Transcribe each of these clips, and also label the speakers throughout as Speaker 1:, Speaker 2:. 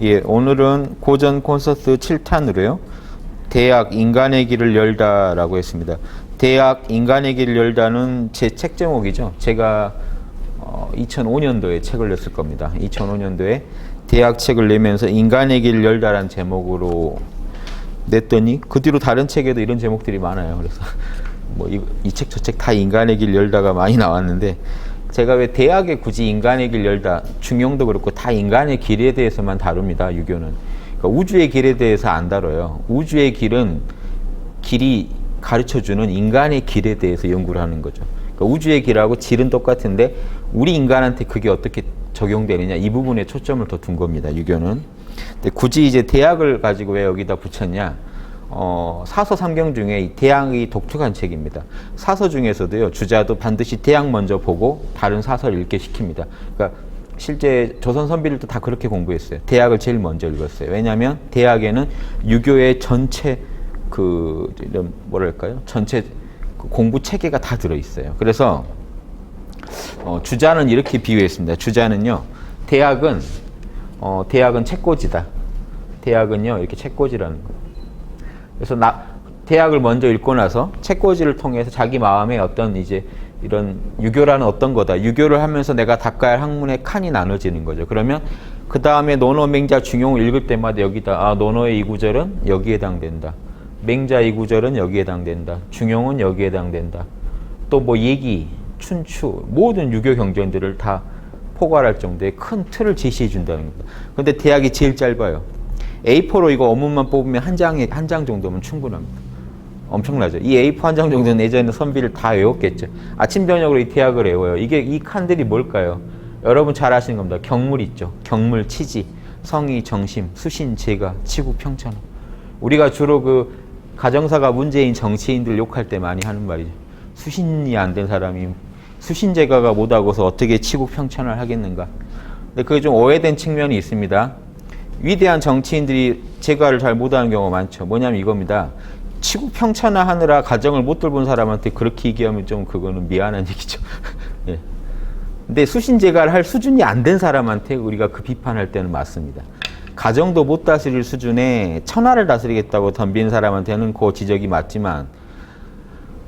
Speaker 1: 예, 오늘은 고전 콘서트 7탄으로요. 대학 인간의 길을 열다라고 했습니다. 대학 인간의 길을 열다는 제 책 제목이죠. 제가 2005년도에 책을 냈을 겁니다. 2005년도에 대학 책을 내면서 인간의 길을 열다라는 제목으로 냈더니 그 뒤로 다른 책에도 이런 제목들이 많아요. 그래서 뭐 이 책 저 책 다 인간의 길 열다가 많이 나왔는데, 제가 왜 대학에 굳이 인간의 길 열다, 중용도 그렇고 다 인간의 길에 대해서만 다룹니다. 유교는. 그러니까 우주의 길에 대해서 안 다뤄요. 우주의 길은 길이 가르쳐주는 인간의 길에 대해서 연구를 하는 거죠. 그러니까 우주의 길하고 질은 똑같은데 우리 인간한테 그게 어떻게 적용되느냐, 이 부분에 초점을 더 둔 겁니다. 유교는. 근데 굳이 이제 대학을 가지고 왜 여기다 붙였냐? 사서 삼경 중에 이 대학이 독특한 책입니다. 사서 중에서도요, 주자도 반드시 대학 먼저 보고 다른 사서를 읽게 시킵니다. 그러니까 실제 조선 선비들도 다 그렇게 공부했어요. 대학을 제일 먼저 읽었어요. 왜냐하면 대학에는 유교의 전체 전체 공부 체계가 다 들어있어요. 그래서 주자는 이렇게 비유했습니다. 주자는요, 대학은 책꽂이다. 대학은요, 이렇게 책꽂이라는 거예요. 그래서 대학을 먼저 읽고 나서 책꽂이를 통해서 자기 마음에 어떤 이제 이런 유교라는 어떤 거다. 유교를 하면서 내가 닦아야 할 학문의 칸이 나눠지는 거죠. 그러면 그 다음에 논어, 맹자, 중용을 읽을 때마다 여기다 논어의 이 구절은 여기에 해당된다. 맹자 이 구절은 여기에 해당된다. 중용은 여기에 해당된다. 또 뭐 얘기, 춘추, 모든 유교 경전들을 다 포괄할 정도의 큰 틀을 제시해 준다는 겁니다. 근데 대학이 제일 짧아요. A4로 이거 어문만 뽑으면 한 장 정도면 충분합니다. 엄청나죠. 이 A4 한 장 정도는 예전에 선비를 다 외웠겠죠. 아침 저녁으로 이 대학을 외워요. 이 칸들이 뭘까요? 여러분 잘 아시는 겁니다. 경물 있죠. 경물, 치지, 성의, 정심, 수신, 제가, 치국, 평천하. 우리가 주로 가정사가 문제인 정치인들 욕할 때 많이 하는 말이죠. 수신이 안 된 사람이 수신제가가 못하고서 어떻게 치국 평천을 하겠는가. 근데 그게 좀 오해된 측면이 있습니다. 위대한 정치인들이 제가를 잘 못하는 경우가 많죠. 뭐냐면 이겁니다. 치국 평천화 하느라 가정을 못 돌본 사람한테 그렇게 얘기하면 좀 그거는 미안한 얘기죠. 예. 근데 수신제가를 할 수준이 안 된 사람한테 우리가 그 비판할 때는 맞습니다. 가정도 못 다스릴 수준에 천하를 다스리겠다고 덤빈 사람한테는 그 지적이 맞지만,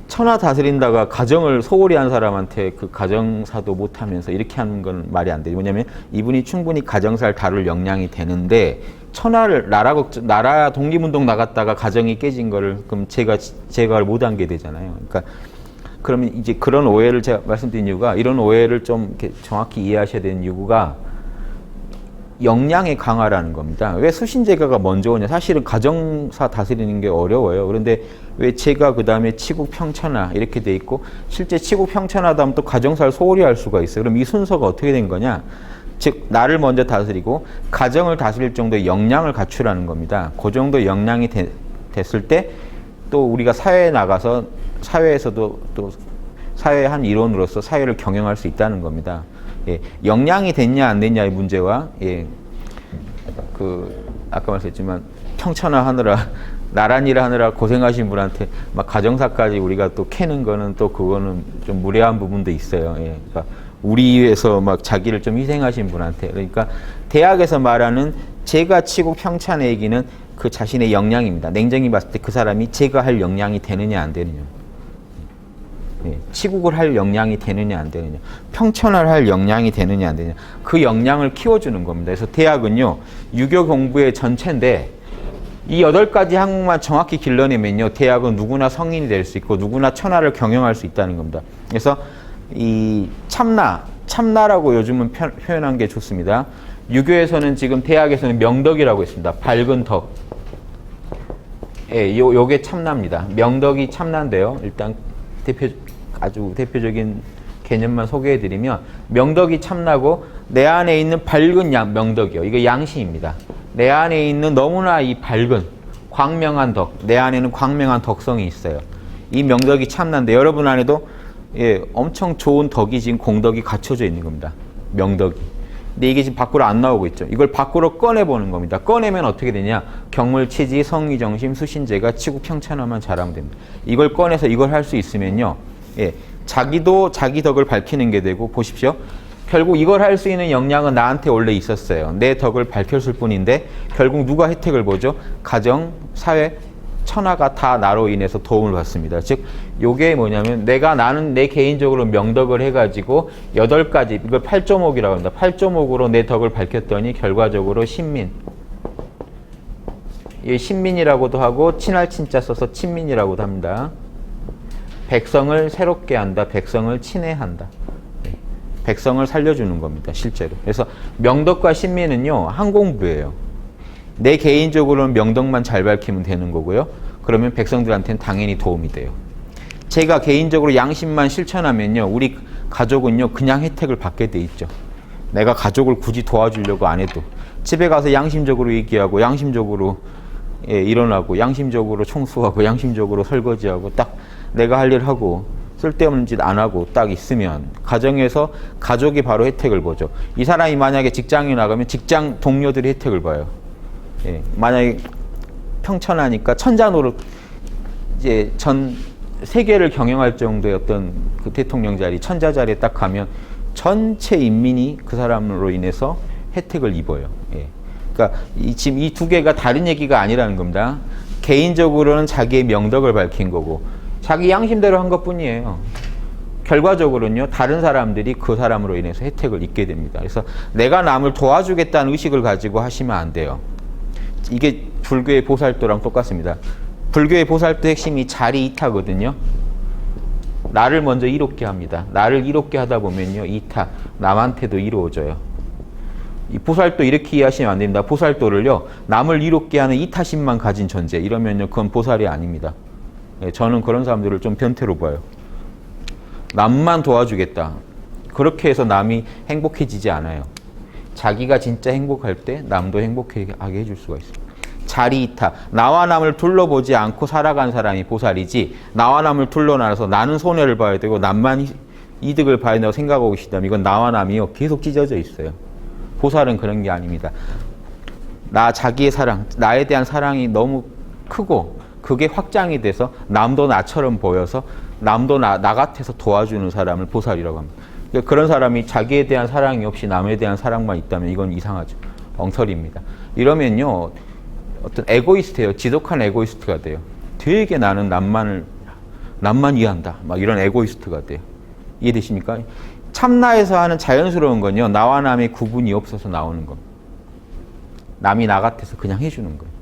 Speaker 1: 천하 다스린다가 가정을 소홀히 한 사람한테 그 가정사도 못하면서 이렇게 하는 건 말이 안 돼요. 뭐냐면 이분이 충분히 가정사를 다룰 역량이 되는데, 천하를 나라 독립운동 나갔다가 가정이 깨진 거를 그럼 제가 못한 게 되잖아요. 그러니까 그러면 이제 그런 오해를 제가 말씀드린 이유가, 이런 오해를 좀 이렇게 정확히 이해하셔야 되는 이유가 역량의 강화라는 겁니다. 왜 수신제가가 먼저 오냐? 사실은 가정사 다스리는 게 어려워요. 그런데 왜 제가 그 다음에 치국 평천하 이렇게 돼 있고, 실제 치국 평천하다 하면 또 가정사를 소홀히 할 수가 있어요. 그럼 이 순서가 어떻게 된 거냐? 즉 나를 먼저 다스리고 가정을 다스릴 정도의 역량을 갖추라는 겁니다. 그 정도 역량이 됐을 때 또 우리가 사회에 나가서 사회에서도 또 사회의 한 일원으로서 사회를 경영할 수 있다는 겁니다. 예, 역량이 됐냐 안 됐냐의 문제와, 아까 말씀했지만 평천화 하느라 나란 일 하느라 고생하신 분한테 막 가정사까지 우리가 또 캐는 거는 또 그거는 좀 무례한 부분도 있어요. 예, 그러니까 우리 위해서 막 자기를 좀 희생하신 분한테. 그러니까 대학에서 말하는 제가 치국 평천의 얘기는 그 자신의 역량입니다. 냉정히 봤을 때 그 사람이 제가 할 역량이 되느냐 안 되느냐. 예, 치국을 할 역량이 되느냐 안 되느냐, 평천을 할 역량이 되느냐 안 되느냐, 그 역량을 키워주는 겁니다. 그래서 대학은요, 유교 공부의 전체인데 이 8가지 항목만 정확히 길러내면요, 대학은 누구나 성인이 될 수 있고 누구나 천하를 경영할 수 있다는 겁니다. 그래서 이 참나라고 요즘은 표현한 게 좋습니다. 유교에서는 지금 대학에서는 명덕이라고 했습니다. 밝은 덕. 예, 요게 참나입니다. 명덕이 참나인데요. 일단 아주 대표적인 개념만 소개해드리면, 명덕이 참나고 내 안에 있는 밝은 명덕이요. 이거 양심입니다. 내 안에 있는 너무나 이 밝은 광명한 덕, 내 안에는 광명한 덕성이 있어요. 이 명덕이 참나인데 여러분 안에도 엄청 좋은 덕이 지금 공덕이 갖춰져 있는 겁니다. 명덕이. 근데 이게 지금 밖으로 안 나오고 있죠. 이걸 밖으로 꺼내보는 겁니다. 꺼내면 어떻게 되냐? 경물, 치지, 성의, 정심, 수신제가, 치국, 평천화만 잘하면 됩니다. 이걸 꺼내서 이걸 할 수 있으면요, 자기도 자기 덕을 밝히는 게 되고, 보십시오. 결국 이걸 할 수 있는 역량은 나한테 원래 있었어요. 내 덕을 밝혔을 뿐인데 결국 누가 혜택을 보죠? 가정, 사회, 천하가 다 나로 인해서 도움을 받습니다. 즉 요게 뭐냐면 나는 내 개인적으로 명덕을 해가지고 8가지, 이걸 8조목이라고 합니다. 8조목으로 내 덕을 밝혔더니 결과적으로 신민, 이 신민이라고도 하고 친할 친자 써서 친민이라고도 합니다. 백성을 새롭게 한다. 백성을 친애한다. 백성을 살려주는 겁니다. 실제로. 그래서 명덕과 신민은요. 한 공부예요. 내 개인적으로는 명덕만 잘 밝히면 되는 거고요. 그러면 백성들한테는 당연히 도움이 돼요. 제가 개인적으로 양심만 실천하면요. 우리 가족은요. 그냥 혜택을 받게 돼 있죠. 내가 가족을 굳이 도와주려고 안 해도. 집에 가서 양심적으로 얘기하고 양심적으로 일어나고 양심적으로 청소하고 양심적으로 설거지하고 딱 내가 할 일 하고 쓸데없는 짓 안 하고 딱 있으면 가정에서 가족이 바로 혜택을 보죠. 이 사람이 만약에 직장에 나가면 직장 동료들이 혜택을 봐요. 예, 만약에 평천하니까 천자노릇 이제 전 세계를 경영할 정도의 어떤 그 대통령 자리, 천자 자리에 딱 가면 전체 인민이 그 사람으로 인해서 혜택을 입어요. 예. 그러니까 지금 이 두 개가 다른 얘기가 아니라는 겁니다. 개인적으로는 자기의 명덕을 밝힌 거고 자기 양심대로 한 것뿐이에요. 결과적으로는요. 다른 사람들이 그 사람으로 인해서 혜택을 입게 됩니다. 그래서 내가 남을 도와주겠다는 의식을 가지고 하시면 안 돼요. 이게 불교의 보살도랑 똑같습니다. 불교의 보살도 핵심이 자리 이타거든요. 나를 먼저 이롭게 합니다. 나를 이롭게 하다 보면요. 이타, 남한테도 이로워져요. 이 보살도 이렇게 이해하시면 안 됩니다. 보살도를요. 남을 이롭게 하는 이타심만 가진 존재. 이러면요. 그건 보살이 아닙니다. 예, 저는 그런 사람들을 좀 변태로 봐요. 남만 도와주겠다. 그렇게 해서 남이 행복해지지 않아요. 자기가 진짜 행복할 때 남도 행복하게 해줄 수가 있어요. 자리 이타. 나와 남을 둘러보지 않고 살아간 사람이 보살이지 나와 남을 둘러놔서 나는 손해를 봐야 되고 남만 이득을 봐야 된다고 생각하고 계시다면 이건 나와 남이요. 계속 찢어져 있어요. 보살은 그런 게 아닙니다. 자기의 사랑, 나에 대한 사랑이 너무 크고 그게 확장이 돼서 남도 나처럼 보여서 남도 나 같아서 도와주는 사람을 보살이라고 합니다. 그러니까 그런 사람이 자기에 대한 사랑이 없이 남에 대한 사랑만 있다면 이건 이상하죠. 엉터리입니다. 이러면요. 어떤 에고이스트예요. 지독한 에고이스트가 돼요. 되게 나는 남만 이해한다. 막 이런 에고이스트가 돼요. 이해되십니까? 참나에서 하는 자연스러운 건요. 나와 남의 구분이 없어서 나오는 겁니다. 남이 나 같아서 그냥 해주는 거예요.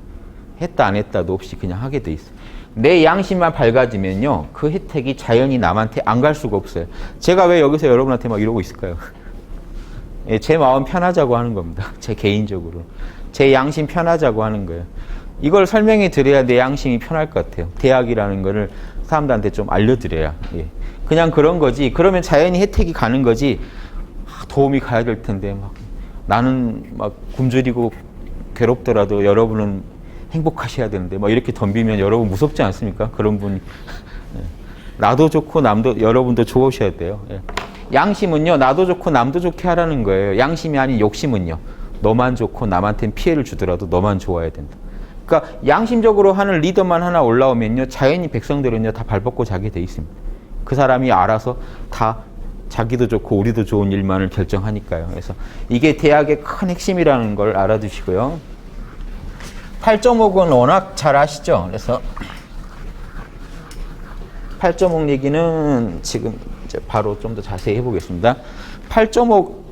Speaker 1: 했다 안 했다도 없이 그냥 하게 돼 있어요. 내 양심만 밝아지면요. 그 혜택이 자연히 남한테 안 갈 수가 없어요. 제가 왜 여기서 여러분한테 막 이러고 있을까요? 예, 제 마음 편하자고 하는 겁니다. 제 개인적으로. 제 양심 편하자고 하는 거예요. 이걸 설명해 드려야 내 양심이 편할 것 같아요. 대학이라는 거를 사람들한테 좀 알려드려야. 예. 그냥 그런 거지. 그러면 자연히 혜택이 가는 거지. 도움이 가야 될 텐데 막 나는 막 굶주리고 괴롭더라도 여러분은 행복하셔야 되는데 막 이렇게 덤비면 여러분 무섭지 않습니까? 그런 분이. 예. 나도 좋고 여러분도 좋으셔야 돼요. 예. 양심은요. 나도 좋고 남도 좋게 하라는 거예요. 양심이 아닌 욕심은요. 너만 좋고 남한테는 피해를 주더라도 너만 좋아야 된다. 그러니까 양심적으로 하는 리더만 하나 올라오면요. 자연히 백성들은요. 다 발벗고 자게 돼 있습니다. 그 사람이 알아서 다 자기도 좋고 우리도 좋은 일만을 결정하니까요. 그래서 이게 대학의 큰 핵심이라는 걸 알아두시고요. 8.5은 워낙 잘 아시죠? 그래서 8.5 얘기는 지금 이제 바로 좀 더 자세히 해보겠습니다. 8.5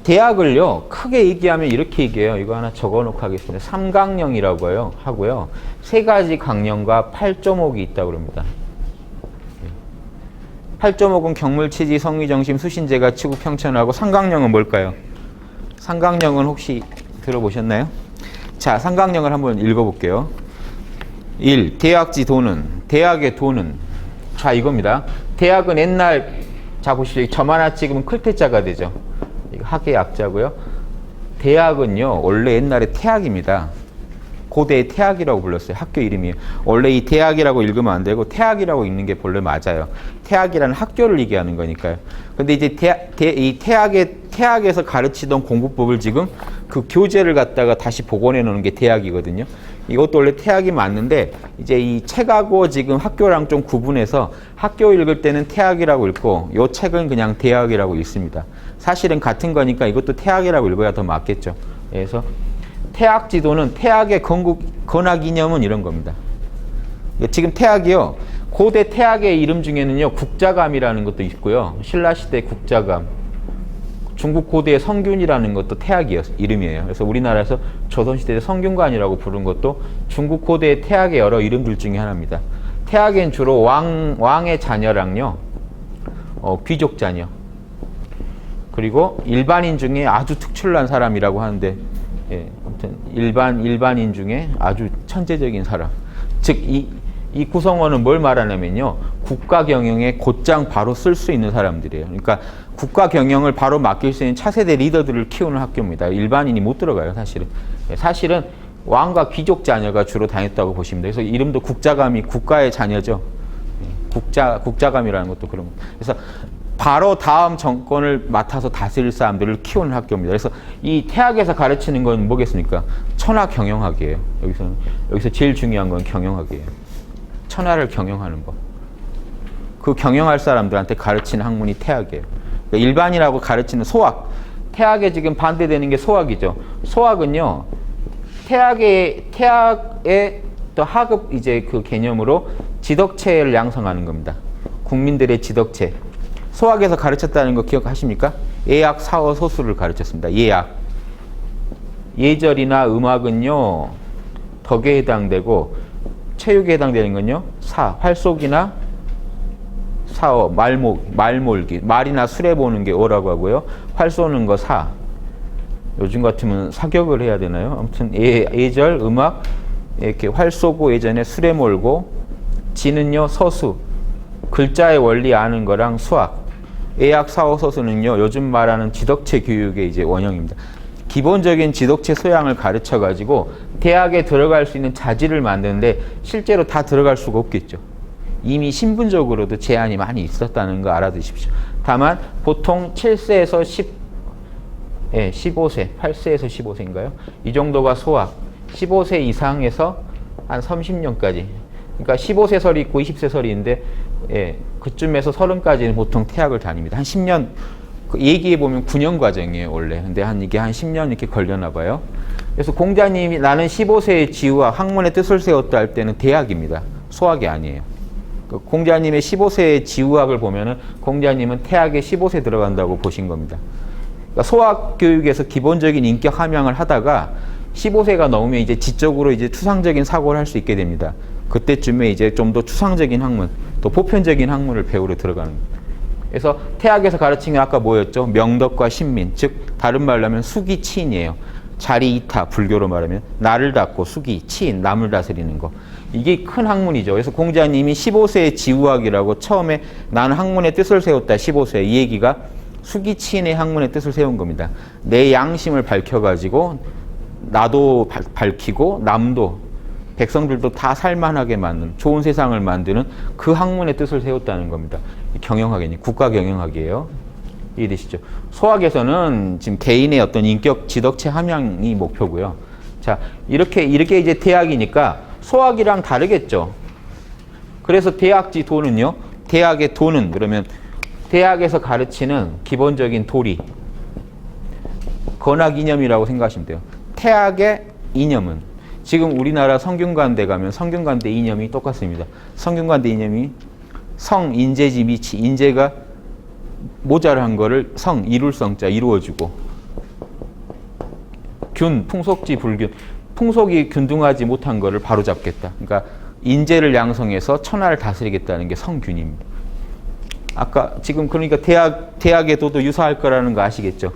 Speaker 1: 대학을요, 크게 얘기하면 이렇게 얘기해요. 이거 하나 적어 놓고 하겠습니다. 3강령이라고 하고요. 3가지 강령과 8.5이 있다고 합니다. 8.5은 경물치지, 성의정심, 수신제가, 치구, 평천하고 3강령은 뭘까요? 3강령은 혹시 들어보셨나요? 자, 3강령을 한번 읽어볼게요. 1. 대학지 도는, 대학의 도는. 자, 이겁니다. 대학은 옛날, 자, 보시죠. 점 하나 찍으면 클테자가 되죠. 학의 약자고요. 대학은요, 원래 옛날에 태학입니다. 고대의 태학이라고 불렀어요. 학교 이름이에요. 원래 이 대학이라고 읽으면 안 되고 태학이라고 읽는 게 본래 맞아요. 태학이라는 학교를 얘기하는 거니까요. 근데 이제 이 태학에서 가르치던 공부법을 지금 그 교재를 갖다가 다시 복원해 놓는 게 대학이거든요. 이것도 원래 태학이 맞는데 이제 이 책하고 지금 학교랑 좀 구분해서 학교 읽을 때는 태학이라고 읽고 이 책은 그냥 대학이라고 읽습니다. 사실은 같은 거니까 이것도 태학이라고 읽어야 더 맞겠죠. 그래서 태학지도는 태학의 건학 이념은 이런 겁니다. 지금 태학이요. 고대 태학의 이름 중에는요. 국자감이라는 것도 있고요. 신라시대 국자감. 중국 고대의 성균이라는 것도 태학이에요. 이름이에요. 그래서 우리나라에서 조선시대의 성균관이라고 부른 것도 중국 고대의 태학의 여러 이름들 중에 하나입니다. 태학엔 주로 왕의 자녀랑요. 귀족 자녀. 그리고 일반인 중에 아주 특출난 사람이라고 하는데, 예, 아무튼 일반인 중에 아주 천재적인 사람. 즉, 이 구성원은 뭘 말하냐면요. 국가 경영에 곧장 바로 쓸 수 있는 사람들이에요. 그러니까 국가 경영을 바로 맡길 수 있는 차세대 리더들을 키우는 학교입니다. 일반인이 못 들어가요, 사실은. 사실은 왕과 귀족 자녀가 주로 다녔다고 보시면 돼요. 그래서 이름도 국자감이 국가의 자녀죠. 국자감이라는 것도 그런 거. 그래서 바로 다음 정권을 맡아서 다스릴 사람들을 키우는 학교입니다. 그래서 이 태학에서 가르치는 건 뭐겠습니까? 천하 경영학이에요. 여기서 제일 중요한 건 경영학이에요. 천하를 경영하는 법. 그 경영할 사람들한테 가르치는 학문이 태학이에요. 그러니까 일반이라고 가르치는 소학. 태학에 지금 반대되는 게 소학이죠. 소학은요, 태학의 또 하급 이제 그 개념으로 지덕체를 양성하는 겁니다. 국민들의 지덕체. 소학에서 가르쳤다는 거 기억하십니까? 예약, 사어, 소수를 가르쳤습니다. 예약. 예절이나 음악은요, 덕에 해당되고, 체육에 해당되는 건요, 활속이나 사어, 말몰기, 말이나 술에 보는 게 어라고 하고요, 활 쏘는 거 사. 요즘 같으면 사격을 해야 되나요? 아무튼 예절, 음악, 이렇게 활 쏘고 예전에 술에 몰고, 지는요, 서수. 글자의 원리 아는 거랑 수학. 예약, 사어, 서수는요, 요즘 말하는 지덕체 교육의 이제 원형입니다. 기본적인 지덕체 소양을 가르쳐가지고 대학에 들어갈 수 있는 자질을 만드는데 실제로 다 들어갈 수가 없겠죠. 이미 신분적으로도 제한이 많이 있었다는 거 알아두십시오. 다만 보통 7세에서 15세, 8세에서 15세인가요? 이 정도가 소학, 15세 이상에서 한 30년까지. 그러니까 15세 설이 있고 20세 설이 있는데, 예, 그쯤에서 30까지는 보통 태학을 다닙니다. 한 10년, 얘기해보면 9년 과정이에요, 원래. 근데 이게 한 10년 이렇게 걸려나 봐요. 그래서 공자님이 나는 15세의 지우학, 학문의 뜻을 세웠다 할 때는 대학입니다. 소학이 아니에요. 공자님의 15세의 지우학을 보면은 공자님은 태학에 15세 들어간다고 보신 겁니다. 그러니까 소학 교육에서 기본적인 인격 함양을 하다가 15세가 넘으면 이제 지적으로 이제 추상적인 사고를 할 수 있게 됩니다. 그때쯤에 이제 좀 더 추상적인 학문, 또 보편적인 학문을 배우러 들어가는 겁니다. 그래서 태학에서 가르친 게 아까 뭐였죠? 명덕과 신민, 즉 다른 말로 하면 수기 치인이에요. 자리 이타, 불교로 말하면 나를 닦고 수기, 치인, 남을 다스리는 거. 이게 큰 학문이죠. 그래서 공자님이 15세의 지우학이라고 처음에 나는 학문의 뜻을 세웠다, 15세. 이 얘기가 수기 치인의 학문의 뜻을 세운 겁니다. 내 양심을 밝혀가지고 나도 밝히고 남도, 백성들도 다 살만하게 만드는, 좋은 세상을 만드는 그 학문의 뜻을 세웠다는 겁니다. 경영학이니 국가 경영학이에요. 이해되시죠? 소학에서는 지금 개인의 어떤 인격 지덕체 함양이 목표고요. 자, 이렇게 이제 대학이니까 소학이랑 다르겠죠. 그래서 대학지 도는요. 대학의 도는 그러면 대학에서 가르치는 기본적인 도리, 건학 이념이라고 생각하시면 돼요. 태학의 이념은 지금 우리나라 성균관대 가면 성균관대 이념이 똑같습니다. 성균관대 이념이 성, 인재지, 미치. 인재가 모자란 거를 성, 이룰 성자 이루어주고, 균, 풍속지, 불균. 풍속이 균등하지 못한 거를 바로잡겠다. 그러니까 인재를 양성해서 천하를 다스리겠다는 게 성균입니다. 아까 지금 그러니까 대학의 도도 유사할 거라는 거 아시겠죠?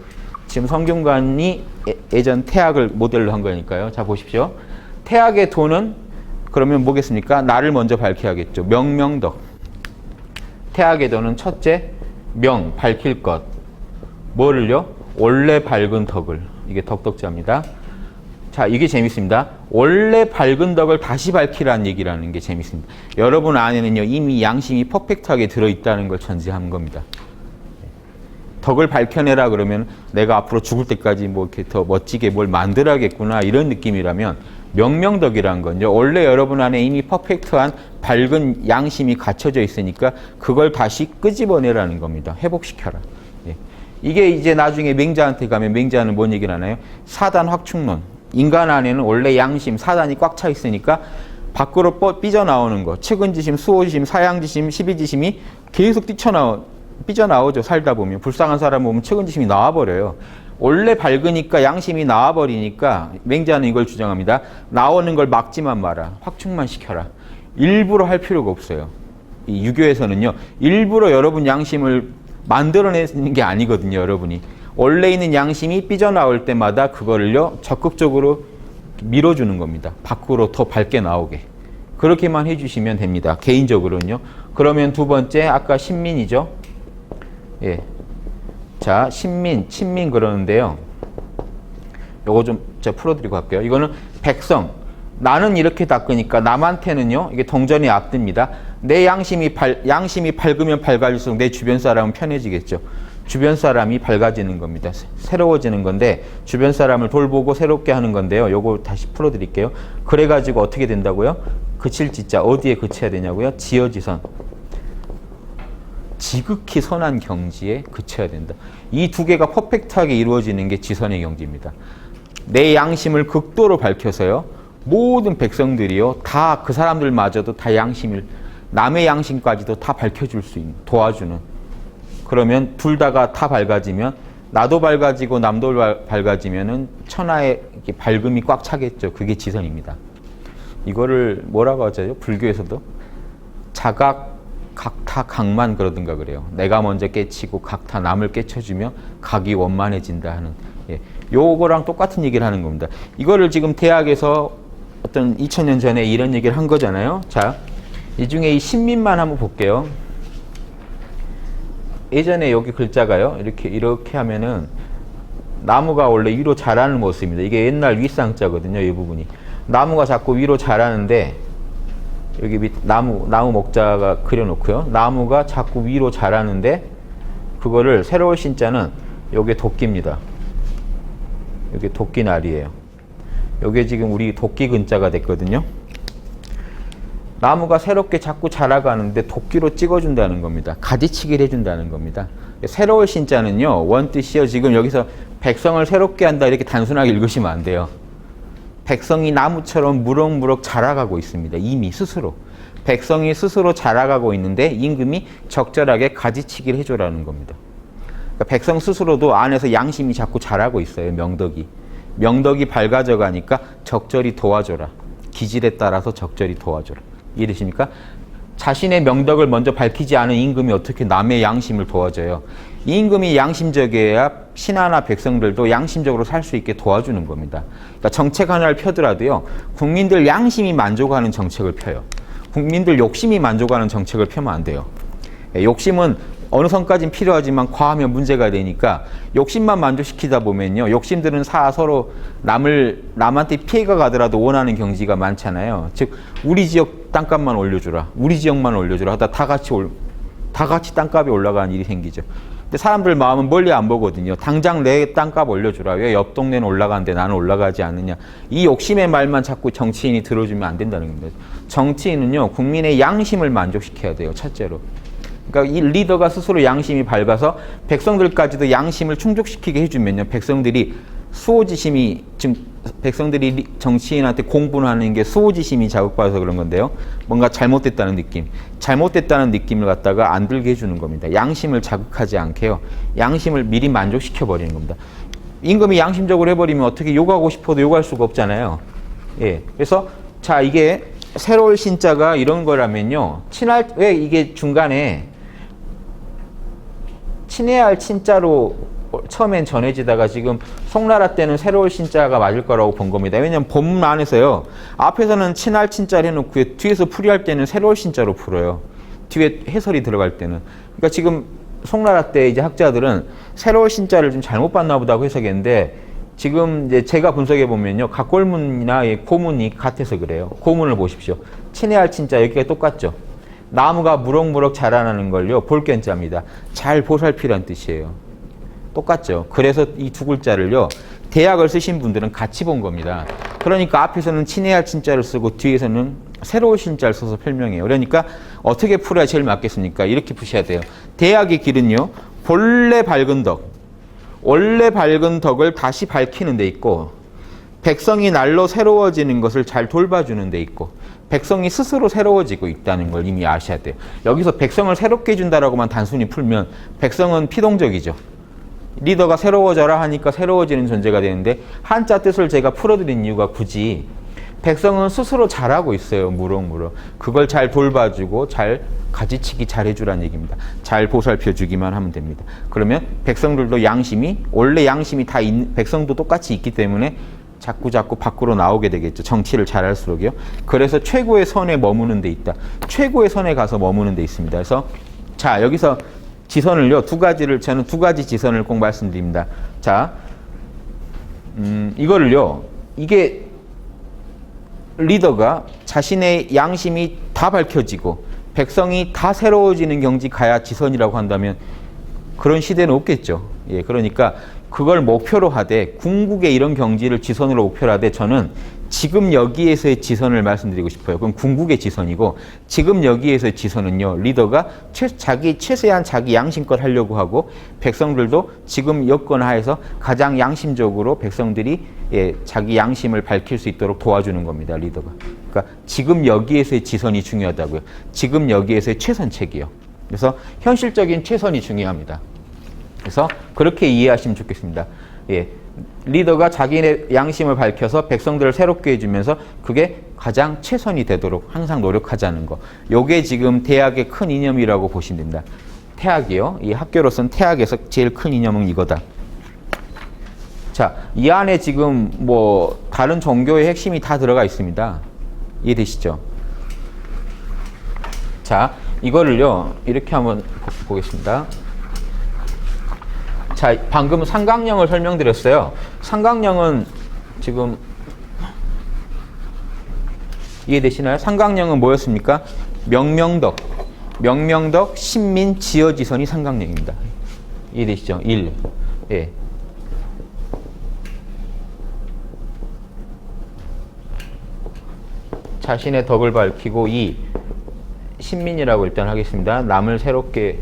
Speaker 1: 지금 성균관이 예전 태학을 모델로 한 거니까요. 자, 보십시오. 태학의 도는 그러면 뭐겠습니까? 나를 먼저 밝혀야겠죠. 명명덕. 태학의 도는 첫째, 명, 밝힐 것. 뭐를요? 원래 밝은 덕을. 이게 덕덕자입니다. 자, 이게 재밌습니다. 원래 밝은 덕을 다시 밝히라는 얘기라는 게 재밌습니다. 여러분 안에는요, 이미 양심이 퍼펙트하게 들어있다는 걸 전제한 겁니다. 덕을 밝혀내라 그러면 내가 앞으로 죽을 때까지 뭐 이렇게 더 멋지게 뭘 만들어야겠구나 이런 느낌이라면, 명명덕이라는 건요, 원래 여러분 안에 이미 퍼펙트한 밝은 양심이 갖춰져 있으니까 그걸 다시 끄집어내라는 겁니다. 회복시켜라. 예. 이게 이제 나중에 맹자한테 가면 맹자는 뭔 얘기를 하나요? 사단 확충론. 인간 안에는 원래 양심, 사단이 꽉 차 있으니까 밖으로 삐져나오는 거. 측은지심, 수호지심, 사양지심, 십이지심이 계속 삐져나오죠. 살다 보면. 불쌍한 사람 보면 측은지심이 나와버려요. 원래 밝으니까 양심이 나와버리니까 맹자는 이걸 주장합니다. 나오는 걸 막지만 마라. 확충만 시켜라. 일부러 할 필요가 없어요. 이 유교에서는요. 일부러 여러분 양심을 만들어내는 게 아니거든요. 여러분이. 원래 있는 양심이 삐져나올 때마다 그거를요. 적극적으로 밀어주는 겁니다. 밖으로 더 밝게 나오게. 그렇게만 해주시면 됩니다. 개인적으로는요. 그러면 두 번째 아까 신민이죠. 예. 자, 친민 그러는데요. 요거 좀 제가 풀어드리고 갈게요. 이거는 백성. 나는 이렇게 닦으니까 남한테는요. 이게 동전이 앞듭니다. 내 양심이 밝으면 밝아질수록 내 주변 사람은 편해지겠죠. 주변 사람이 밝아지는 겁니다. 새로워지는 건데 주변 사람을 돌보고 새롭게 하는 건데요. 요거 다시 풀어드릴게요. 그래가지고 어떻게 된다고요? 그칠 지자 어디에 그쳐야 되냐고요? 지어지선. 지극히 선한 경지에 그쳐야 된다. 이 두 개가 퍼펙트하게 이루어지는 게 지선의 경지입니다. 내 양심을 극도로 밝혀서요. 모든 백성들이요. 다 그 사람들마저도 다 양심을 남의 양심까지도 다 밝혀줄 수 있는 도와주는. 그러면 둘 다가 다 밝아지면 나도 밝아지고 남도 밝아지면은 천하의 밝음이 꽉 차겠죠. 그게 지선입니다. 이거를 뭐라고 하죠? 불교에서도 자각 각타 각만 그러든가 그래요. 내가 먼저 깨치고 각타 남을 깨쳐주며 각이 원만해진다 하는. 예. 요거랑 똑같은 얘기를 하는 겁니다. 이거를 지금 대학에서 어떤 2000년 전에 이런 얘기를 한 거잖아요. 자, 이 중에 이 신민만 한번 볼게요. 예전에 여기 글자가요. 이렇게 하면은 나무가 원래 위로 자라는 모습입니다. 이게 옛날 윗상자거든요. 이 부분이. 나무가 자꾸 위로 자라는데 여기 밑 나무 목자가 그려놓고요. 나무가 자꾸 위로 자라는데 그거를 새로운 신자는 요게 도끼입니다. 요게 도끼날이에요. 요게 지금 우리 도끼 근자가 됐거든요. 나무가 새롭게 자꾸 자라가는데 도끼로 찍어준다는 겁니다. 가지치기를 해준다는 겁니다. 새로운 신자는요. 원뜻이요. 지금 여기서 백성을 새롭게 한다 이렇게 단순하게 읽으시면 안 돼요. 백성이 나무처럼 무럭무럭 자라가고 있습니다. 이미 스스로. 백성이 스스로 자라가고 있는데 임금이 적절하게 가지치기를 해줘라는 겁니다. 그러니까 백성 스스로도 안에서 양심이 자꾸 자라고 있어요. 명덕이 밝아져 가니까 적절히 도와줘라. 기질에 따라서 적절히 도와줘라. 이해되십니까? 자신의 명덕을 먼저 밝히지 않은 임금이 어떻게 남의 양심을 도와줘요? 이 임금이 양심적이어야 신하나 백성들도 양심적으로 살 수 있게 도와주는 겁니다. 그러니까 정책 하나를 펴더라도요. 국민들 양심이 만족하는 정책을 펴요. 국민들 욕심이 만족하는 정책을 펴면 안 돼요. 욕심은 어느 선까지는 필요하지만 과하면 문제가 되니까 욕심만 만족시키다 보면요. 욕심들은 서로 남한테 피해가 가더라도 원하는 경지가 많잖아요. 즉 우리 지역 땅값만 올려주라. 우리 지역만 올려주라 하다 다 같이 땅값이 올라가는 일이 생기죠. 근데 사람들 마음은 멀리 안 보거든요. 당장 내 땅값 올려주라. 왜 옆 동네는 올라가는데 나는 올라가지 않느냐. 이 욕심의 말만 자꾸 정치인이 들어주면 안 된다는 겁니다. 정치인은요. 국민의 양심을 만족시켜야 돼요. 첫째로. 그러니까 이 리더가 스스로 양심이 밝아서 백성들까지도 양심을 충족시키게 해주면요. 백성들이 수호지심이 지금 백성들이 정치인한테 공부를 하는 게 수호지심이 자극받아서 그런 건데요. 뭔가 잘못됐다는 느낌을 갖다가 안 들게 해주는 겁니다. 양심을 자극하지 않게요. 양심을 미리 만족시켜 버리는 겁니다. 임금이 양심적으로 해버리면 어떻게 욕하고 싶어도 욕할 수가 없잖아요. 예. 그래서 자 이게 새로울 신자가 이런 거라면요. 왜 이게 중간에 친해야 할 친자로 처음엔 전해지다가 지금 송나라 때는 새로울 신자가 맞을 거라고 본 겁니다. 왜냐하면 본문 안에서요. 앞에서는 친할 친자를 해놓고 뒤에서 풀이할 때는 새로울 신자로 풀어요. 뒤에 해설이 들어갈 때는. 그러니까 지금 송나라 때 이제 학자들은 새로울 신자를 좀 잘못 봤나 보다고 해석했는데 지금 이제 제가 분석해 보면요. 각골문이나 고문이 같아서 그래요. 고문을 보십시오. 친해할 친자 여기가 똑같죠. 나무가 무럭무럭 자라나는 걸요. 볼견자입니다. 잘 보살피란 뜻이에요. 똑같죠. 그래서 이 두 글자를요. 대학을 쓰신 분들은 같이 본 겁니다. 그러니까 앞에서는 친해할 친자를 쓰고 뒤에서는 새로운 신자를 써서 설명해요. 그러니까 어떻게 풀어야 제일 맞겠습니까? 이렇게 푸셔야 돼요. 대학의 길은요. 본래 밝은 덕. 원래 밝은 덕을 다시 밝히는 데 있고 백성이 날로 새로워지는 것을 잘 돌봐주는 데 있고 백성이 스스로 새로워지고 있다는 걸 이미 아셔야 돼요. 여기서 백성을 새롭게 해준다라고만 단순히 풀면 백성은 피동적이죠. 리더가 새로워져라 하니까 새로워지는 존재가 되는데 한자 뜻을 제가 풀어드린 이유가 굳이 백성은 스스로 잘하고 있어요. 무럭무럭. 그걸 잘 돌봐주고 잘 가지치기 잘해주라는 얘기입니다. 잘 보살펴주기만 하면 됩니다. 그러면 백성들도 양심이 원래 양심이 다 백성도 똑같이 있기 때문에 자꾸 밖으로 나오게 되겠죠. 정치를 잘할수록요. 그래서 최고의 선에 머무는 데 있다. 최고의 선에 가서 머무는 데 있습니다. 그래서 자 여기서 지선을요. 저는 두 가지 지선을 꼭 말씀드립니다. 자 이거를요. 이게 리더가 자신의 양심이 다 밝혀지고 백성이 다 새로워지는 경지 가야 지선이라고 한다면 그런 시대는 없겠죠. 예, 그러니까 그걸 목표로 하되 궁극의 이런 경지를 지선으로 목표로 하되 저는 지금 여기에서의 지선을 말씀드리고 싶어요. 그럼 궁극의 지선이고 지금 여기에서의 지선은요. 리더가 최대한 자기 양심껏 하려고 하고 백성들도 지금 여건 하에서 가장 양심적으로 백성들이 자기 양심을 밝힐 수 있도록 도와주는 겁니다. 리더가. 그러니까 지금 여기에서의 지선이 중요하다고요. 지금 여기에서의 최선책이요. 그래서 현실적인 최선이 중요합니다. 그래서 그렇게 이해하시면 좋겠습니다. 예, 리더가 자기의 양심을 밝혀서 백성들을 새롭게 해주면서 그게 가장 최선이 되도록 항상 노력하자는 거. 요게 지금 대학의 큰 이념이라고 보시면 됩니다. 태학이요. 이 학교로서는 태학에서 제일 큰 이념은 이거다. 자, 이 안에 지금 뭐 다른 종교의 핵심이 다 들어가 있습니다. 이해되시죠? 자, 이거를요. 이렇게 한번 보겠습니다. 자, 방금 삼강령을 설명드렸어요. 삼강령은 지금 이해되시나요? 삼강령은 뭐였습니까? 명명덕, 신민, 지어지선이 삼강령입니다. 이해되시죠? 1. 예. 자신의 덕을 밝히고 2. 신민이라고 일단 하겠습니다. 남을 새롭게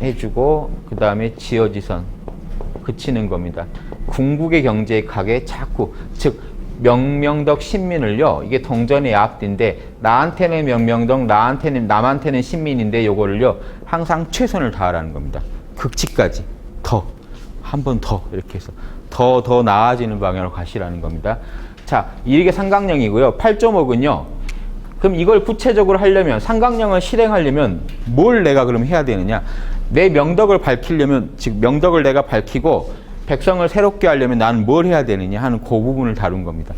Speaker 1: 해주고 그 다음에 지어지선 그치는 겁니다. 궁극의 경제의 각에 자꾸 즉 명명덕 신민을요. 이게 동전의 앞뒤인데 나한테는 명명덕 남한테는 신민인데 요거를요. 항상 최선을 다하라는 겁니다. 극치까지 한 번 더 이렇게 해서 더 나아지는 방향으로 가시라는 겁니다. 자 이게 삼강령이고요. 8.5은요. 그럼 이걸 구체적으로 하려면 삼강령을 실행하려면 뭘 내가 그럼 해야 되느냐? 내 명덕을 밝히려면 즉 명덕을 내가 밝히고 백성을 새롭게 하려면 나는 뭘 해야 되느냐 하는 그 부분을 다룬 겁니다.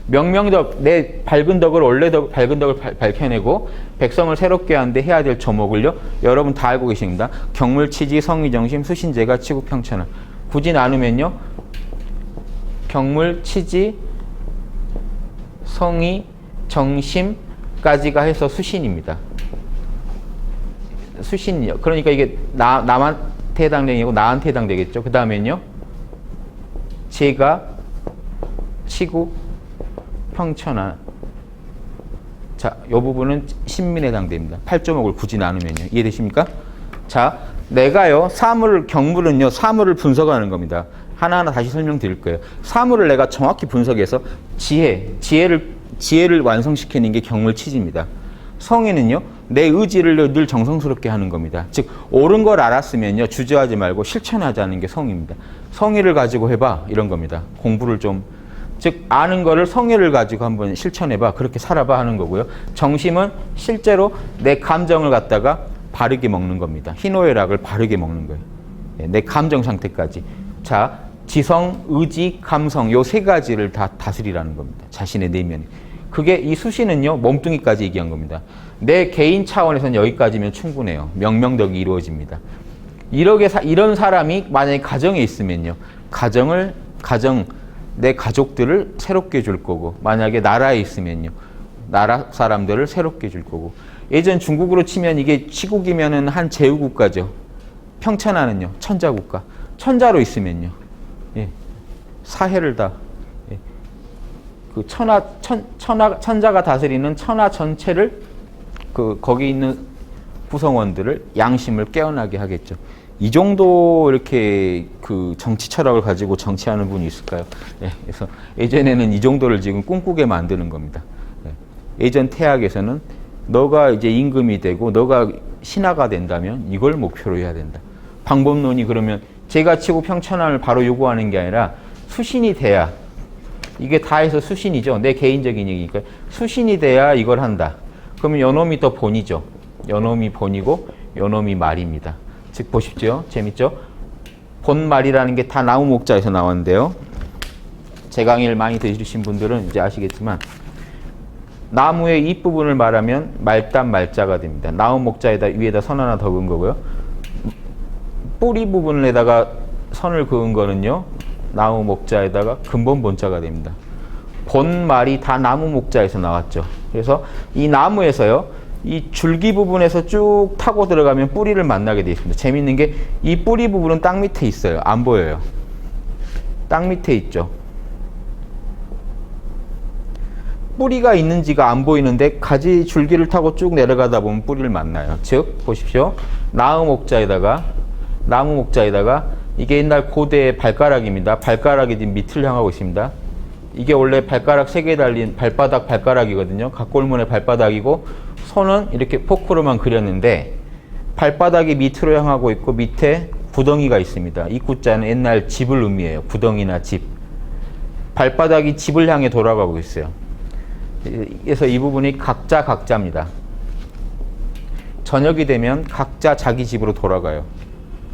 Speaker 1: 명명덕 내 밝은 덕을 원래 밝은 덕을 밝혀내고 백성을 새롭게 하는데 해야 될 조목을요. 여러분 다 알고 계십니다. 경물치지 성의정심 수신제가 치국평천하. 굳이 나누면요. 경물치지 성의 정심까지가 해서 수신입니다. 수신이요. 그러니까 이게 남한테 해당되고 나한테 해당되겠죠. 그 다음엔요. 제가 치국 평천하. 자, 이 부분은 신민에 해당됩니다. 8.5를 굳이 나누면요. 이해되십니까? 자, 내가요. 경물은요. 사물을 분석하는 겁니다. 하나하나 다시 설명드릴 거예요. 사물을 내가 정확히 분석해서 지혜를 완성시키는 게 경물치지입니다. 성의는요. 내 의지를 늘 정성스럽게 하는 겁니다. 즉 옳은 걸 알았으면요. 주저하지 말고 실천하자는 게 성의입니다. 성의를 가지고 해봐 이런 겁니다. 공부를 좀 즉 아는 거를 성의를 가지고 한번 실천해봐 그렇게 살아봐 하는 거고요. 정심은 실제로 내 감정을 갖다가 바르게 먹는 겁니다. 희노애락을 바르게 먹는 거예요. 내 감정 상태까지. 자 지성, 의지, 감성 요 세 가지를 다 다스리라는 겁니다. 자신의 내면에. 그게 이 수신은요. 몸뚱이까지 얘기한 겁니다. 내 개인 차원에서는 여기까지면 충분해요. 명명덕이 이루어집니다. 이런 사람이 만약에 가정에 있으면요. 내 가족들을 새롭게 해줄 거고 만약에 나라에 있으면요. 나라 사람들을 새롭게 해줄 거고 예전 중국으로 치면 이게 시국이면은 한 제후국가죠. 평천하는요. 천자국가. 천자로 있으면요. 예. 사해를 다 예. 그 천자가 다스리는 천하 전체를 거기 있는 구성원들을 양심을 깨어나게 하겠죠. 이 정도 이렇게 그 정치 철학을 가지고 정치하는 분이 있을까요? 예, 그래서 예전에는 이 정도를 지금 꿈꾸게 만드는 겁니다. 예, 예전 태학에서는 너가 이제 임금이 되고 너가 신하가 된다면 이걸 목표로 해야 된다. 방법론이 그러면 제가 치고 평천함을 바로 요구하는 게 아니라 수신이 돼야, 이게 다 해서 수신이죠. 내 개인적인 얘기니까 수신이 돼야 이걸 한다. 그러면 요놈이 더 본이죠. 요놈이 본이고 요놈이 말입니다. 즉 보십시오. 재밌죠? 본말이라는 게 다 나무 목자에서 나왔는데요. 제 강의를 많이 들으신 분들은 이제 아시겠지만 나무의 윗부분을 말하면 말단 말자가 됩니다. 나무 목자에다 위에다 선 하나 더 그은 거고요. 뿌리 부분에다가 선을 그은 거는요. 나무 목자에다가 근본 본자가 됩니다. 본말이 다 나무 목자에서 나왔죠. 그래서 이 나무에서요. 이 줄기 부분에서 쭉 타고 들어가면 뿌리를 만나게 되어 있습니다. 재밌는 게 이 뿌리 부분은 땅 밑에 있어요. 안 보여요. 땅 밑에 있죠. 뿌리가 있는지가 안 보이는데 가지 줄기를 타고 쭉 내려가다 보면 뿌리를 만나요. 즉 보십시오. 나무 목자에다가 이게 옛날 고대의 발가락입니다. 발가락이 지금 밑을 향하고 있습니다. 이게 원래 발가락 3개 달린 발바닥이거든요. 각골문의 발바닥이고 손은 이렇게 포크로만 그렸는데 발바닥이 밑으로 향하고 있고 밑에 구덩이가 있습니다. 이 구자는 옛날 집을 의미해요. 구덩이나 집. 발바닥이 집을 향해 돌아가고 있어요. 그래서 이 부분이 각자입니다. 저녁이 되면 각자 자기 집으로 돌아가요.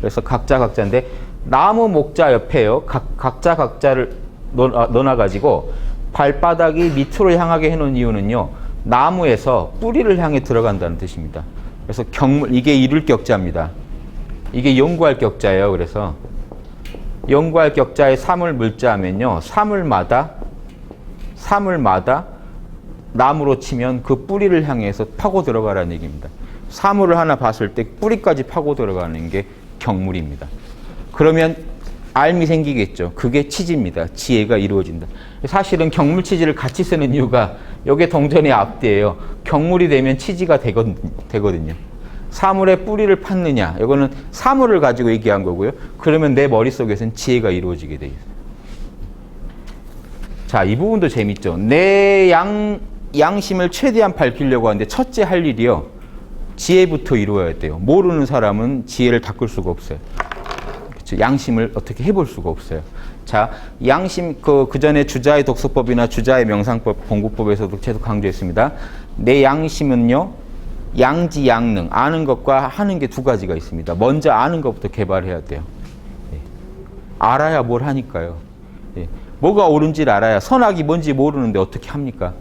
Speaker 1: 그래서 각자인데 나무 목자 옆에요. 각자를 넣어놔가지고 발바닥이 밑으로 향하게 해놓은 이유는요. 나무에서 뿌리를 향해 들어간다는 뜻입니다. 그래서 경물, 이게 이룰 격자입니다. 이게 연구할 격자예요. 그래서 연구할 격자에 사물 물자 하면요. 사물마다 나무로 치면 그 뿌리를 향해서 파고 들어가라는 얘기입니다. 사물을 하나 봤을 때 뿌리까지 파고 들어가는 게 경물입니다. 그러면 알미 생기겠죠. 그게 치지입니다. 지혜가 이루어진다. 사실은 경물 치지를 같이 쓰는 이유가 이게 동전의 앞뒤예요. 경물이 되면 치지가 되거든요. 사물의 뿌리를 팠느냐. 이거는 사물을 가지고 얘기한 거고요. 그러면 내 머릿속에서는 지혜가 이루어지게 돼요. 자, 이 부분도 재밌죠. 내 양심을 최대한 밝히려고 하는데 첫째 할 일이요. 지혜부터 이루어야 돼요. 모르는 사람은 지혜를 닦을 수가 없어요. 그렇죠? 양심을 어떻게 해볼 수가 없어요. 자, 양심, 그 전에 주자의 독서법이나 주자의 명상법, 공부법에서도 계속 강조했습니다. 내 양심은요, 양지, 양능, 아는 것과 하는 게 두 가지가 있습니다. 먼저 아는 것부터 개발해야 돼요. 예. 알아야 뭘 하니까요. 예. 뭐가 옳은지를 알아야, 선악이 뭔지 모르는데 어떻게 합니까?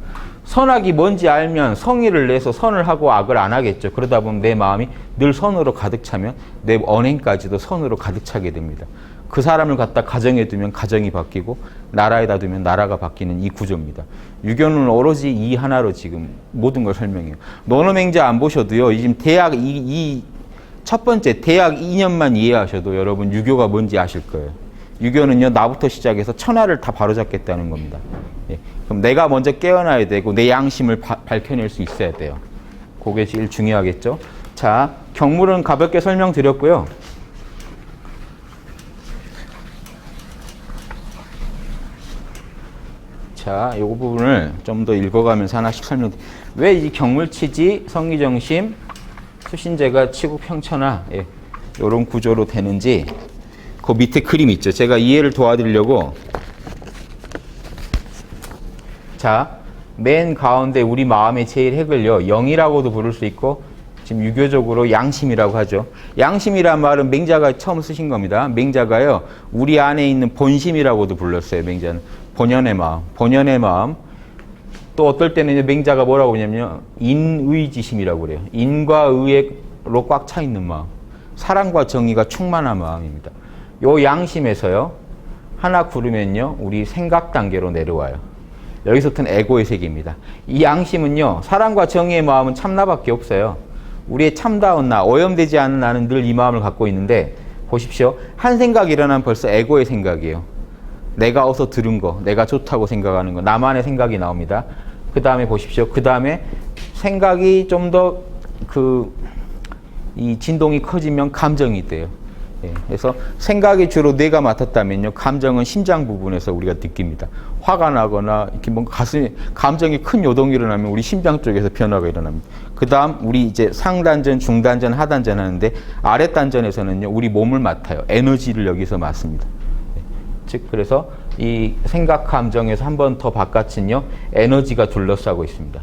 Speaker 1: 선악이 뭔지 알면 성의를 내서 선을 하고 악을 안 하겠죠. 그러다 보면 내 마음이 늘 선으로 가득 차면 내 언행까지도 선으로 가득 차게 됩니다. 그 사람을 갖다 가정에 두면 가정이 바뀌고 나라에다 두면 나라가 바뀌는 이 구조입니다. 유교는 오로지 이 하나로 지금 모든 걸 설명해요. 논어맹자 안 보셔도요. 지금 대학 이 첫 번째 대학 2년만 이해하셔도 여러분 유교가 뭔지 아실 거예요. 유교는요. 나부터 시작해서 천하를 다 바로잡겠다는 겁니다. 예. 그럼 내가 먼저 깨어나야 되고 내 양심을 밝혀낼 수 있어야 돼요. 그게 제일 중요하겠죠. 자, 경물은 가볍게 설명드렸고요. 자, 이 부분을 좀 더 읽어가면서 하나씩 왜 이 경물치지, 성의정심, 수신제가 치국평천하 이런 구조로 되는지 그 밑에 그림 있죠. 제가 이해를 도와드리려고 자, 맨 가운데 우리 마음의 제일 핵을요. 영이라고도 부를 수 있고 지금 유교적으로 양심이라고 하죠. 양심이란 말은 맹자가 처음 쓰신 겁니다. 맹자가요. 우리 안에 있는 본심이라고도 불렀어요. 맹자는. 본연의 마음. 또 어떨 때는 맹자가 뭐라고 하냐면요. 인의지심이라고 그래요. 인과 의로 꽉 차 있는 마음. 사랑과 정의가 충만한 마음입니다. 요 양심에서요. 하나 구르면요. 우리 생각 단계로 내려와요. 여기서부터는 에고의 세계입니다. 이 양심은요. 사랑과 정의의 마음은 참나밖에 없어요. 우리의 참다운 나, 오염되지 않은 나는 늘 이 마음을 갖고 있는데 보십시오. 한 생각이 일어나면 벌써 에고의 생각이에요. 내가 어서 들은 거, 내가 좋다고 생각하는 거, 나만의 생각이 나옵니다. 그 다음에 보십시오. 그 다음에 생각이 좀 더 이 진동이 커지면 감정이 돼요. 예, 그래서 생각이 주로 뇌가 맡았다면요, 감정은 심장 부분에서 우리가 느낍니다. 화가 나거나 이렇게 뭔가 가슴에 감정이 큰 요동이 일어나면 우리 심장 쪽에서 변화가 일어납니다. 그 다음 우리 이제 상단전, 중단전, 하단전 하는데 아랫단전에서는요, 우리 몸을 맡아요. 에너지를 여기서 맡습니다. 예, 즉 그래서 이 생각 감정에서 한 번 더 바깥은요, 에너지가 둘러싸고 있습니다.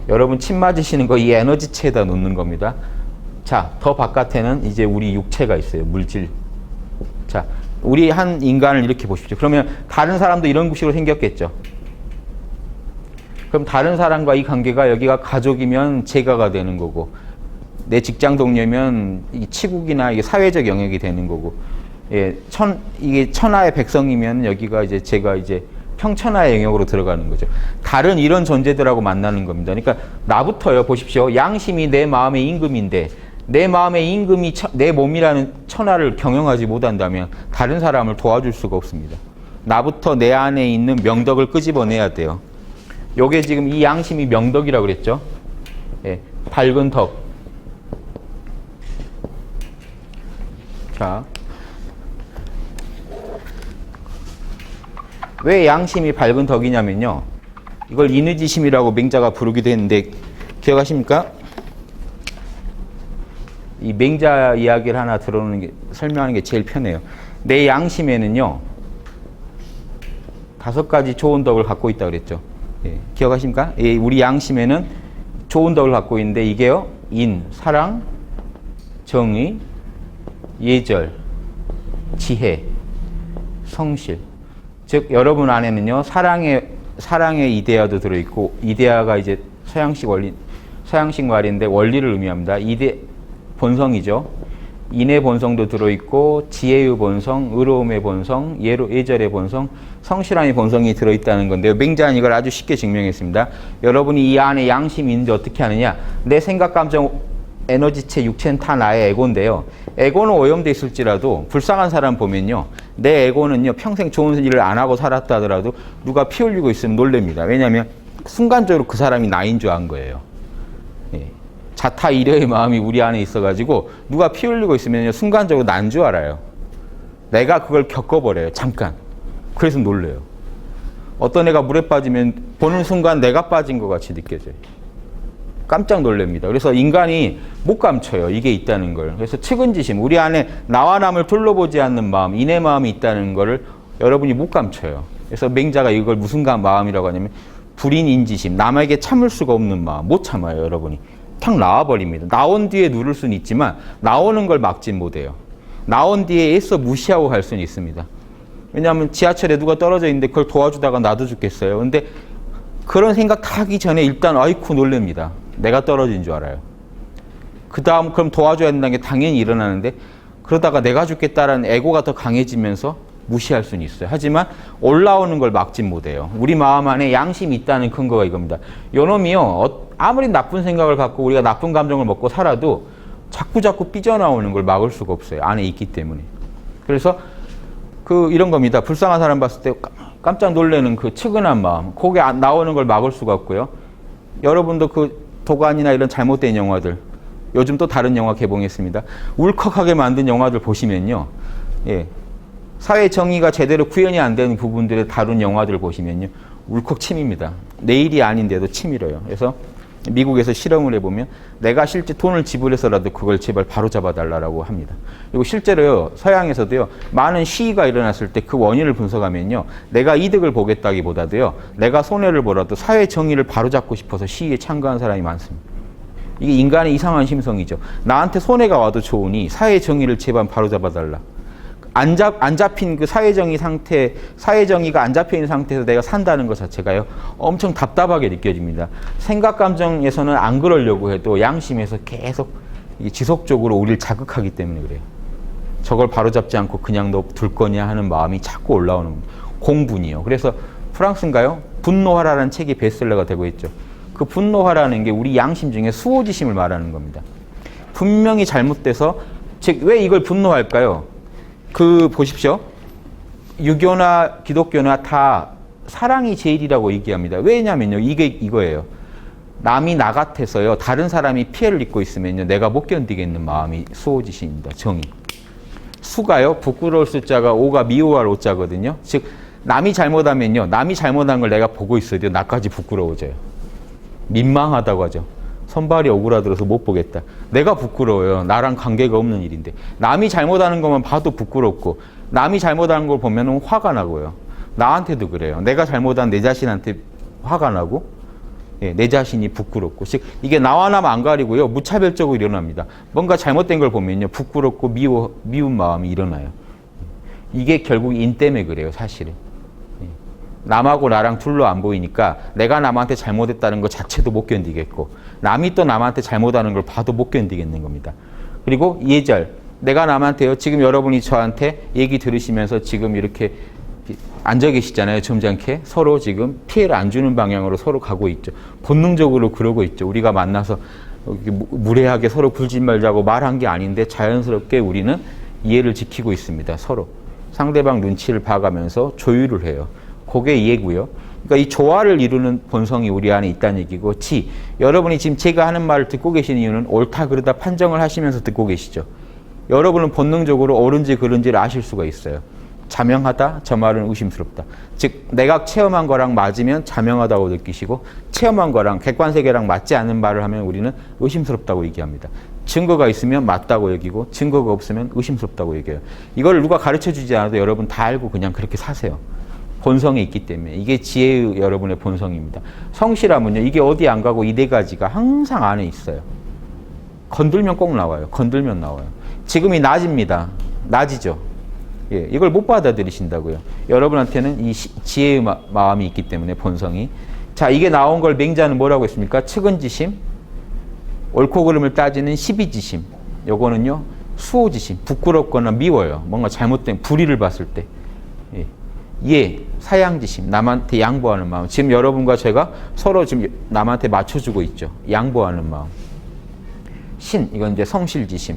Speaker 1: 여러분 침 맞으시는 거 이 에너지체에다 놓는 겁니다. 자, 더 바깥에는 이제 우리 육체가 있어요. 물질. 자, 우리 한 인간을 이렇게 보십시오. 그러면 다른 사람도 이런 식으로 생겼겠죠. 그럼 다른 사람과 이 관계가 여기가 가족이면 제가가 되는 거고, 내 직장 동료면 이 치국이나 이게 사회적 영역이 되는 거고, 예, 이게 천하의 백성이면 여기가 이제 제가 이제 평천하의 영역으로 들어가는 거죠. 다른 이런 존재들하고 만나는 겁니다. 그러니까 나부터요, 보십시오. 양심이 내 마음의 임금인데 내 마음의 임금이 내 몸이라는 천하를 경영하지 못한다면 다른 사람을 도와줄 수가 없습니다. 나부터 내 안에 있는 명덕을 끄집어내야 돼요. 요게 지금 이 양심이 명덕이라고 그랬죠. 예, 밝은 덕. 자, 왜 양심이 밝은 덕이냐면요, 이걸 인의지심이라고 맹자가 부르기도 했는데 기억하십니까? 이 맹자 이야기를 하나 들어오는 게, 설명하는 게 제일 편해요. 내 양심에는요, 5가지 좋은 덕을 갖고 있다고 그랬죠. 예, 기억하십니까? 예, 우리 양심에는 좋은 덕을 갖고 있는데 이게요, 인, 사랑, 정의, 예절, 지혜, 성실. 즉 여러분 안에는요, 사랑의 이데아도 들어있고, 이데아가 이제 서양식 말인데 원리를 의미합니다. 본성이죠. 인의 본성도 들어있고, 지혜의 본성, 의로움의 본성, 예절의 본성, 성실함의 본성이 들어있다는 건데요. 맹자는 이걸 아주 쉽게 증명했습니다. 여러분이 이 안에 양심이 있는데 어떻게 하느냐? 내 생각, 감정, 에너지체, 육체는 다 나의 에고인데요. 에고는 오염돼 있을지라도 불쌍한 사람 보면요, 내 에고는요, 평생 좋은 일을 안 하고 살았다 하더라도 누가 피 흘리고 있으면 놀랍니다. 왜냐하면 순간적으로 그 사람이 나인 줄 안 거예요. 예. 자타 일여의 마음이 우리 안에 있어가지고 누가 피 흘리고 있으면 순간적으로 난 줄 알아요. 내가 그걸 겪어버려요. 잠깐. 그래서 놀래요. 어떤 애가 물에 빠지면 보는 순간 내가 빠진 것 같이 느껴져요. 깜짝 놀랍니다. 그래서 인간이 못 감춰요. 이게 있다는 걸. 그래서 측은지심, 우리 안에 나와 남을 둘러보지 않는 마음, 인의 마음이 있다는 거를 여러분이 못 감춰요. 그래서 맹자가 이걸 무슨 마음이라고 하냐면 불인인지심, 남에게 참을 수가 없는 마음, 못 참아요. 여러분이 탁 나와버립니다. 나온 뒤에 누를 수는 있지만 나오는 걸 막진 못해요. 나온 뒤에 애써 무시하고 갈 수는 있습니다. 왜냐하면 지하철에 누가 떨어져 있는데 그걸 도와주다가 나도 죽겠어요. 근데 그런 생각 다 하기 전에 일단 아이쿠 놀랍니다. 내가 떨어진 줄 알아요. 그 다음 그럼 도와줘야 된다는 게 당연히 일어나는데, 그러다가 내가 죽겠다라는 에고가 더 강해지면서 무시할 수는 있어요. 하지만 올라오는 걸 막진 못해요. 우리 마음 안에 양심이 있다는 근거가 이겁니다. 요놈이요, 아무리 나쁜 생각을 갖고 우리가 나쁜 감정을 먹고 살아도 자꾸 삐져나오는 걸 막을 수가 없어요. 안에 있기 때문에. 그래서 이런 겁니다. 불쌍한 사람 봤을 때 깜짝 놀라는 그 측은한 마음, 그게 나오는 걸 막을 수가 없고요. 여러분도 그 도가니나 이런 잘못된 영화들, 요즘 또 다른 영화 개봉했습니다. 울컥하게 만든 영화들 보시면요, 예, 사회 정의가 제대로 구현이 안 되는 부분들을 다룬 영화들 보시면요, 울컥 침입니다. 내 일이 아닌데도 치밀어요. 그래서 미국에서 실험을 해보면 내가 실제 돈을 지불해서라도 그걸 제발 바로잡아달라고 합니다. 그리고 실제로요, 서양에서도요, 많은 시위가 일어났을 때 그 원인을 분석하면요, 내가 이득을 보겠다기보다도요, 내가 손해를 보라도 사회 정의를 바로잡고 싶어서 시위에 참가한 사람이 많습니다. 이게 인간의 이상한 심성이죠. 나한테 손해가 와도 좋으니 사회 정의를 제발 바로잡아달라. 안 잡힌 그 사회정의가 안 잡혀있는 상태에서 내가 산다는 것 자체가요, 엄청 답답하게 느껴집니다. 생각, 감정에서는 안 그러려고 해도 양심에서 계속 지속적으로 우리를 자극하기 때문에 그래요. 저걸 바로잡지 않고 그냥 너 둘 거냐 하는 마음이 자꾸 올라오는 겁니다. 공분이요. 그래서 프랑스인가요? 분노하라는 책이 베스트셀러가 되고 있죠. 그 분노하라는 게 우리 양심 중에 수호지심을 말하는 겁니다. 분명히 잘못돼서, 즉 왜 이걸 분노할까요? 보십시오. 유교나 기독교나 다 사랑이 제일이라고 얘기합니다. 왜냐면요, 이게 이거예요. 남이 나 같아서요, 다른 사람이 피해를 입고 있으면요, 내가 못 견디겠는 마음이 수호지심입니다. 정의. 수가요. 부끄러울 숫자가 5가 미워할 5자거든요. 즉 남이 잘못하면요. 남이 잘못한 걸 내가 보고 있어도 나까지 부끄러워져요. 민망하다고 하죠. 손발이 오그라들어서 못 보겠다. 내가 부끄러워요. 나랑 관계가 없는 일인데. 남이 잘못하는 것만 봐도 부끄럽고 남이 잘못하는 걸 보면 화가 나고요. 나한테도 그래요. 내가 잘못한 내 자신한테 화가 나고 내 자신이 부끄럽고. 즉 이게 나와 남 안 가리고요. 무차별적으로 일어납니다. 뭔가 잘못된 걸 보면요. 부끄럽고 미운 마음이 일어나요. 이게 결국 인 때문에 그래요. 사실은. 남하고 나랑 둘로 안 보이니까 내가 남한테 잘못했다는 것 자체도 못 견디겠고 남이 또 남한테 잘못하는 걸 봐도 못 견디겠는 겁니다. 그리고 예절. 내가 남한테요. 지금 여러분이 저한테 얘기 들으시면서 지금 이렇게 앉아 계시잖아요. 점잖게. 서로 지금 피해를 안 주는 방향으로 서로 가고 있죠. 본능적으로 그러고 있죠. 우리가 만나서 무례하게 서로 굴지 말자고 말한 게 아닌데 자연스럽게 우리는 이해를 지키고 있습니다. 서로. 상대방 눈치를 봐가면서 조율을 해요. 그게 이해고요. 그러니까 이 조화를 이루는 본성이 우리 안에 있다는 얘기고, 여러분이 지금 제가 하는 말을 듣고 계신 이유는 옳다 그르다 판정을 하시면서 듣고 계시죠. 여러분은 본능적으로 옳은지 그른지를 아실 수가 있어요. 자명하다? 저 말은 의심스럽다. 즉 내가 체험한 거랑 맞으면 자명하다고 느끼시고 체험한 거랑 객관세계랑 맞지 않는 말을 하면 우리는 의심스럽다고 얘기합니다. 증거가 있으면 맞다고 여기고 증거가 없으면 의심스럽다고 얘기해요. 이걸 누가 가르쳐주지 않아도 여러분 다 알고 그냥 그렇게 사세요. 본성이 있기 때문에. 이게 지혜의 여러분의 본성입니다. 성실하면요. 이게 어디 안 가고 이 네 가지가 항상 안에 있어요. 건들면 꼭 나와요. 건들면 나와요. 지금이 낮입니다. 낮이죠. 예, 이걸 못 받아들이신다고요. 여러분한테는 이 지혜의 마음이 있기 때문에 본성이. 자, 이게 나온 걸 맹자는 뭐라고 했습니까? 측은지심, 옳고 그름을 따지는 시비지심. 요거는요, 수호지심, 부끄럽거나 미워요. 뭔가 잘못된 불의를 봤을 때. 예, 사양지심, 남한테 양보하는 마음. 지금 여러분과 제가 서로 지금 남한테 맞춰주고 있죠. 양보하는 마음. 신, 이건 이제 성실지심.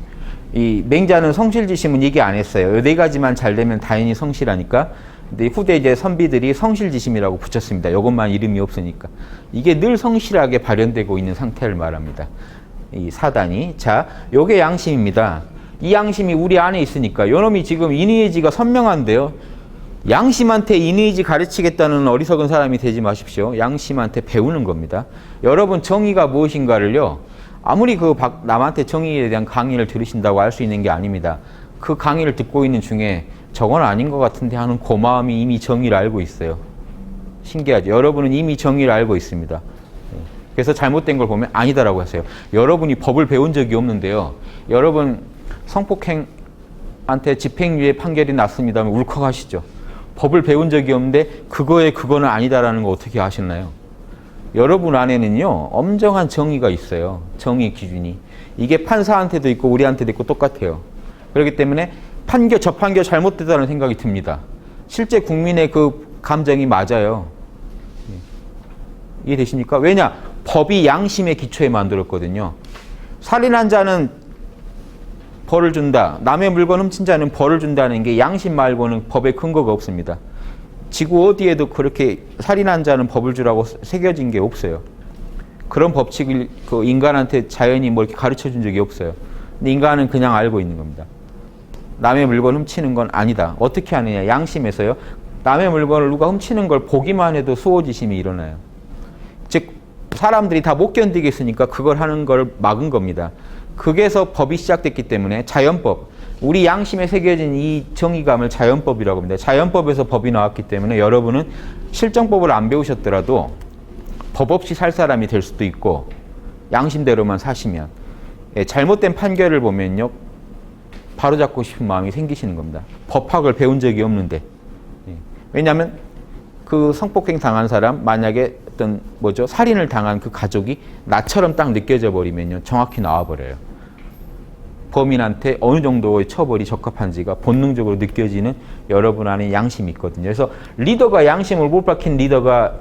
Speaker 1: 이 맹자는 성실지심은 얘기 안 했어요. 이 네 가지만 잘 되면 다행히 성실하니까. 근데 후대 이제 선비들이 성실지심이라고 붙였습니다. 이것만 이름이 없으니까. 이게 늘 성실하게 발현되고 있는 상태를 말합니다. 이 사단이. 자, 요게 양심입니다. 이 양심이 우리 안에 있으니까. 요놈이 지금 인의의지가 선명한데요. 양심한테 인의의지 가르치겠다는 어리석은 사람이 되지 마십시오. 양심한테 배우는 겁니다. 여러분 정의가 무엇인가를요. 아무리 남한테 정의에 대한 강의를 들으신다고 알 수 있는 게 아닙니다. 그 강의를 듣고 있는 중에 저건 아닌 것 같은데 하는 고마움이 이미 정의를 알고 있어요. 신기하죠. 여러분은 이미 정의를 알고 있습니다. 그래서 잘못된 걸 보면 아니다라고 하세요. 여러분이 법을 배운 적이 없는데요. 여러분 성폭행한테 집행유예 판결이 났습니다 하면 울컥하시죠. 법을 배운 적이 없는데 그거는 아니다라는 거 어떻게 아셨나요? 여러분 안에는요. 엄정한 정의가 있어요. 정의 기준이. 이게 판사한테도 있고 우리한테도 있고 똑같아요. 그렇기 때문에 저 판결 잘못됐다는 생각이 듭니다. 실제 국민의 그 감정이 맞아요. 이해되십니까? 왜냐? 법이 양심의 기초에 만들었거든요. 살인한 자는 벌을 준다. 남의 물건 훔친 자는 벌을 준다는 게 양심 말고는 법에 근거가 없습니다. 지구 어디에도 그렇게 살인한 자는 법을 주라고 새겨진 게 없어요. 그런 법칙을 그 인간한테 자연이 뭐 이렇게 가르쳐 준 적이 없어요. 근데 인간은 그냥 알고 있는 겁니다. 남의 물건 훔치는 건 아니다. 어떻게 하느냐? 양심에서요. 남의 물건을 누가 훔치는 걸 보기만 해도 수호지심이 일어나요. 즉 사람들이 다 못 견디겠으니까 그걸 하는 걸 막은 겁니다. 그게서 법이 시작됐기 때문에 자연법, 우리 양심에 새겨진 이 정의감을 자연법이라고 합니다. 자연법에서 법이 나왔기 때문에 여러분은 실정법을 안 배우셨더라도 법 없이 살 사람이 될 수도 있고 양심대로만 사시면 잘못된 판결을 보면요. 바로잡고 싶은 마음이 생기시는 겁니다. 법학을 배운 적이 없는데. 왜냐하면 그 성폭행 당한 사람, 만약에 어떤 살인을 당한 그 가족이 나처럼 딱 느껴져 버리면요. 정확히 나와버려요. 범인한테 어느 정도의 처벌이 적합한지가 본능적으로 느껴지는 여러분 안에 양심이 있거든요. 그래서 리더가 양심을 못 밝힌 리더가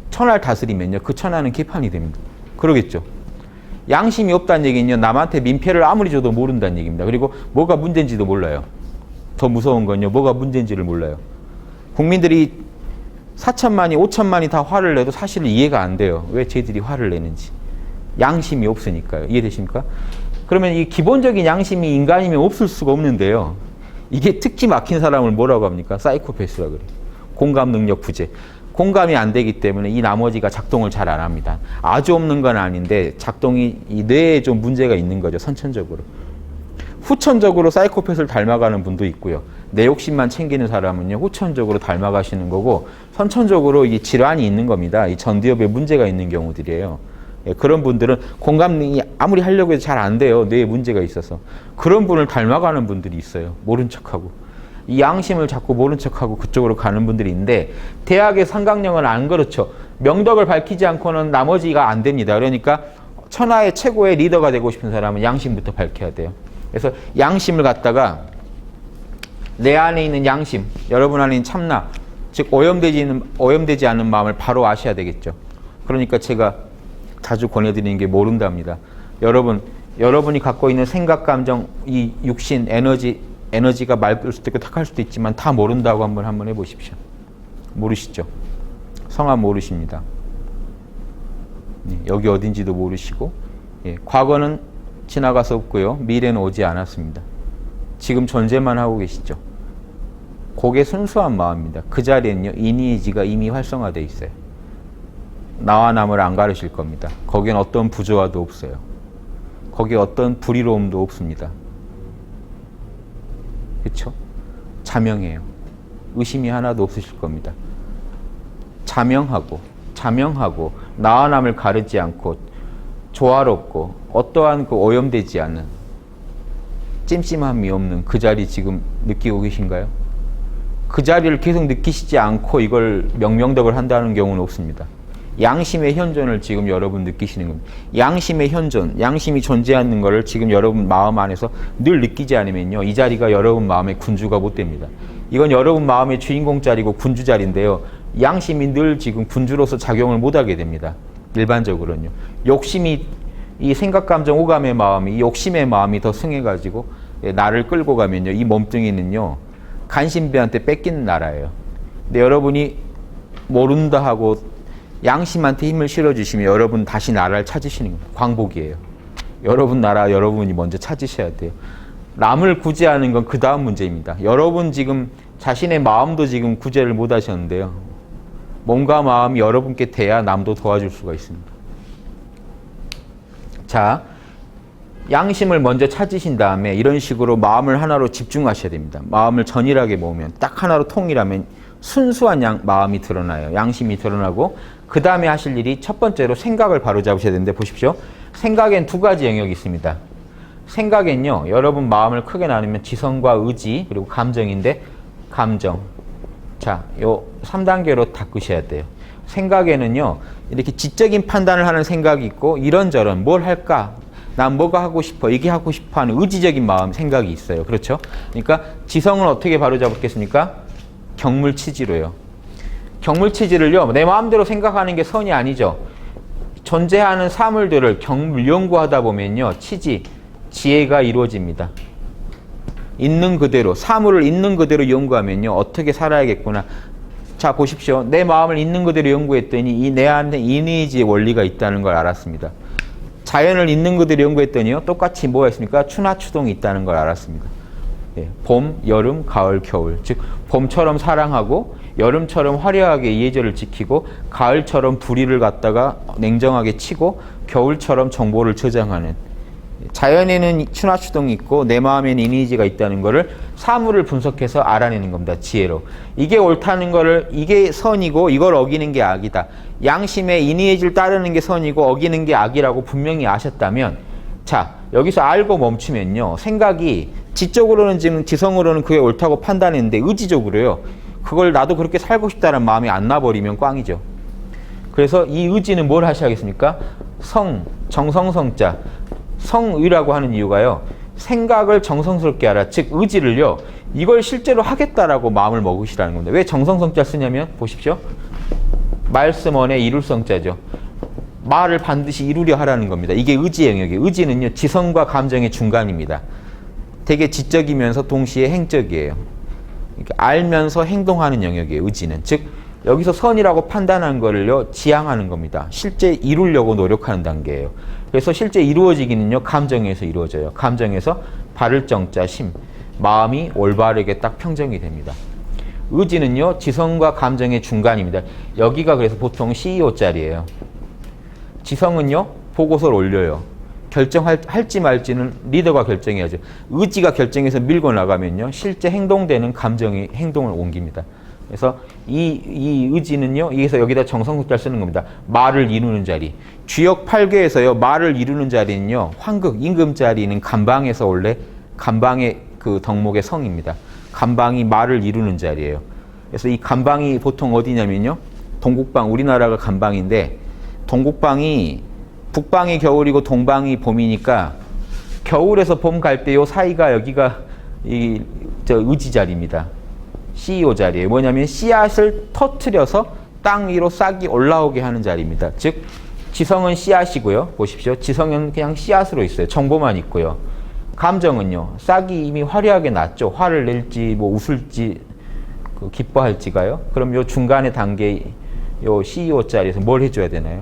Speaker 1: 천하를 다스리면요. 그 천하는 개판이 됩니다. 그러겠죠. 양심이 없다는 얘기는요. 남한테 민폐를 아무리 줘도 모른다는 얘기입니다. 그리고 뭐가 문제인지도 몰라요. 더 무서운 건요. 뭐가 문제인지를 몰라요. 국민들이 4천만이 5천만이 다 화를 내도 사실은 이해가 안 돼요. 왜 쟤들이 화를 내는지. 양심이 없으니까요. 이해되십니까? 그러면 이 기본적인 양심이 인간이면 없을 수가 없는데요. 이게 특히 막힌 사람을 뭐라고 합니까? 사이코패스라 그래요. 공감 능력 부재. 공감이 안 되기 때문에 이 나머지가 작동을 잘 안 합니다. 아주 없는 건 아닌데 작동이 이 뇌에 좀 문제가 있는 거죠. 선천적으로. 후천적으로 사이코패스를 닮아가는 분도 있고요. 내 욕심만 챙기는 사람은요. 후천적으로 닮아가시는 거고 선천적으로 이 질환이 있는 겁니다. 이 전두엽에 문제가 있는 경우들이에요. 예, 그런 분들은 공감이 아무리 하려고 해도 잘 안 돼요. 뇌에 문제가 있어서. 그런 분을 닮아가는 분들이 있어요. 모른 척하고. 이 양심을 자꾸 모른 척하고 그쪽으로 가는 분들이 있는데 대학의 삼각형은 안 그렇죠. 명덕을 밝히지 않고는 나머지가 안 됩니다. 그러니까 천하의 최고의 리더가 되고 싶은 사람은 양심부터 밝혀야 돼요. 그래서 양심을 갖다가 내 안에 있는 양심, 여러분 안에 있는 참나, 즉 오염되지 않는 마음을 바로 아셔야 되겠죠. 그러니까 제가 자주 권해드리는 게 모른답니다. 여러분이 갖고 있는 생각, 감정, 이 육신, 에너지가 맑을 수도 있고 탁할 수도 있지만 다 모른다고 한번 해보십시오. 모르시죠? 성함 모르십니다. 여기 어딘지도 모르시고, 예, 과거는 지나가서 없고요. 미래는 오지 않았습니다. 지금 존재만 하고 계시죠. 그게 순수한 마음입니다. 그 자리에는요, 이니지가 이미 활성화되어 있어요. 나와 남을 안 가르칠 겁니다. 거기엔 어떤 부조화도 없어요. 거기에 어떤 불의로움도 없습니다. 그렇죠? 자명해요. 의심이 하나도 없으실 겁니다. 자명하고 나와 남을 가르지 않고 조화롭고 어떠한 그 오염되지 않은 찜찜함이 없는 그 자리 지금 느끼고 계신가요? 그 자리를 계속 느끼시지 않고 이걸 명명덕을 한다는 경우는 없습니다. 양심의 현존을 지금 여러분 느끼시는 겁니다. 양심의 현존, 양심이 존재하는 것을 지금 여러분 마음 안에서 늘 느끼지 않으면요, 이 자리가 여러분 마음의 군주가 못 됩니다. 이건 여러분 마음의 주인공 자리고 군주 자리인데요, 양심이 늘 지금 군주로서 작용을 못하게 됩니다. 일반적으로는요. 욕심이, 이 생각, 감정, 오감의 마음이, 이 욕심의 마음이 더 승해가지고 나를 끌고 가면요, 이 몸뚱이는요, 간신배한테 뺏기는 나라예요. 근데 여러분이 모른다 하고 양심한테 힘을 실어주시면 여러분 다시 나라를 찾으시는 겁니다. 광복이에요. 여러분 나라 여러분이 먼저 찾으셔야 돼요. 남을 구제하는 건 그 다음 문제입니다. 여러분 지금 자신의 마음도 지금 구제를 못 하셨는데요. 몸과 마음이 여러분께 돼야 남도 도와줄 수가 있습니다. 자, 양심을 먼저 찾으신 다음에 이런 식으로 마음을 하나로 집중하셔야 됩니다. 마음을 전일하게 모으면 딱 하나로 통일하면 순수한 마음이 드러나요. 양심이 드러나고 그 다음에 하실 일이 첫 번째로 생각을 바로잡으셔야 되는데 보십시오. 생각엔 두 가지 영역이 있습니다. 생각엔요, 여러분 마음을 크게 나누면 지성과 의지 그리고 감정인데 감정. 자, 요 3단계로 닦으셔야 돼요. 생각에는요, 이렇게 지적인 판단을 하는 생각이 있고 이런저런 뭘 할까? 난 뭐가 하고 싶어? 이게 하고 싶어 하는 의지적인 마음, 생각이 있어요. 그렇죠? 그러니까 지성은 어떻게 바로잡겠습니까? 경물치지로요. 경물치지를요, 내 마음대로 생각하는 게 선이 아니죠. 존재하는 사물들을 경물 연구하다 보면요, 지혜가 이루어집니다. 있는 그대로, 사물을 있는 그대로 연구하면요, 어떻게 살아야겠구나. 자, 보십시오. 내 마음을 있는 그대로 연구했더니 이 내 안에 이니지의 원리가 있다는 걸 알았습니다. 자연을 있는 그대로 연구했더니요, 똑같이 뭐가 있습니까? 추나추동이 있다는 걸 알았습니다. 예, 봄, 여름, 가을, 겨울. 즉 봄처럼 사랑하고 여름처럼 화려하게 예절을 지키고 가을처럼 불의를 갖다가 냉정하게 치고 겨울처럼 정보를 저장하는, 자연에는 추나추동이 있고 내 마음에는 이니지가 있다는 거를 사물을 분석해서 알아내는 겁니다. 지혜로. 이게 옳다는 거를, 이게 선이고 이걸 어기는 게 악이다. 양심의 이니지를 따르는 게 선이고 어기는 게 악이라고 분명히 아셨다면, 자, 여기서 알고 멈추면요, 생각이 지적으로는 지금 지성으로는 그게 옳다고 판단했는데 의지적으로요, 그걸 나도 그렇게 살고 싶다는 마음이 안 나버리면 꽝이죠. 그래서 이 의지는 뭘 하셔야겠습니까? 정성성자, 성의라고 하는 이유가요, 생각을 정성스럽게 하라. 즉 의지를요, 이걸 실제로 하겠다라고 마음을 먹으시라는 겁니다. 왜 정성성자 쓰냐면 보십시오. 말씀원의 이룰성자죠. 말을 반드시 이루려 하라는 겁니다. 이게 의지 영역이에요. 의지는요, 지성과 감정의 중간입니다. 되게 지적이면서 동시에 행적이에요. 알면서 행동하는 영역이에요. 의지는. 즉 여기서 선이라고 판단한 거를요, 지향하는 겁니다. 실제 이루려고 노력하는 단계예요. 그래서 실제 이루어지기는요, 감정에서 이루어져요. 감정에서 바를 정자 심. 마음이 올바르게 딱 평정이 됩니다. 의지는요, 지성과 감정의 중간입니다. 여기가 그래서 보통 CEO 자리예요. 지성은요, 보고서를 올려요. 결정할지 말지는 리더가 결정해야죠. 의지가 결정해서 밀고 나가면요, 실제 행동되는 감정이 행동을 옮깁니다. 그래서 이 의지는요, 여기서 여기다 정성국자를 쓰는 겁니다. 말을 이루는 자리. 주역 8개에서요, 말을 이루는 자리는요, 황극, 임금자리는 간방에서 원래 간방의 그 덕목의 성입니다. 간방이 말을 이루는 자리예요. 그래서 이 간방이 보통 어디냐면요, 동국방, 우리나라가 간방인데, 동국방이 북방이 겨울이고 동방이 봄이니까 겨울에서 봄 갈 때 요 사이가 여기가 의지 자리입니다. CEO 자리예요. 뭐냐면 씨앗을 터트려서 땅 위로 싹이 올라오게 하는 자리입니다. 즉 지성은 씨앗이고요. 보십시오. 지성은 그냥 씨앗으로 있어요. 정보만 있고요. 감정은요, 싹이 이미 화려하게 났죠. 화를 낼지 뭐 웃을지 기뻐할지가요. 그럼 요 중간의 단계 요 CEO 자리에서 뭘 해줘야 되나요?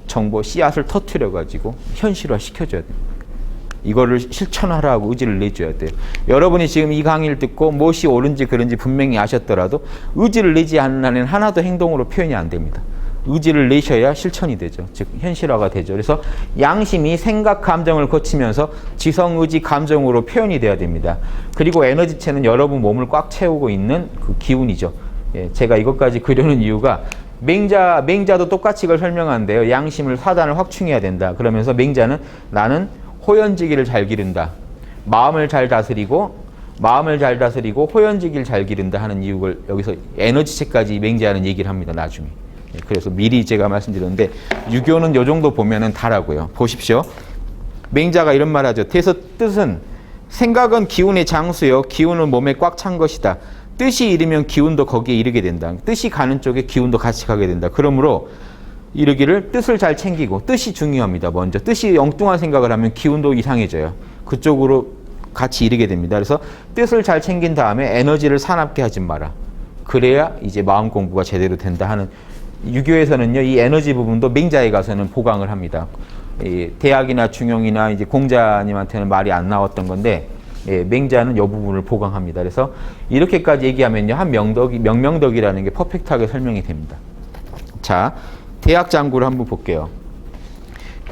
Speaker 1: 정보 씨앗을 터트려 가지고 현실화 시켜줘야 돼요. 이거를 실천하라고 의지를 내줘야 돼요. 여러분이 지금 이 강의를 듣고 무엇이 옳은지 그른지 분명히 아셨더라도 의지를 내지 않는 한은 하나도 행동으로 표현이 안 됩니다. 의지를 내셔야 실천이 되죠. 즉 현실화가 되죠. 그래서 양심이 생각, 감정을 거치면서 지성, 의지, 감정으로 표현이 돼야 됩니다. 그리고 에너지체는 여러분 몸을 꽉 채우고 있는 그 기운이죠. 예, 제가 이것까지 그려놓은 이유가 맹자도 똑같이 이걸 설명하는데요. 양심을 사단을 확충해야 된다. 그러면서 맹자는 나는 호연지기를 잘 기른다. 마음을 잘 다스리고 호연지기를 잘 기른다 하는 이유를 여기서 에너지체까지 맹자는 얘기를 합니다. 나중에. 그래서 미리 제가 말씀드렸는데 유교는 요 정도 보면은 다라고요. 보십시오. 맹자가 이런 말 하죠. 뜻은 생각은 기운의 장수요. 기운은 몸에 꽉 찬 것이다. 뜻이 이르면 기운도 거기에 이르게 된다. 뜻이 가는 쪽에 기운도 같이 가게 된다. 그러므로 이르기를 뜻을 잘 챙기고, 뜻이 중요합니다. 먼저 뜻이 엉뚱한 생각을 하면 기운도 이상해져요. 그쪽으로 같이 이르게 됩니다. 그래서 뜻을 잘 챙긴 다음에 에너지를 사납게 하지 마라. 그래야 이제 마음 공부가 제대로 된다 하는, 유교에서는요, 이 에너지 부분도 맹자에 가서는 보강을 합니다. 이 대학이나 중용이나 이제 공자님한테는 말이 안 나왔던 건데, 예, 맹자는 이 부분을 보강합니다. 그래서 이렇게까지 얘기하면요, 한 명명덕이라는 게 퍼펙트하게 설명이 됩니다. 자, 대학장구를 한번 볼게요.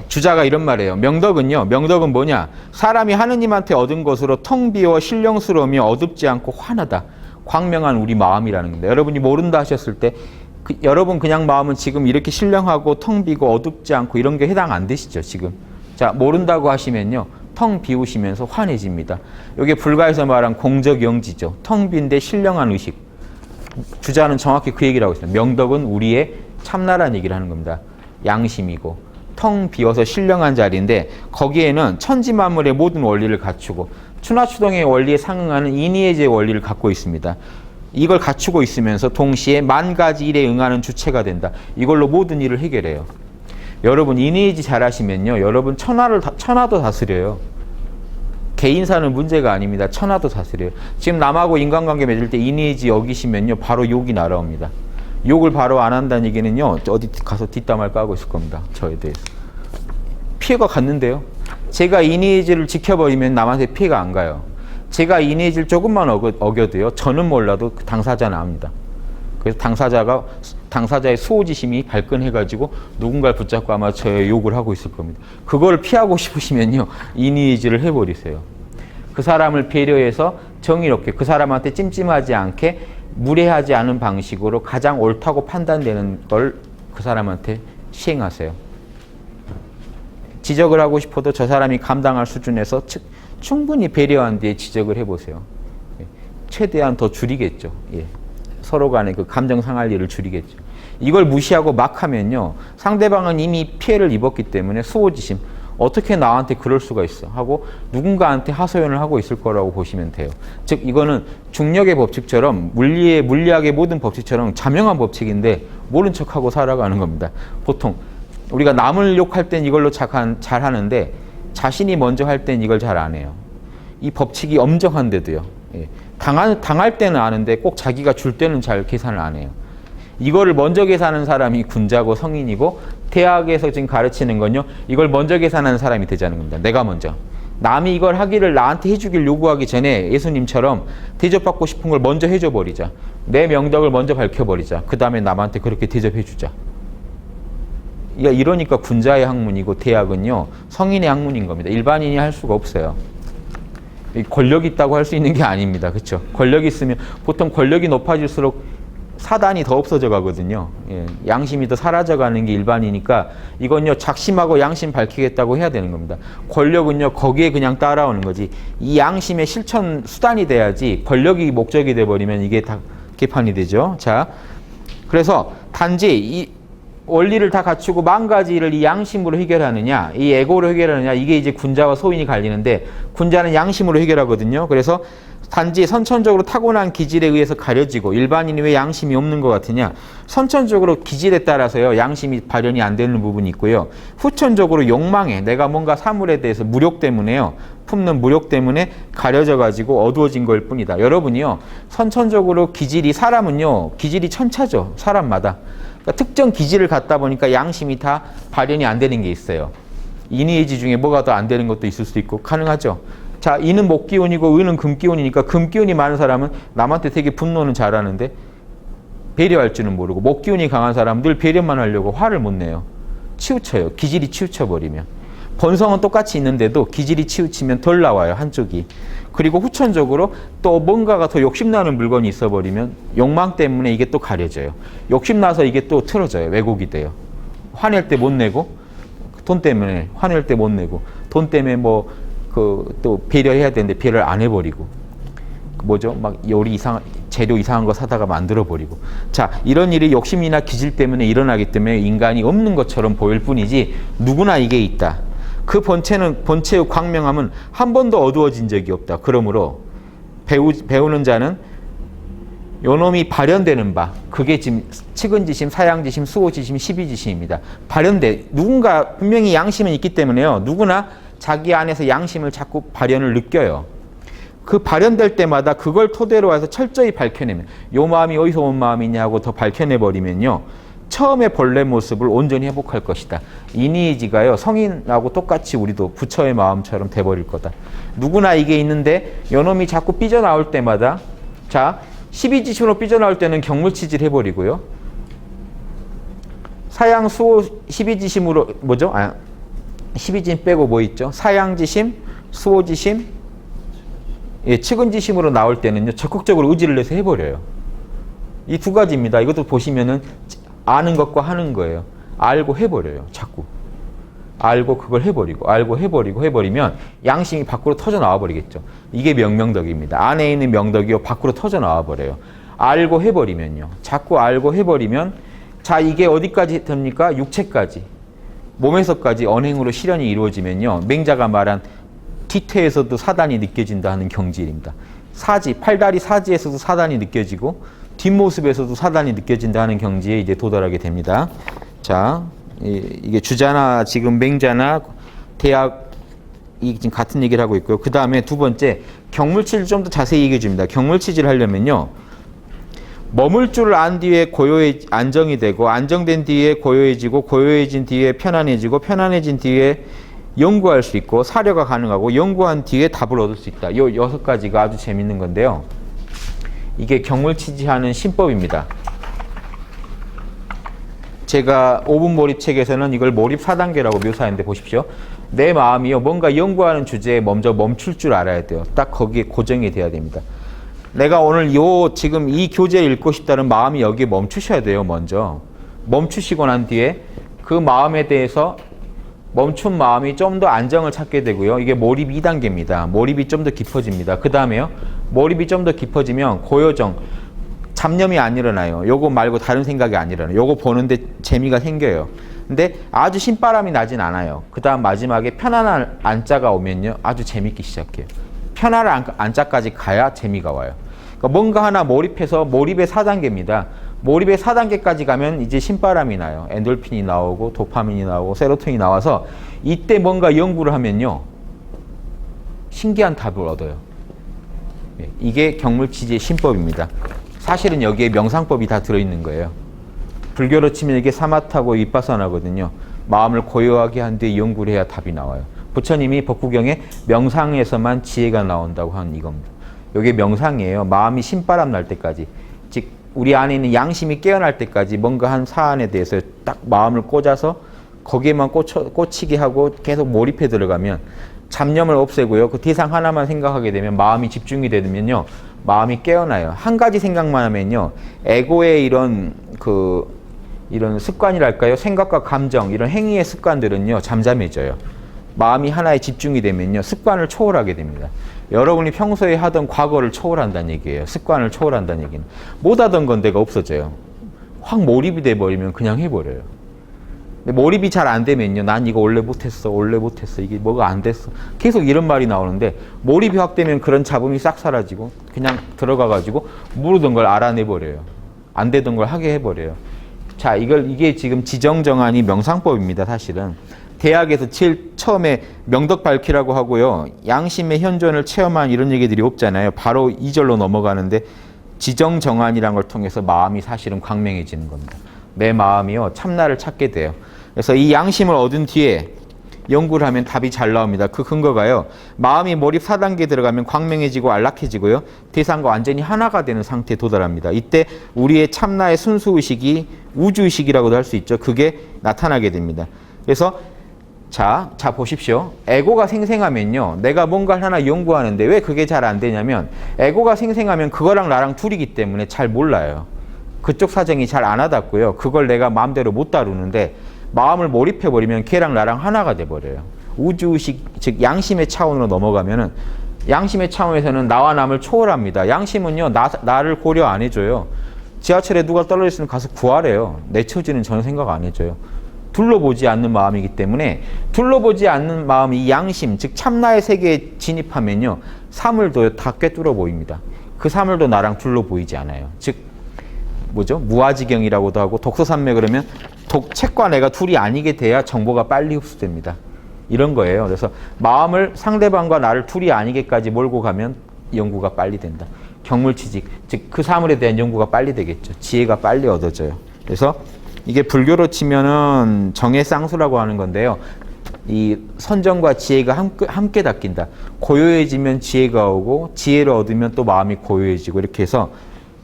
Speaker 1: 주자가 이런 말이에요. 명덕은 뭐냐? 사람이 하느님한테 얻은 것으로 텅 비어 신령스러우며 어둡지 않고 환하다. 광명한 우리 마음이라는 겁니다. 여러분이 모른다 하셨을 때 여러분 그냥 마음은 지금 이렇게 신령하고 텅 비고 어둡지 않고 이런 게 해당 안 되시죠, 지금. 자, 모른다고 하시면요, 텅 비우시면서 환해집니다. 이게 불가에서 말한 공적영지죠. 텅 빈데 신령한 의식. 주자는 정확히 그 얘기를 하고 있어요. 명덕은 우리의 참나란 얘기를 하는 겁니다. 양심이고 텅 비어서 신령한 자리인데 거기에는 천지만물의 모든 원리를 갖추고 추나추동의 원리에 상응하는 인의의제의 원리를 갖고 있습니다. 이걸 갖추고 있으면서 동시에 만 가지 일에 응하는 주체가 된다. 이걸로 모든 일을 해결해요. 여러분 인의의지 잘하시면요, 여러분 천하도 다스려요. 개인사는 문제가 아닙니다. 천하도 다스려요. 지금 남하고 인간관계 맺을 때 인의의지 여기시면요, 바로 욕이 날아옵니다. 욕을 바로 안 한다는 얘기는요, 어디 가서 뒷담화를 까고 있을 겁니다. 저에 대해서. 피해가 갔는데요. 제가 인의의지를 지켜버리면 남한테 피해가 안 가요. 제가 인의의지를 조금만 어겨도요, 저는 몰라도 당사자는 압니다. 그래서 당사자의 수호지심이 발끈해가지고 누군가를 붙잡고 아마 저의 욕을 하고 있을 겁니다. 그걸 피하고 싶으시면요, 인의의지를 해버리세요. 그 사람을 배려해서 정의롭게, 그 사람한테 찜찜하지 않게 무례하지 않은 방식으로 가장 옳다고 판단되는 걸 그 사람한테 시행하세요. 지적을 하고 싶어도 저 사람이 감당할 수준에서 충분히 배려한 뒤에 지적을 해보세요. 최대한 더 줄이겠죠. 예. 서로 간에 그 감정 상할 일을 줄이겠죠. 이걸 무시하고 막 하면요, 상대방은 이미 피해를 입었기 때문에 수호지심, 어떻게 나한테 그럴 수가 있어 하고 누군가한테 하소연을 하고 있을 거라고 보시면 돼요. 즉 이거는 중력의 법칙처럼 물리학의 모든 법칙처럼 자명한 법칙인데 모른 척하고 살아가는 겁니다. 보통 우리가 남을 욕할 땐 이걸로 잘 하는데 자신이 먼저 할 땐 이걸 잘 안 해요. 이 법칙이 엄정한데도요. 예. 당할 때는 아는데 꼭 자기가 줄 때는 잘 계산을 안 해요. 이거를 먼저 계산하는 사람이 군자고 성인이고, 대학에서 지금 가르치는 건요, 이걸 먼저 계산하는 사람이 되자는 겁니다. 내가 먼저. 남이 이걸 하기를 나한테 해주길 요구하기 전에 예수님처럼 대접받고 싶은 걸 먼저 해줘 버리자. 내 명덕을 먼저 밝혀버리자. 그 다음에 남한테 그렇게 대접해주자. 이러니까 군자의 학문이고 대학은요 성인의 학문인 겁니다. 일반인이 할 수가 없어요. 권력이 있다고 할 수 있는 게 아닙니다. 그렇죠? 권력이 있으면 보통 권력이 높아질수록 사단이 더 없어져 가거든요. 예, 양심이 더 사라져 가는 게 일반이니까 이건요 작심하고 양심 밝히겠다고 해야 되는 겁니다. 권력은요 거기에 그냥 따라오는 거지. 이 양심의 실천 수단이 돼야지 권력이 목적이 돼버리면 이게 다 개판이 되죠. 자, 그래서 단지 이 원리를 다 갖추고 만 가지를 이 양심으로 해결하느냐, 이 에고로 해결하느냐, 이게 이제 군자와 소인이 갈리는데 군자는 양심으로 해결하거든요. 그래서 단지 선천적으로 타고난 기질에 의해서 가려지고 일반인이 왜 양심이 없는 것 같으냐? 선천적으로 기질에 따라서요 양심이 발현이 안 되는 부분이 있고요. 후천적으로 욕망에 내가 뭔가 사물에 대해서 무력 때문에요. 품는 무력 때문에 가려져 가지고 어두워진 걸 뿐이다. 여러분이요 선천적으로 기질이 사람은요 기질이 천차죠. 사람마다. 그러니까 특정 기질을 갖다 보니까 양심이 다 발현이 안 되는 게 있어요. 인의의지 중에 뭐가 더 안 되는 것도 있을 수 있고 가능하죠. 자, 이는 목기운이고 의는 금기운이니까 금기운이 많은 사람은 남한테 되게 분노는 잘하는데 배려할 줄은 모르고 목기운이 강한 사람은 늘 배려만 하려고 화를 못 내요. 치우쳐요. 기질이 치우쳐버리면. 본성은 똑같이 있는데도 기질이 치우치면 덜 나와요. 한쪽이. 그리고 후천적으로 또 뭔가가 더 욕심나는 물건이 있어버리면 욕망 때문에 이게 또 가려져요. 욕심나서 이게 또 틀어져요. 왜곡이 돼요. 화낼 때 못 내고 돈 때문에 화낼 때 못 내고 돈 때문에 또 배려해야 되는데 배려를 안 해버리고 뭐죠? 막 요리 재료 이상한 거 사다가 만들어버리고. 자, 이런 일이 욕심이나 기질 때문에 일어나기 때문에 인간이 없는 것처럼 보일 뿐이지 누구나 이게 있다. 그 본체의 광명함은 한 번도 어두워진 적이 없다. 그러므로 배우는 자는 요놈이 발현되는 바, 그게 지금 측은지심, 사양지심, 수호지심, 십이지심입니다. 누군가 분명히 양심은 있기 때문에요. 누구나 자기 안에서 양심을 자꾸 발현을 느껴요. 그 발현될 때마다 그걸 토대로 해서 철저히 밝혀내면 요 마음이 어디서 온 마음이냐고 더 밝혀내버리면요. 처음의 본래 모습을 온전히 회복할 것이다. 인의지가요 성인하고 똑같이 우리도 부처의 마음처럼 돼버릴 거다. 누구나 이게 있는데 요놈이 자꾸 삐져나올 때마다 자 12지심으로 삐져나올 때는 경물치질 해버리고요. 사양, 수호, 12지심으로 뭐죠? 12지심 빼고 뭐 있죠? 사양지심, 수호지심, 예, 측은지심으로 나올 때는요 적극적으로 의지를 내서 해버려요. 이 두 가지입니다. 이것도 보시면은 아는 것과 하는 거예요. 알고 해버려요. 자꾸. 알고 그걸 해버리고 알고 해버리면 양심이 밖으로 터져 나와버리겠죠. 이게 명명덕입니다. 안에 있는 명덕이요 밖으로 터져 나와버려요. 알고 해버리면요. 자꾸 알고 해버리면 자 이게 어디까지 됩니까? 육체까지. 몸에서까지 언행으로 실현이 이루어지면요. 맹자가 말한 뒤태에서도 사단이 느껴진다 하는 경지입니다. 사지, 팔다리 사지에서도 사단이 느껴지고 뒷모습에서도 사단이 느껴진다 하는 경지에 이제 도달하게 됩니다. 자, 이게 주자나 지금 맹자나 대학이 지금 같은 얘기를 하고 있고요. 그 다음에 두 번째, 경물치를 좀 더 자세히 얘기해 줍니다. 경물치질 하려면요. 머물 줄을 안 뒤에 안정이 되고, 안정된 뒤에 고요해지고, 고요해진 뒤에 편안해지고, 편안해진 뒤에 연구할 수 있고, 사려가 가능하고, 연구한 뒤에 답을 얻을 수 있다. 이 6가지가 아주 재밌는 건데요. 이게 경물치지하는 신법입니다. 제가 5분 몰입책에서는 이걸 몰입 4단계라고 묘사했는데 보십시오. 내 마음이요. 뭔가 연구하는 주제에 먼저 멈출 줄 알아야 돼요. 딱 거기에 고정이 돼야 됩니다. 내가 오늘 지금 이 교재를 읽고 싶다는 마음이 여기에 멈추셔야 돼요. 먼저. 멈추시고 난 뒤에 그 마음에 대해서 멈춘 마음이 좀 더 안정을 찾게 되고요. 이게 몰입 2단계입니다. 몰입이 좀 더 깊어집니다. 그 다음에요. 몰입이 좀 더 깊어지면 고요정, 잡념이 안 일어나요. 요거 말고 다른 생각이 안 일어나요. 요거 보는데 재미가 생겨요. 근데 아주 신바람이 나진 않아요. 그 다음 마지막에 편안한 안자가 오면요. 아주 재밌기 시작해요. 편안한 안자까지 가야 재미가 와요. 그러니까 뭔가 하나 몰입해서 몰입의 4단계입니다. 몰입의 4단계까지 가면 이제 신바람이 나요. 엔돌핀이 나오고 도파민이 나오고 세로토닌이 나와서 이때 뭔가 연구를 하면요. 신기한 답을 얻어요. 이게 경물치지의 신법입니다. 사실은 여기에 명상법이 다 들어있는 거예요. 불교로 치면 이게 사마타고 윗바사나거든요. 마음을 고요하게 한 뒤에 연구를 해야 답이 나와요. 부처님이 법구경에 명상에서만 지혜가 나온다고 한 이겁니다. 이게 명상이에요. 마음이 신바람 날 때까지, 즉 우리 안에 있는 양심이 깨어날 때까지 뭔가 한 사안에 대해서 딱 마음을 꽂아서 거기에만 꽂히게 하고 계속 몰입해 들어가면 잡념을 없애고요. 그 대상 하나만 생각하게 되면 마음이 집중이 되면요, 마음이 깨어나요. 한 가지 생각만 하면요, 에고의 이런 습관이랄까요, 생각과 감정, 이런 행위의 습관들은요 잠잠해져요. 마음이 하나에 집중이 되면요 습관을 초월하게 됩니다. 여러분이 평소에 하던 과거를 초월한다는 얘기예요. 습관을 초월한다는 얘기는 못하던 건 데가 없어져요. 확 몰입이 돼버리면 그냥 해버려요. 근데 몰입이 잘 안 되면요, 난 이거 원래 못했어, 이게 뭐가 안 됐어, 계속 이런 말이 나오는데, 몰입이 확 되면 그런 잡음이 싹 사라지고 그냥 들어가가지고 모르던 걸 알아내버려요. 안 되던 걸 하게 해버려요. 자, 이게 지금 지정정안이 명상법입니다. 사실은 대학에서 제일 처음에 명덕 밝히라고 하고요, 양심의 현존을 체험한 이런 얘기들이 없잖아요. 바로 2절로 넘어가는데, 지정정안이라는 걸 통해서 마음이 사실은 광명해지는 겁니다. 내 마음이요 참나를 찾게 돼요. 그래서 이 양심을 얻은 뒤에 연구를 하면 답이 잘 나옵니다. 그 근거가요, 마음이 몰입 4단계에 들어가면 광명해지고 안락해지고요, 대상과 완전히 하나가 되는 상태에 도달합니다. 이때 우리의 참나의 순수의식이 우주의식이라고도 할 수 있죠. 그게 나타나게 됩니다. 그래서 자 보십시오. 에고가 생생하면요, 내가 뭔가를 하나 연구하는데 왜 그게 잘 안 되냐면, 에고가 생생하면 그거랑 나랑 둘이기 때문에 잘 몰라요. 그쪽 사정이 잘 안 와닿고요, 그걸 내가 마음대로 못 다루는데, 마음을 몰입해버리면 걔랑 나랑 하나가 돼버려요. 우주의식, 즉 양심의 차원으로 넘어가면은, 양심의 차원에서는 나와 남을 초월합니다. 양심은요 나를 고려 안 해줘요. 지하철에 누가 떨어졌으면 가서 구하래요. 내 처지는 전혀 생각 안 해줘요. 둘러보지 않는 마음이기 때문에, 둘러보지 않는 마음이 이 양심, 즉 참나의 세계에 진입하면요 사물도 다 꿰뚫어 보입니다. 그 사물도 나랑 둘러 보이지 않아요. 즉 무아지경이라고도 하고, 독서산매 그러면 책과 내가 둘이 아니게 돼야 정보가 빨리 흡수됩니다. 이런 거예요. 그래서 마음을 상대방과 나를 둘이 아니게까지 몰고 가면 연구가 빨리 된다. 경물치직, 즉 그 사물에 대한 연구가 빨리 되겠죠. 지혜가 빨리 얻어져요. 그래서 이게 불교로 치면은 정해쌍수라고 하는 건데요, 이 선정과 지혜가 함께 닦인다. 고요해지면 지혜가 오고, 지혜를 얻으면 또 마음이 고요해지고, 이렇게 해서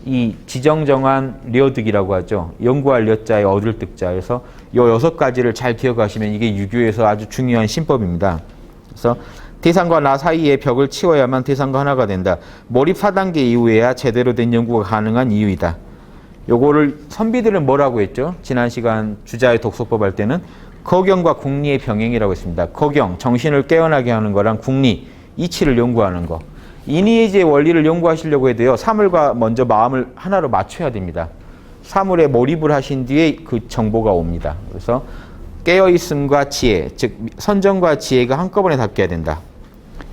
Speaker 1: 이 지정정한 려득이라고 하죠. 연구할 려자에 얻을 득자. 그래서 이 6가지를 잘 기억하시면 이게 유교에서 아주 중요한 신법입니다. 그래서 대상과 나 사이의 벽을 치워야만 대상과 하나가 된다. 몰입 4단계 이후에야 제대로 된 연구가 가능한 이유이다. 요거를 선비들은 뭐라고 했죠? 지난 시간 주자의 독서법 할 때는 거경과 궁리의 병행이라고 했습니다. 거경, 정신을 깨어나게 하는 거랑 궁리, 이치를 연구하는 거. 이니에지의 원리를 연구하시려고 해도요, 사물과 먼저 마음을 하나로 맞춰야 됩니다. 사물에 몰입을 하신 뒤에 그 정보가 옵니다. 그래서 깨어있음과 지혜, 즉 선정과 지혜가 한꺼번에 닦여야 된다.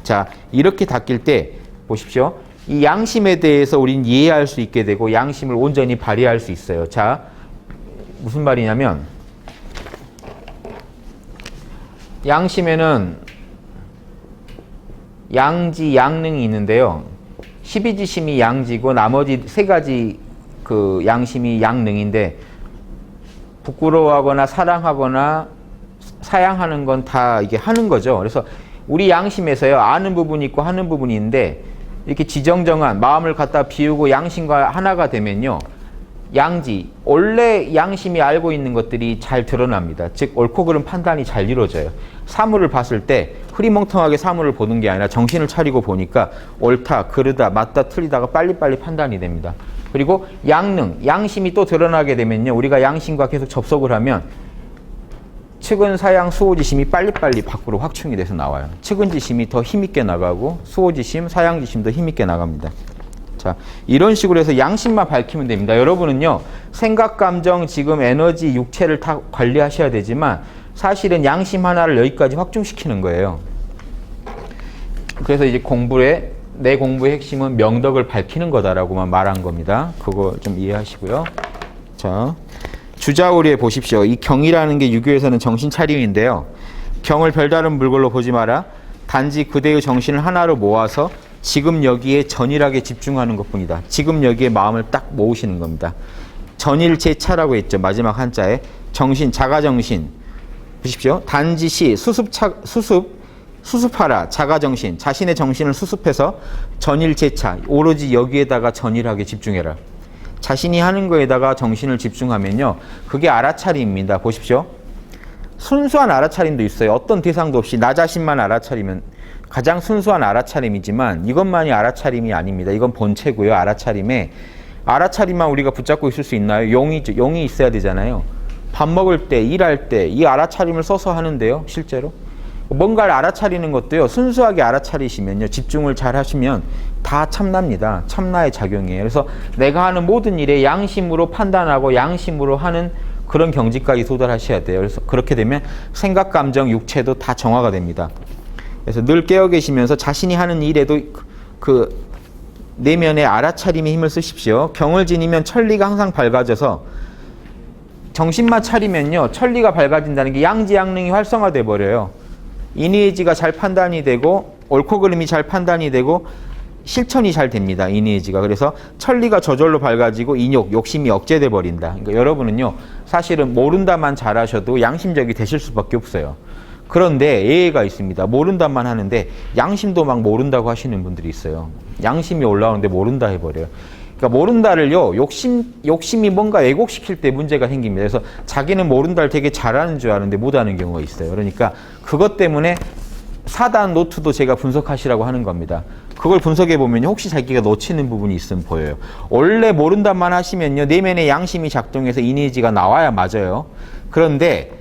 Speaker 1: 자, 이렇게 닦일 때 보십시오. 이 양심에 대해서 우린 이해할 수 있게 되고 양심을 온전히 발휘할 수 있어요. 자, 무슨 말이냐면, 양심에는 양지, 양능이 있는데요. 12지심이 양지고 나머지 3가지 그 양심이 양능인데, 부끄러워하거나 사랑하거나 사양하는 건 다 이게 하는 거죠. 그래서 우리 양심에서요, 아는 부분이 있고 하는 부분이 있는데, 이렇게 지정정한 마음을 갖다 비우고 양심과 하나가 되면요, 양지, 원래 양심이 알고 있는 것들이 잘 드러납니다. 즉 옳고 그른 판단이 잘 이루어져요. 사물을 봤을 때 흐리멍텅하게 사물을 보는 게 아니라 정신을 차리고 보니까 옳다, 그르다, 맞다, 틀리다가 빨리빨리 판단이 됩니다. 그리고 양능, 양심이 또 드러나게 되면요, 우리가 양심과 계속 접속을 하면 측은, 사양, 수호지심이 빨리빨리 밖으로 확충이 돼서 나와요. 측은지심이 더 힘있게 나가고, 수호지심, 사양지심도 힘있게 나갑니다. 자, 이런 식으로 해서 양심만 밝히면 됩니다. 여러분은요, 생각, 감정, 지금 에너지, 육체를 다 관리하셔야 되지만 사실은 양심 하나를 여기까지 확충시키는 거예요. 그래서 이제 내 공부의 핵심은 명덕을 밝히는 거다라고만 말한 겁니다. 그거 좀 이해하시고요. 자, 주자오리에 보십시오. 이 경이라는 게 유교에서는 정신 차림인데요. 경을 별다른 물건로 보지 마라. 단지 그대의 정신을 하나로 모아서 지금 여기에 전일하게 집중하는 것뿐이다. 지금 여기에 마음을 딱 모으시는 겁니다. 전일제차라고 했죠. 마지막 한자에 정신, 자가정신. 보십시오. 단지시 수습 수습하라. 자가정신. 자신의 정신을 수습해서 전일제차. 오로지 여기에다가 전일하게 집중해라. 자신이 하는 거에다가 정신을 집중하면요. 그게 알아차림입니다. 보십시오. 순수한 알아차림도 있어요. 어떤 대상도 없이 나 자신만 알아차리면 가장 순수한 알아차림이지만 이것만이 알아차림이 아닙니다. 이건 본체고요. 알아차림만 우리가 붙잡고 있을 수 있나요? 용이 있어야 되잖아요. 밥 먹을 때, 일할 때 이 알아차림을 써서 하는데요. 실제로. 뭔가를 알아차리는 것도요. 순수하게 알아차리시면요. 집중을 잘 하시면 다 참나입니다. 참나의 작용이에요. 그래서 내가 하는 모든 일에 양심으로 판단하고 양심으로 하는 그런 경지까지 도달하셔야 돼요. 그래서 그렇게 되면 생각, 감정, 육체도 다 정화가 됩니다. 그래서 늘 깨어 계시면서 자신이 하는 일에도 그 내면의 알아차림에 힘을 쓰십시오. 경을 지니면 천리가 항상 밝아져서 정신만 차리면요. 천리가 밝아진다는 게 양지양능이 활성화돼 버려요. 인의의지가 잘 판단이 되고 옳고 그름이 잘 판단이 되고 실천이 잘 됩니다. 인의의지가. 그래서 천리가 저절로 밝아지고 인욕, 욕심이 억제돼 버린다. 그러니까 여러분은요. 사실은 모른다만 잘하셔도 양심적이 되실 수밖에 없어요. 그런데 예외가 있습니다. 모른다만 하는데 양심도 막 모른다고 하시는 분들이 있어요. 양심이 올라오는데 모른다 해버려요. 그러니까 모른다를요. 욕심이 뭔가 왜곡시킬 때 문제가 생깁니다. 그래서 자기는 모른다를 되게 잘하는 줄 아는데 못하는 경우가 있어요. 그러니까 그것 때문에 사단 노트도 제가 분석하시라고 하는 겁니다. 그걸 분석해 보면 혹시 자기가 놓치는 부분이 있으면 보여요. 원래 모른다만 하시면요. 내면의 양심이 작동해서 인의지가 나와야 맞아요. 그런데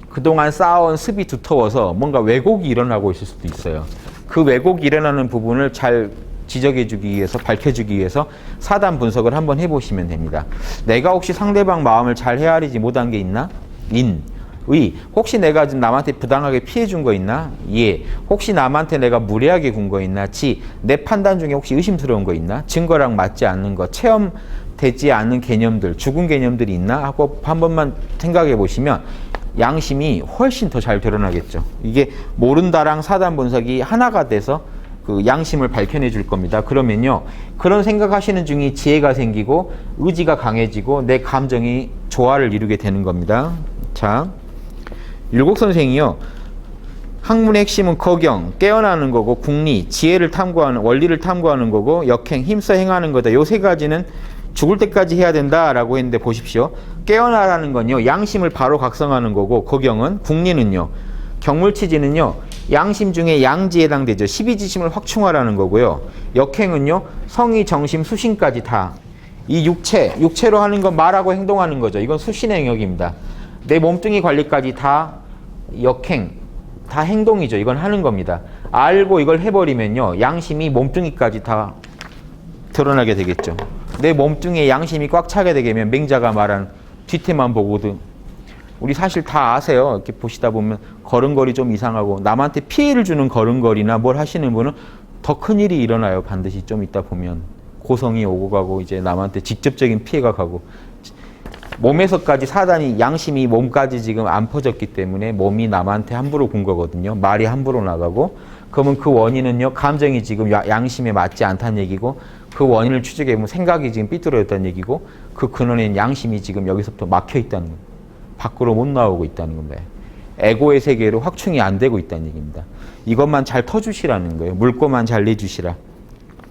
Speaker 1: 그동안 쌓아온 습이 두터워서 뭔가 왜곡이 일어나고 있을 수도 있어요. 그 왜곡이 일어나는 부분을 잘 지적해주기 위해서, 밝혀주기 위해서 사단 분석을 한번 해보시면 됩니다. 내가 혹시 상대방 마음을 잘 헤아리지 못한 게 있나? 의. 혹시 내가 지금 남한테 부당하게 피해준 거 있나? 예. 혹시 남한테 내가 무례하게 군 거 있나? 지. 내 판단 중에 혹시 의심스러운 거 있나? 증거랑 맞지 않는 거, 체험되지 않는 개념들, 죽은 개념들이 있나? 하고 한 번만 생각해 보시면 양심이 훨씬 더 잘 드러나겠죠. 이게 모른다랑 사단 분석이 하나가 돼서 그 양심을 밝혀내 줄 겁니다. 그러면요. 그런 생각하시는 중에 지혜가 생기고 의지가 강해지고 내 감정이 조화를 이루게 되는 겁니다. 자, 율곡선생이요. 학문의 핵심은 거경, 깨어나는 거고 궁리, 지혜를 탐구하는, 원리를 탐구하는 거고 역행, 힘써 행하는 거다. 요 세 가지는 죽을 때까지 해야 된다라고 했는데 보십시오. 깨어나라는 건요. 양심을 바로 각성하는 거고 거경은, 궁리는요. 경물치지는요. 양심 중에 양지에 해당되죠. 12지심을 확충하라는 거고요. 역행은요. 성의, 정심, 수신까지 다. 이 육체로 하는 건 말하고 행동하는 거죠. 이건 수신의 영역입니다. 내 몸뚱이 관리까지 다 역행, 다 행동이죠. 이건 하는 겁니다. 알고 이걸 해버리면요. 양심이 몸뚱이까지 다 드러나게 되겠죠. 내 몸뚱이에 양심이 꽉 차게 되면 맹자가 말한 뒤태만 보거든. 우리 사실 다 아세요. 이렇게 보시다 보면 걸음걸이 좀 이상하고 남한테 피해를 주는 걸음걸이나 뭘 하시는 분은 더 큰 일이 일어나요. 반드시 좀 있다 보면 고성이 오고 가고 이제 남한테 직접적인 피해가 가고 몸에서까지 사단이 양심이 몸까지 지금 안 퍼졌기 때문에 몸이 남한테 함부로 군 거거든요. 말이 함부로 나가고 그러면 그 원인은요. 감정이 지금 양심에 맞지 않다는 얘기고 그 원인을 추적해보면 생각이 지금 삐뚤어졌다는 얘기고 그 근원에는 양심이 지금 여기서부터 막혀 있다는 거예요. 밖으로 못 나오고 있다는 겁니다. 에고의 세계로 확충이 안 되고 있다는 얘기입니다. 이것만 잘 터주시라는 거예요. 물꼬만 잘 내주시라.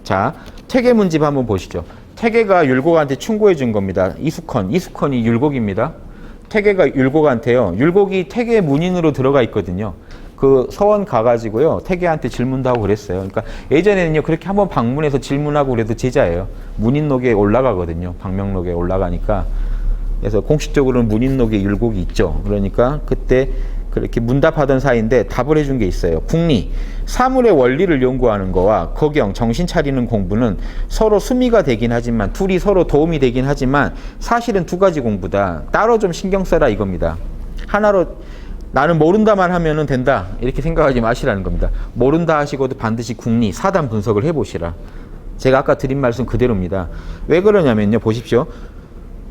Speaker 1: 자, 퇴계문집 한번 보시죠. 퇴계가 율곡한테 충고해 준 겁니다. 이숙헌이 율곡입니다. 퇴계가 율곡한테요. 율곡이 퇴계 문인으로 들어가 있거든요. 그 서원 가가지고요. 퇴계한테 질문도 하고 그랬어요. 그러니까 예전에는요. 그렇게 한번 방문해서 질문하고 그래도 제자예요. 문인록에 올라가거든요. 방명록에 올라가니까. 그래서 공식적으로는 문인록에 율곡이 있죠. 그러니까 그때 그렇게 문답하던 사이인데 답을 해준 게 있어요. 궁리, 사물의 원리를 연구하는 거와 거경, 정신 차리는 공부는 서로 수미가 되긴 하지만 둘이 서로 도움이 되긴 하지만 사실은 두 가지 공부다. 따로 좀 신경 써라 이겁니다. 하나로 나는 모른다만 하면은 된다. 이렇게 생각하지 마시라는 겁니다. 모른다 하시고도 반드시 궁리, 사단 분석을 해보시라. 제가 아까 드린 말씀 그대로입니다. 왜 그러냐면요. 보십시오.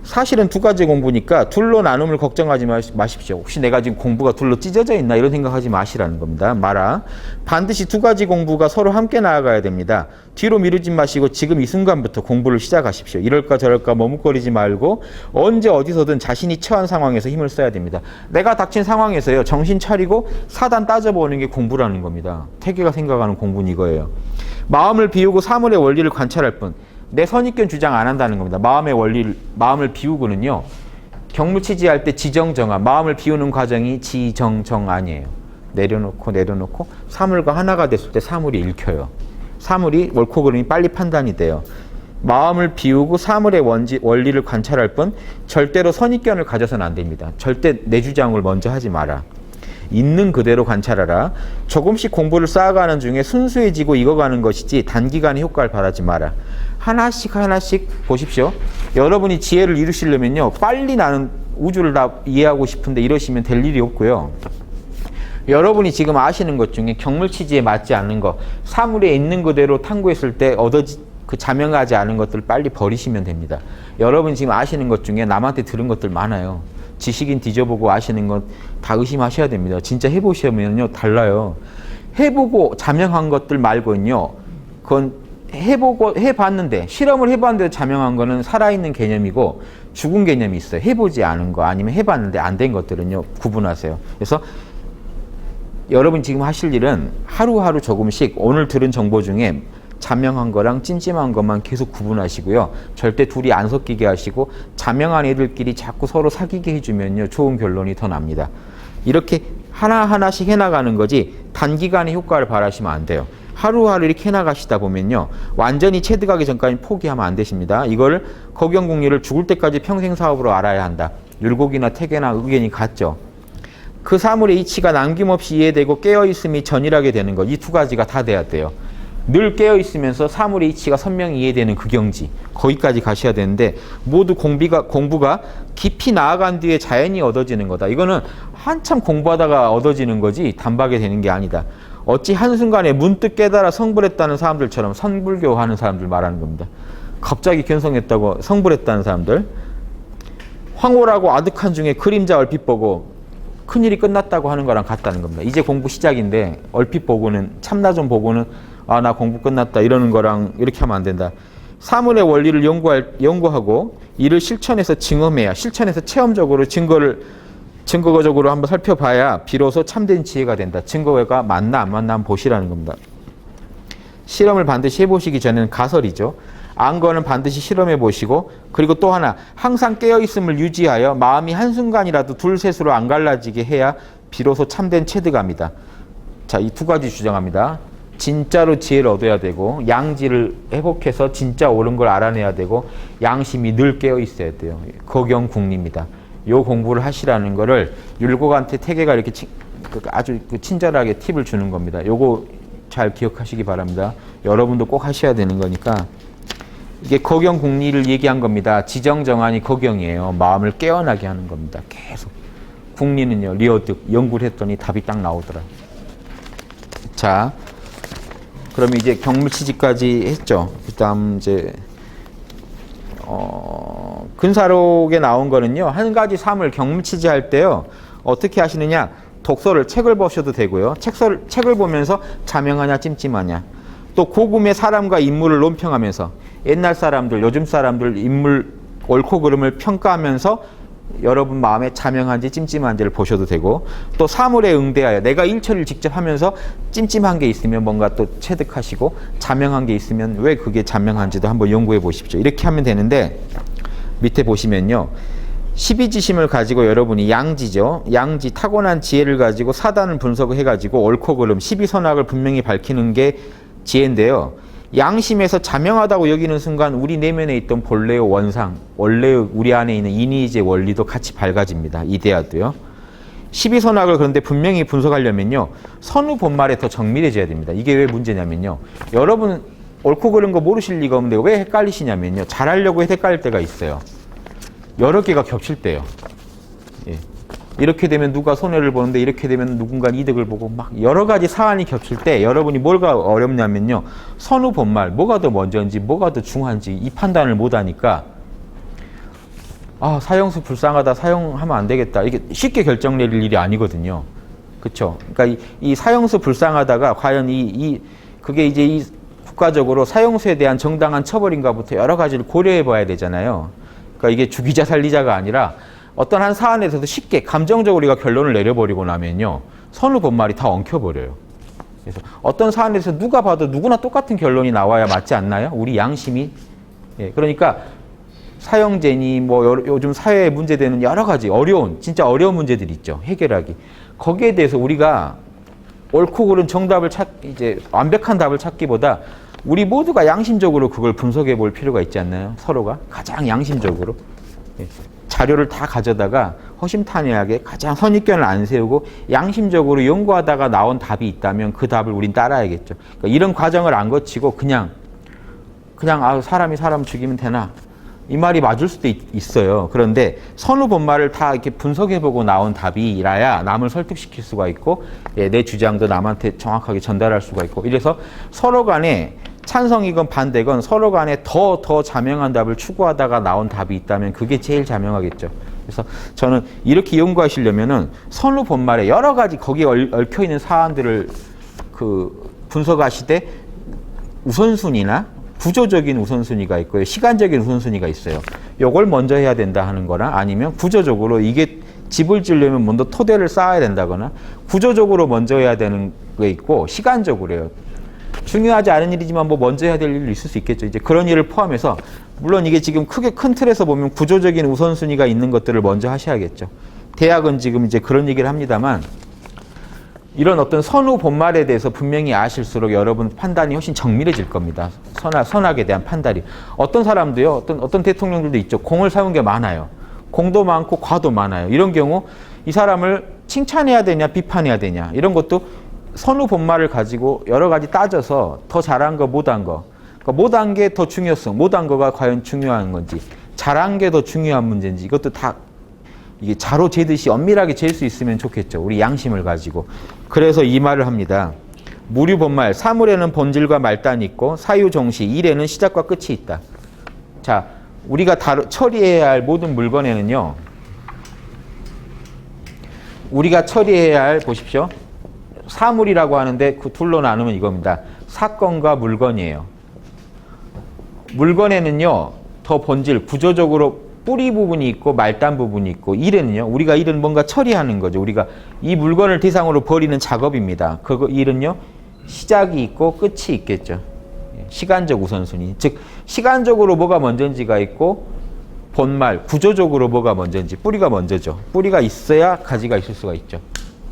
Speaker 1: 사실은 두 가지 공부니까 둘로 나눔을 걱정하지 마십시오. 혹시 내가 지금 공부가 둘로 찢어져 있나 이런 생각하지 마시라는 겁니다. 마라. 반드시 두 가지 공부가 서로 함께 나아가야 됩니다. 뒤로 미루지 마시고 지금 이 순간부터 공부를 시작하십시오. 이럴까 저럴까 머뭇거리지 말고 언제 어디서든 자신이 처한 상황에서 힘을 써야 됩니다. 내가 닥친 상황에서요. 정신 차리고 사단 따져보는 게 공부라는 겁니다. 태계가 생각하는 공부는 이거예요. 마음을 비우고 사물의 원리를 관찰할 뿐. 내 선입견 주장 안 한다는 겁니다. 마음의 원리를, 마음을 비우고는요. 경무치지할 때 지정정화, 마음을 비우는 과정이 지정정아니에요. 내려놓고 사물과 하나가 됐을 때 사물이 읽혀요. 사물이 옳고 그름이 빨리 판단이 돼요. 마음을 비우고 사물의 원리를 관찰할 뿐 절대로 선입견을 가져서는 안 됩니다. 절대 내 주장을 먼저 하지 마라. 있는 그대로 관찰하라. 조금씩 공부를 쌓아가는 중에 순수해지고 익어가는 것이지 단기간에 효과를 바라지 마라. 하나씩 보십시오. 여러분이 지혜를 이루시려면요. 빨리 나는 우주를 다 이해하고 싶은데 이러시면 될 일이 없고요. 여러분이 지금 아시는 것 중에 경물치지에 맞지 않는 것, 사물에 있는 그대로 탐구했을 때 자명하지 않은 것들을 빨리 버리시면 됩니다. 여러분이 지금 아시는 것 중에 남한테 들은 것들 많아요. 지식인 뒤져보고 아시는 것 다 의심하셔야 됩니다. 진짜 해보시면요 달라요. 해보고 자명한 것들 말고는요, 그건 해봤는데 실험을 해봤는데 자명한 거는 살아있는 개념이고 죽은 개념이 있어요. 해보지 않은 거 아니면 해봤는데 안 된 것들은요 구분하세요. 그래서 여러분 지금 하실 일은 하루하루 조금씩 오늘 들은 정보 중에 자명한 거랑 찜찜한 것만 계속 구분하시고요. 절대 둘이 안 섞이게 하시고 자명한 애들끼리 자꾸 서로 사귀게 해주면요. 좋은 결론이 더 납니다. 이렇게 하나하나씩 해나가는 거지 단기간에 효과를 바라시면 안 돼요. 하루하루 이렇게 해나가시다 보면요. 완전히 체득하기 전까지 포기하면 안 되십니다. 이걸 거경공리를 죽을 때까지 평생 사업으로 알아야 한다. 율곡이나 태계나 의견이 같죠. 그 사물의 이치가 남김없이 이해되고 깨어있음이 전일하게 되는 것. 이 두 가지가 다 돼야 돼요. 늘 깨어있으면서 사물의 이치가 선명히 이해되는 그 경지. 거기까지 가셔야 되는데 모두 공부가 깊이 나아간 뒤에 자연히 얻어지는 거다. 이거는 한참 공부하다가 얻어지는 거지 단박에 되는 게 아니다. 어찌 한순간에 문득 깨달아 성불했다는 사람들처럼 선불교 하는 사람들 말하는 겁니다. 갑자기 견성했다고 성불했다는 사람들. 황홀하고 아득한 중에 그림자 얼핏 보고 큰일이 끝났다고 하는 거랑 같다는 겁니다. 이제 공부 시작인데 얼핏 보고는 참나 좀 보고는 아, 나 공부 끝났다 이러는 거랑 이렇게 하면 안 된다. 사물의 원리를 연구하고 이를 실천해서 증험해야, 실천해서 체험적으로 증거적으로 한번 살펴봐야 비로소 참된 지혜가 된다. 증거가 맞나 안 맞나 한번 보시라는 겁니다. 실험을 반드시 해보시기 전에는 가설이죠. 안 거는 반드시 실험해 보시고, 그리고 또 하나 항상 깨어있음을 유지하여 마음이 한순간이라도 둘셋으로 안 갈라지게 해야 비로소 참된 체득합니다. 자, 이 두 가지 주장합니다. 진짜로 지혜를 얻어야 되고 양지를 회복해서 진짜 옳은 걸 알아내야 되고 양심이 늘 깨어 있어야 돼요. 거경국리입니다. 요 공부를 하시라는 거를 율곡한테 태계가 이렇게 아주 친절하게 팁을 주는 겁니다. 요거 잘 기억하시기 바랍니다. 여러분도 꼭 하셔야 되는 거니까. 이게 거경국리를 얘기한 겁니다. 지정정안이 거경이에요. 마음을 깨어나게 하는 겁니다. 계속. 국리는요, 리어득 연구를 했더니 답이 딱 나오더라. 자, 그러면 이제 경물치지까지 했죠. 그다음 이제 근사록에 나온 거는요. 한 가지 삶을 경물치지 할 때요. 어떻게 하시느냐? 독서를 책을 보셔도 되고요. 책을 보면서 자명하냐 찜찜하냐. 또 고금의 사람과 인물을 논평하면서 옛날 사람들, 요즘 사람들 인물 옳고 그름을 평가하면서 여러분 마음에 자명한지 찜찜한지를 보셔도 되고, 또 사물에 응대하여 내가 일처리를 직접 하면서 찜찜한 게 있으면 뭔가 또 체득하시고 자명한 게 있으면 왜 그게 자명한지도 한번 연구해 보십시오. 이렇게 하면 되는데 밑에 보시면요. 12지심을 가지고 여러분이 양지죠. 양지, 타고난 지혜를 가지고 사단을 분석을 해가지고 옳고 그름, 12선악을 분명히 밝히는 게 지혜인데요. 양심에서 자명하다고 여기는 순간 우리 내면에 있던 본래의 원상, 원래의 우리 안에 있는 이니지의 원리도 같이 밝아집니다. 이데아도요. 12선악을 그런데 분명히 분석하려면요. 선우 본말에 더 정밀해져야 됩니다. 이게 왜 문제냐면요. 여러분 옳고 그른 거 모르실 리가 없는데 왜 헷갈리시냐면요. 잘하려고 헷갈릴 때가 있어요. 여러 개가 겹칠 때요. 예. 이렇게 되면 누가 손해를 보는데 이렇게 되면 누군가 이득을 보고 막 여러 가지 사안이 겹칠 때 여러분이 뭐가 어렵냐면요. 선우 본말, 뭐가 더 먼저인지 뭐가 더 중요한지 이 판단을 못 하니까 아, 사형수 불쌍하다, 사형하면 안 되겠다. 이게 쉽게 결정 내릴 일이 아니거든요. 그렇죠? 그러니까 이 사형수 불쌍하다가 과연 그게 이제 이 국가적으로 사형수에 대한 정당한 처벌인가부터 여러 가지를 고려해 봐야 되잖아요. 그러니까 이게 죽이자 살리자가 아니라 어떤 한 사안에 대해서 쉽게 감정적으로 우리가 결론을 내려버리고 나면요, 선우 본말이 다 엉켜버려요. 그래서 어떤 사안에 대해서 누가 봐도 누구나 똑같은 결론이 나와야 맞지 않나요? 우리 양심이. 예, 그러니까 사형제니 뭐 요즘 사회에 문제되는 여러 가지 진짜 어려운 문제들이 있죠. 해결하기. 거기에 대해서 우리가 옳고 그른 정답을 이제 완벽한 답을 찾기보다 우리 모두가 양심적으로 그걸 분석해 볼 필요가 있지 않나요? 서로가 가장 양심적으로. 예. 자료를 다 가져다가 허심탄회하게 가장 선입견을 안 세우고 양심적으로 연구하다가 나온 답이 있다면 그 답을 우린 따라야겠죠. 그러니까 이런 과정을 안 거치고 그냥 사람이 사람 죽이면 되나? 이 말이 맞을 수도 있어요. 그런데 선우 본말을 다 이렇게 분석해보고 나온 답이라야 남을 설득시킬 수가 있고, 예, 내 주장도 남한테 정확하게 전달할 수가 있고, 이래서 서로 간에 찬성이건 반대건 서로 간에 더 자명한 답을 추구하다가 나온 답이 있다면 그게 제일 자명하겠죠. 그래서 저는 이렇게 연구하시려면은 선우 본말에 여러 가지 거기에 얽혀 있는 사안들을 분석하시되 우선순위나 구조적인 우선순위가 있고요. 시간적인 우선순위가 있어요. 요걸 먼저 해야 된다 하는 거나 아니면 구조적으로 이게 집을 지으려면 먼저 토대를 쌓아야 된다거나 구조적으로 먼저 해야 되는 게 있고 시간적으로요. 중요하지 않은 일이지만 뭐 먼저 해야 될 일도 있을 수 있겠죠. 이제 그런 일을 포함해서 물론 이게 지금 크게 큰 틀에서 보면 구조적인 우선순위가 있는 것들을 먼저 하셔야겠죠. 대학은 지금 이제 그런 얘기를 합니다만 이런 어떤 선우 본말에 대해서 분명히 아실수록 여러분 판단이 훨씬 정밀해질 겁니다. 선악에 대한 판단이. 어떤 사람도요, 어떤 대통령들도 있죠. 공을 세운 게 많아요. 공도 많고 과도 많아요. 이런 경우 이 사람을 칭찬해야 되냐 비판해야 되냐 이런 것도 선우 본말을 가지고 여러 가지 따져서 더 잘한 거 못한 거, 그러니까 못한 게 더 중요성, 못한 거가 과연 중요한 건지, 잘한 게 더 중요한 문제인지 이것도 다 이게 자로 재듯이 엄밀하게 잴 수 있으면 좋겠죠. 우리 양심을 가지고. 그래서 이 말을 합니다. 무류 본말, 사물에는 본질과 말단이 있고 사유 종시, 일에는 시작과 끝이 있다. 자, 우리가 처리해야 할 모든 물건에는요, 우리가 처리해야 할, 보십시오. 사물이라고 하는데 그 둘로 나누면 이겁니다. 사건과 물건이에요. 물건에는요, 더 본질, 구조적으로 뿌리 부분이 있고 말단 부분이 있고, 일은요, 우리가 일은 뭔가 처리하는 거죠. 우리가 이 물건을 대상으로 벌이는 작업입니다. 그 일은요, 시작이 있고 끝이 있겠죠. 시간적 우선순위. 즉, 시간적으로 뭐가 먼저인지가 있고, 본말, 구조적으로 뭐가 먼저인지, 뿌리가 먼저죠. 뿌리가 있어야 가지가 있을 수가 있죠.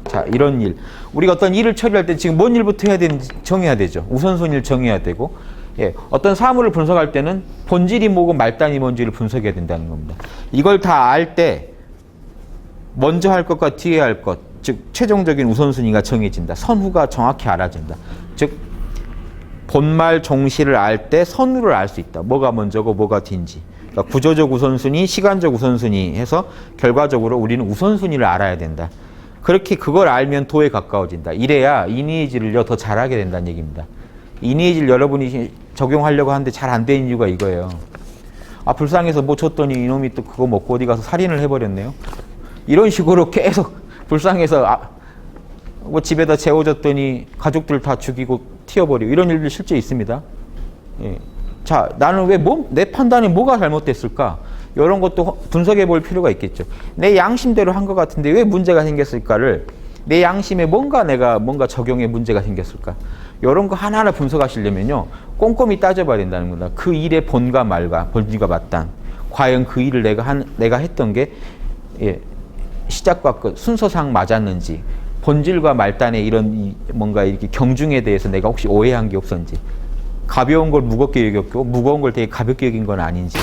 Speaker 1: 자, 이런 일. 우리가 어떤 일을 처리할 때 지금 뭔 일부터 해야 되는지 정해야 되죠. 우선순위를 정해야 되고, 예, 어떤 사물을 분석할 때는 본질이 뭐고 말단이 뭔지를 분석해야 된다는 겁니다. 이걸 다 알 때 먼저 할 것과 뒤에 할 것, 즉 최종적인 우선순위가 정해진다. 선후가 정확히 알아진다. 즉 본말 종시를 알 때 선후를 알 수 있다. 뭐가 먼저고 뭐가 뒤인지. 그러니까 구조적 우선순위, 시간적 우선순위 해서 결과적으로 우리는 우선순위를 알아야 된다. 그렇게 그걸 알면 도에 가까워진다. 이래야 이니에이지를 더 잘하게 된다는 얘기입니다. 이니에이지를 여러분이 적용하려고 하는데 잘 안 되는 이유가 이거예요. 아, 불쌍해서 뭐 줬더니 이놈이 또 그거 먹고 어디 가서 살인을 해버렸네요. 이런 식으로 계속 불쌍해서 뭐 집에다 재워줬더니 가족들 다 죽이고 튀어버리고 이런 일들 실제 있습니다. 예. 자, 나는 왜 내 판단에 뭐가 잘못됐을까? 이런 것도 분석해 볼 필요가 있겠죠. 내 양심대로 한 것 같은데 왜 문제가 생겼을까를, 내 양심에 내가 뭔가 적용에 문제가 생겼을까? 이런 거 하나하나 분석하시려면요, 꼼꼼히 따져봐야 된다는 겁니다. 그 일의 본과 말과 본질과 맞단. 과연 그 일을 내가 했던 게, 예, 시작과 끝, 순서상 맞았는지, 본질과 말단의 이런 뭔가 이렇게 경중에 대해서 내가 혹시 오해한 게 없었는지, 가벼운 걸 무겁게 여겼고, 무거운 걸 되게 가볍게 여긴 건 아닌지,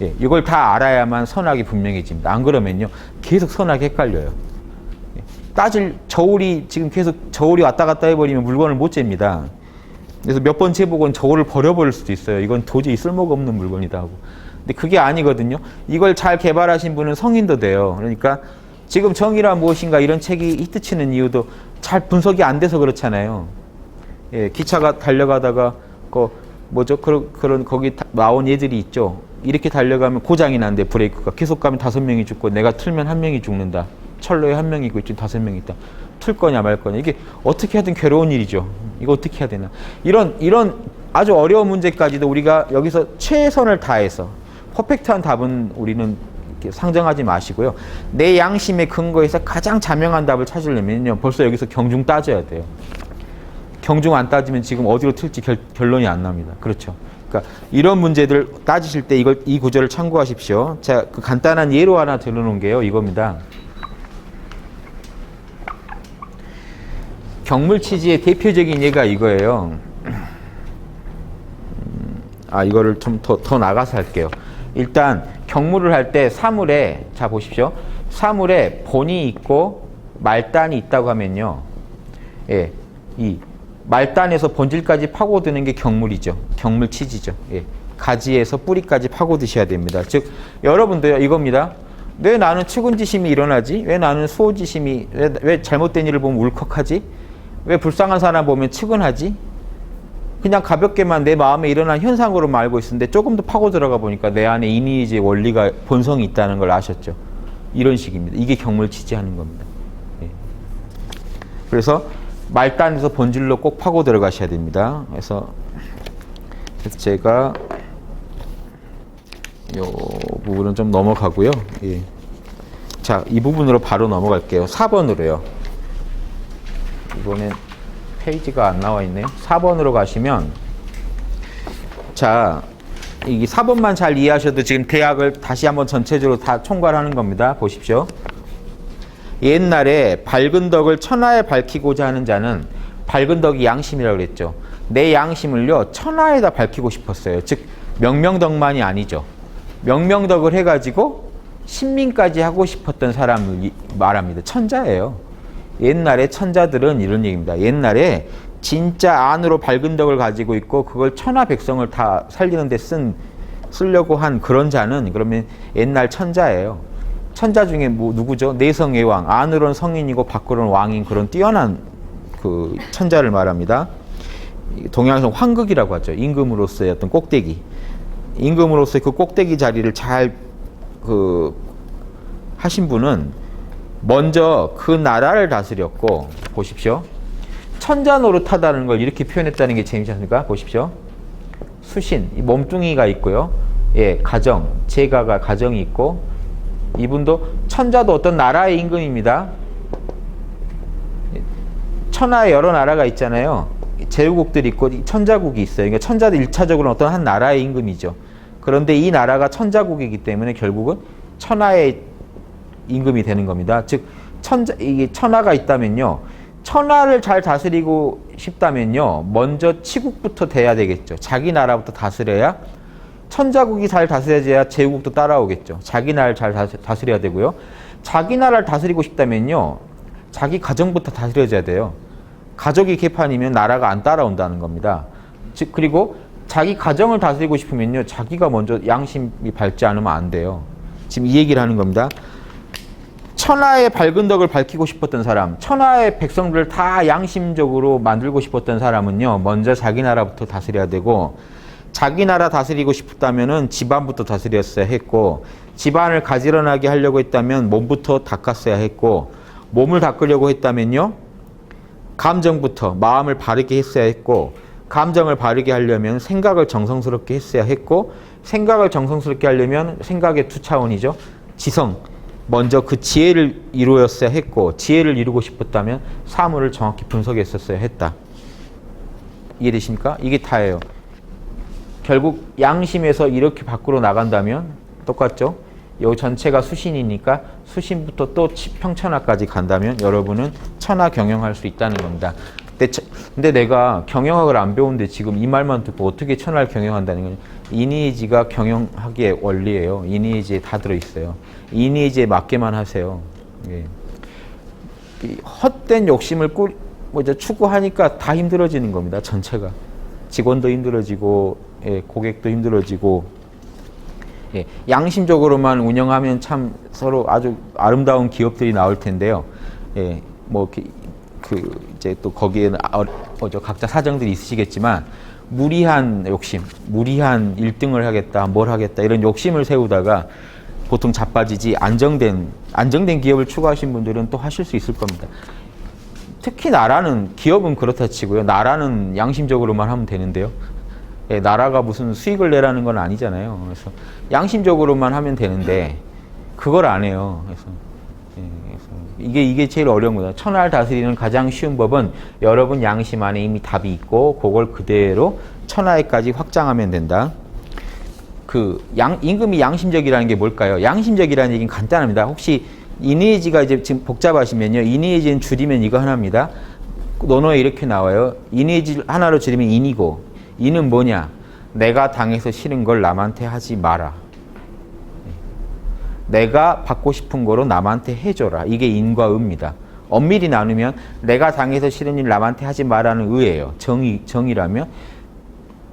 Speaker 1: 예, 이걸 다 알아야만 선악이 분명해집니다. 안 그러면요, 계속 선악이 헷갈려요. 지금 계속 저울이 왔다 갔다 해버리면 물건을 못 잽니다. 그래서 몇 번 재보고는 저울을 버려버릴 수도 있어요. 이건 도저히 쓸모가 없는 물건이다 하고. 근데 그게 아니거든요. 이걸 잘 개발하신 분은 성인도 돼요. 그러니까 지금 정의란 무엇인가 이런 책이 히트치는 이유도 잘 분석이 안 돼서 그렇잖아요. 예, 기차가 달려가다가 거기 나온 예들이 있죠. 이렇게 달려가면 고장이 난대 브레이크가 계속 가면 5명이 죽고 내가 틀면 1명이 죽는다. 철로에 1명이 있고 지금 5명이 있다. 틀 거냐 말 거냐 이게 어떻게 하든 괴로운 일이죠. 이거 어떻게 해야 되나 이런 아주 어려운 문제까지도 우리가 여기서 최선을 다해서 퍼펙트한 답은 우리는 이렇게 상정하지 마시고요. 내 양심의 근거에서 가장 자명한 답을 찾으려면요 벌써 여기서 경중 따져야 돼요. 경중 안 따지면 지금 어디로 틀지 결론이 안 납니다. 그렇죠. 그러니까 이런 문제들 따지실 때 이 구절을 참고하십시오. 제가 그 간단한 예로 하나 들어놓은 게요. 이겁니다. 경물치지의 대표적인 예가 이거예요. 이거를 좀 더 나가서 할게요. 일단 경물을 할 때 사물에 자 보십시오. 사물에 본이 있고 말단이 있다고 하면요. 예, 이 말단에서 본질까지 파고드는 게 경물이죠. 경물치지죠. 예, 가지에서 뿌리까지 파고드셔야 됩니다. 즉 여러분도요 이겁니다. 왜 나는 측은지심이 일어나지? 왜 나는 수호지심이 왜 잘못된 일을 보면 울컥하지? 왜 불쌍한 사람 보면 측은하지? 그냥 가볍게만 내 마음에 일어난 현상으로만 알고 있었는데 조금 더 파고 들어가 보니까 내 안에 이니이지의 원리가 본성이 있다는 걸 아셨죠? 이런 식입니다. 이게 경물치지하는 겁니다. 예. 그래서 말단에서 본질로 꼭 파고 들어가셔야 됩니다. 그래서 제가 이 부분은 좀 넘어가고요. 예. 자, 이 부분으로 바로 넘어갈게요. 4번으로요. 이번엔 페이지가 안 나와 있네요. 4번으로 가시면 자, 이 4번만 잘 이해하셔도 지금 대학을 다시 한번 전체적으로 다 총괄하는 겁니다. 보십시오. 옛날에 밝은 덕을 천하에 밝히고자 하는 자는 밝은 덕이 양심이라고 그랬죠. 내 양심을요 천하에다 밝히고 싶었어요. 즉 명명덕만이 아니죠. 명명덕을 해가지고 신민까지 하고 싶었던 사람을 말합니다. 천자예요. 옛날에 천자들은 이런 얘기입니다. 옛날에 진짜 안으로 밝은 덕을 가지고 있고 그걸 천하 백성을 다 살리는 데 쓰려고 한 그런 자는 그러면 옛날 천자예요. 천자 중에 뭐 누구죠? 내성애왕. 안으로는 성인이고 밖으로는 왕인 그런 뛰어난 그 천자를 말합니다. 동양에서 황극이라고 하죠. 임금으로서의 어떤 꼭대기. 임금으로서의 그 꼭대기 자리를 잘 하신 분은 먼저 그 나라를 다스렸고 보십시오. 천자 노릇하다는 걸 이렇게 표현했다는 게 재미있지 않습니까? 보십시오. 수신, 이 몸뚱이가 있고요. 예, 가정, 제가가 가정이 있고 이분도 천자도 어떤 나라의 임금입니다. 천하에 여러 나라가 있잖아요. 제후국들이 있고 천자국이 있어요. 그러니까 천자도 1차적으로 어떤 한 나라의 임금이죠. 그런데 이 나라가 천자국이기 때문에 결국은 천하의 임금이 되는 겁니다. 즉 이게 천하가 있다면요. 천하를 잘 다스리고 싶다면요. 먼저 치국부터 돼야 되겠죠. 자기 나라부터 다스려야 천자국이 잘 다스려져야 제국도 따라오겠죠. 자기 나라를 잘 다스려야 되고요. 자기 나라를 다스리고 싶다면요. 자기 가정부터 다스려져야 돼요. 가족이 개판이면 나라가 안 따라온다는 겁니다. 즉 그리고 자기 가정을 다스리고 싶으면요. 자기가 먼저 양심이 밝지 않으면 안 돼요. 지금 이 얘기를 하는 겁니다. 천하의 밝은 덕을 밝히고 싶었던 사람, 천하의 백성들을 다 양심적으로 만들고 싶었던 사람은요. 먼저 자기 나라부터 다스려야 되고 자기 나라 다스리고 싶다면은 집안부터 다스렸어야 했고 집안을 가지런하게 하려고 했다면 몸부터 닦았어야 했고 몸을 닦으려고 했다면요. 감정부터 마음을 바르게 했어야 했고 감정을 바르게 하려면 생각을 정성스럽게 했어야 했고 생각을 정성스럽게 하려면 생각의 두 차원이죠. 지성. 먼저 그 지혜를 이루었어야 했고 지혜를 이루고 싶었다면 사물을 정확히 분석했었어야 했다. 이해되십니까? 이게 다예요. 결국 양심에서 이렇게 밖으로 나간다면 똑같죠? 이 전체가 수신이니까 수신부터 또 평천하까지 간다면 여러분은 천하 경영할 수 있다는 겁니다. 근데 내가 경영학을 안 배우는데 지금 이 말만 듣고 어떻게 천하를 경영한다는 거냐. 이니지가 경영학의 원리예요. 이니지에 다 들어있어요. 이니지에 맞게만 하세요. 예. 헛된 욕심을 추구하니까 다 힘들어지는 겁니다. 전체가. 직원도 힘들어지고 예, 고객도 힘들어지고 예, 양심적으로만 운영하면 참 서로 아주 아름다운 기업들이 나올 텐데요. 예, 뭐 이제 또 거기에는 각자 사정들이 있으시겠지만 무리한 욕심, 무리한 1등을 하겠다, 뭘 하겠다 이런 욕심을 세우다가 보통 자빠지지 안정된 기업을 추구하신 분들은 또 하실 수 있을 겁니다. 특히 나라는 기업은 그렇다 치고요. 나라는 양심적으로만 하면 되는데요. 예, 나라가 무슨 수익을 내라는 건 아니잖아요. 그래서 양심적으로만 하면 되는데 그걸 안 해요. 그래서 이게 제일 어려운 거다. 천하를 다스리는 가장 쉬운 법은 여러분 양심 안에 이미 답이 있고 그걸 그대로 천하에까지 확장하면 된다. 임금이 양심적이라는 게 뭘까요? 양심적이라는 얘기는 간단합니다. 혹시 이니에지가 이제 지금 복잡하시면요. 이니에지는 줄이면 이거 하나입니다. 논어에 이렇게 나와요. 이니에지 하나로 줄이면 인이고, 인은 뭐냐? 내가 당해서 싫은 걸 남한테 하지 마라. 내가 받고 싶은 거로 남한테 해줘라. 이게 인과 의입니다. 엄밀히 나누면 내가 당해서 싫은 일 남한테 하지 마라는 의예요. 정의라면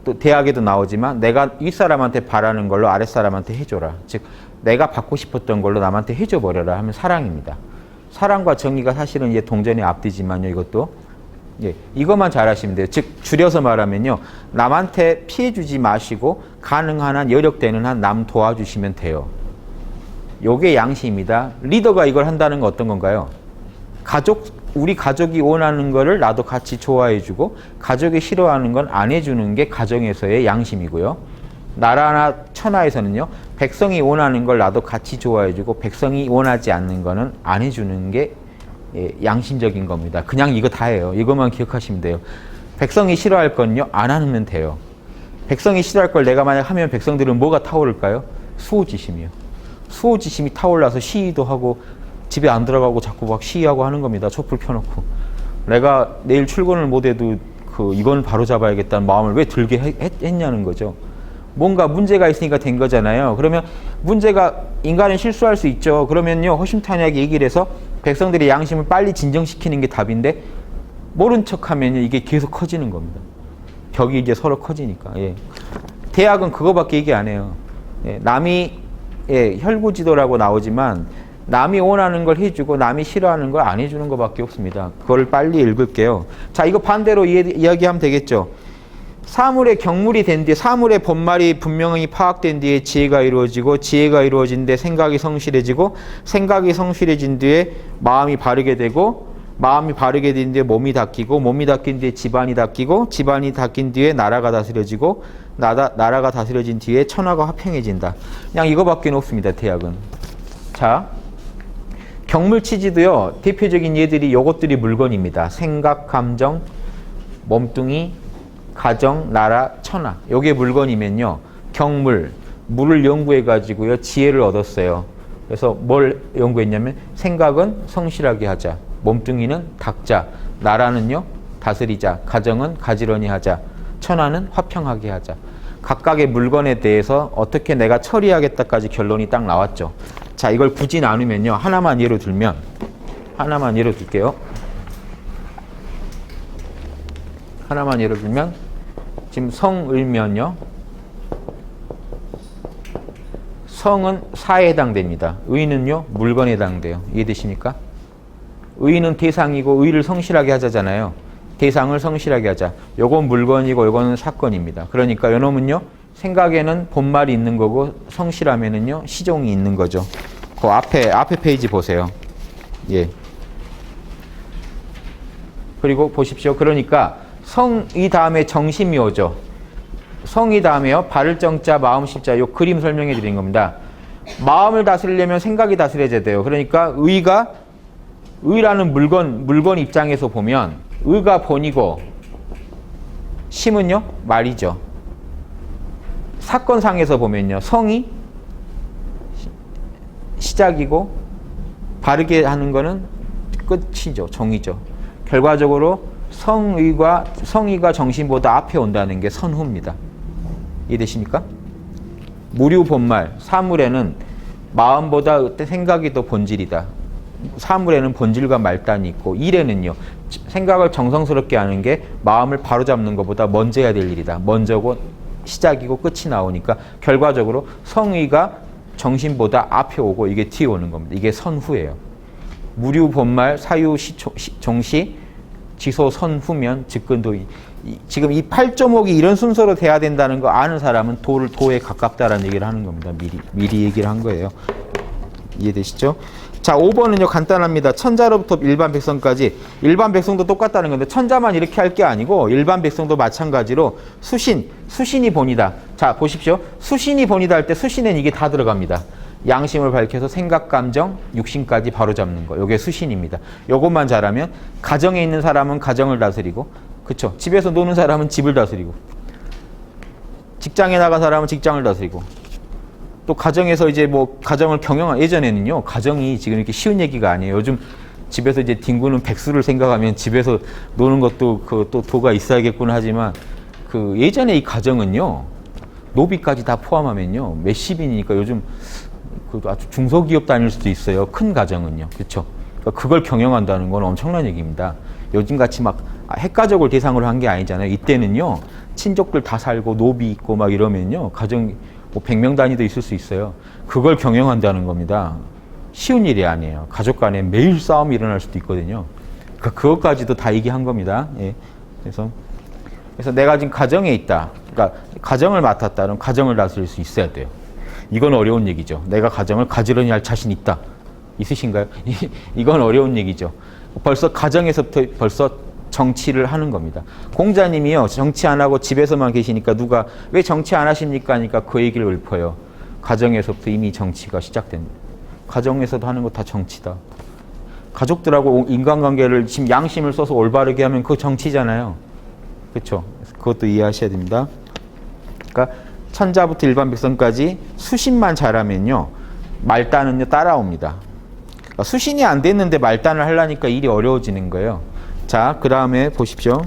Speaker 1: 또 대학에도 나오지만 내가 윗사람한테 바라는 걸로 아랫사람한테 해줘라. 즉 내가 받고 싶었던 걸로 남한테 해줘버려라 하면 사랑입니다. 사랑과 정의가 사실은 이제 동전의 앞뒤지만요. 이것도 이것만 잘하시면 돼요. 즉 줄여서 말하면요. 남한테 피해주지 마시고 가능한 한 여력되는 한 남 도와주시면 돼요. 요게 양심입니다. 리더가 이걸 한다는 건 어떤 건가요? 우리 가족이 원하는 거를 나도 같이 좋아해주고 가족이 싫어하는 건 안 해주는 게 가정에서의 양심이고요. 나라나 천하에서는요. 백성이 원하는 걸 나도 같이 좋아해주고 백성이 원하지 않는 거는 안 해주는 게 양심적인 겁니다. 그냥 이거 다예요. 이것만 기억하시면 돼요. 백성이 싫어할 건요. 안 하면 돼요. 백성이 싫어할 걸 내가 만약 하면 백성들은 뭐가 타오를까요? 수호지심이요. 수호지심이 타올라서 시위도 하고 집에 안 들어가고 자꾸 막 시위하고 하는 겁니다. 촛불 켜놓고. 내가 내일 출근을 못해도 이건 바로 잡아야겠다는 마음을 왜 들게 했냐는 거죠. 뭔가 문제가 있으니까 된 거잖아요. 그러면 문제가 인간은 실수할 수 있죠. 그러면요. 허심탄회하게 얘기를 해서 백성들의 양심을 빨리 진정시키는 게 답인데 모른 척하면 이게 계속 커지는 겁니다. 벽이 이제 서로 커지니까. 예. 대학은 그거밖에 얘기 안 해요. 예. 남이 혈구지도라고 나오지만 남이 원하는 걸 해주고 남이 싫어하는 걸 안 해주는 것밖에 없습니다. 그걸 빨리 읽을게요. 자, 이거 반대로 이야기하면 되겠죠. 사물의 경물이 된 뒤에 사물의 본말이 분명히 파악된 뒤에 지혜가 이루어지고 지혜가 이루어진 뒤에 생각이 성실해지고 생각이 성실해진 뒤에 마음이 바르게 되고 마음이 바르게 된 뒤에 몸이 닦이고 몸이 닦인 뒤에 집안이 닦이고 집안이 닦인 뒤에 나라가 다스려지고 나라가 다스려진 뒤에 천하가 화평해진다. 그냥 이거밖에 없습니다. 대학은. 자, 경물치지도요. 대표적인 예들이 요것들이 물건입니다. 생각, 감정, 몸뚱이, 가정, 나라, 천하. 요게 물건이면요. 경물, 물을 연구해가지고요. 지혜를 얻었어요. 그래서 뭘 연구했냐면 생각은 성실하게 하자. 몸뚱이는 닦자. 나라는요. 다스리자. 가정은 가지런히 하자. 천하는 화평하게 하자. 각각의 물건에 대해서 어떻게 내가 처리하겠다까지 결론이 딱 나왔죠. 자, 이걸 굳이 나누면요. 하나만 예로 들게요. 하나만 예로 들면 지금 성을면요. 성은 사에 해당됩니다. 의는요. 물건에 해당돼요. 이해되십니까? 의는 대상이고 의를 성실하게 하자잖아요. 대상을 성실하게 하자. 요건 물건이고 요거는 사건입니다. 그러니까 요놈은요. 생각에는 본말이 있는 거고 성실하면은요. 시종이 있는 거죠. 그 앞에 페이지 보세요. 예. 그리고 보십시오. 그러니까 성이 다음에 정심이 오죠. 성이 다음에요. 바를 정자, 마음 십자. 요 그림 설명해 드린 겁니다. 마음을 다스리려면 생각이 다스려야 돼요. 그러니까 의라는 물건 입장에서 보면 의가 본이고 심은요 말이죠. 사건상에서 보면요 성이 시작이고 바르게 하는 거는 끝이죠. 정의죠. 결과적으로 성의가 정신보다 앞에 온다는 게 선후입니다. 이해되십니까? 무류 본말, 사물에는 마음보다 생각이 더 본질이다. 사물에는 본질과 말단이 있고 일에는요. 생각을 정성스럽게 하는 게 마음을 바로잡는 것보다 먼저 해야 될 일이다. 먼저고 시작이고 끝이 나오니까 결과적으로 성의가 정신보다 앞에 오고 이게 뒤에 오는 겁니다. 이게 선후예요. 무류 본말, 사유 종시, 지소 선후면 즉근도 지금 이 8.5기 이런 순서로 돼야 된다는 거 아는 사람은 도에 가깝다라는 얘기를 하는 겁니다. 미리 얘기를 한 거예요. 이해되시죠? 자, 5번은요, 간단합니다. 천자로부터 일반 백성까지. 일반 백성도 똑같다는 건데, 천자만 이렇게 할 게 아니고, 일반 백성도 마찬가지로 수신이 본이다. 자, 보십시오. 수신이 본이다 할 때 수신엔 이게 다 들어갑니다. 양심을 밝혀서 생각, 감정, 육신까지 바로잡는 거. 요게 수신입니다. 요것만 잘하면, 가정에 있는 사람은 가정을 다스리고, 그쵸? 집에서 노는 사람은 집을 다스리고, 직장에 나간 사람은 직장을 다스리고, 또 가정에서 이제 뭐 가정을 예전에는요, 가정이 지금 이렇게 쉬운 얘기가 아니에요. 요즘 집에서 이제 뒹구는 백수를 생각하면 집에서 노는 것도 또 도가 있어야겠구나 하지만 예전에 이 가정은요, 노비까지 다 포함하면요, 몇십이니까 요즘 아주 중소기업 다닐 수도 있어요. 큰 가정은요. 그렇죠? 그러니까 그걸 경영한다는 건 엄청난 얘기입니다. 요즘같이 막 핵가족을 대상으로 한 게 아니잖아요. 이때는요, 친족들 다 살고 노비 있고 막 이러면요, 가정 뭐 100명 단위도 있을 수 있어요. 그걸 경영한다는 겁니다. 쉬운 일이 아니에요. 가족 간에 매일 싸움이 일어날 수도 있거든요. 그것까지도 다 얘기한 겁니다. 예. 그래서 내가 지금 가정에 있다. 그러니까 가정을 맡았다는 가정을 다스릴 수 있어야 돼요. 이건 어려운 얘기죠. 내가 가정을 가지런히 할 자신 있다. 있으신가요? 이건 어려운 얘기죠. 벌써 가정에서부터 정치를 하는 겁니다. 공자님이요, 정치 안 하고 집에서만 계시니까 누가 왜 정치 안 하십니까 하니까 그 얘기를 읊어요. 가정에서부터 이미 정치가 시작됩니다. 가정에서도 하는 거 다 정치다. 가족들하고 인간관계를 지금 양심을 써서 올바르게 하면 그거 정치잖아요. 그렇죠? 그것도 이해하셔야 됩니다. 그러니까 천자부터 일반 백성까지 수신만 잘하면요, 말단은요 따라옵니다. 그러니까 수신이 안 됐는데 말단을 하려니까 일이 어려워지는 거예요. 자, 그 다음에 보십시오.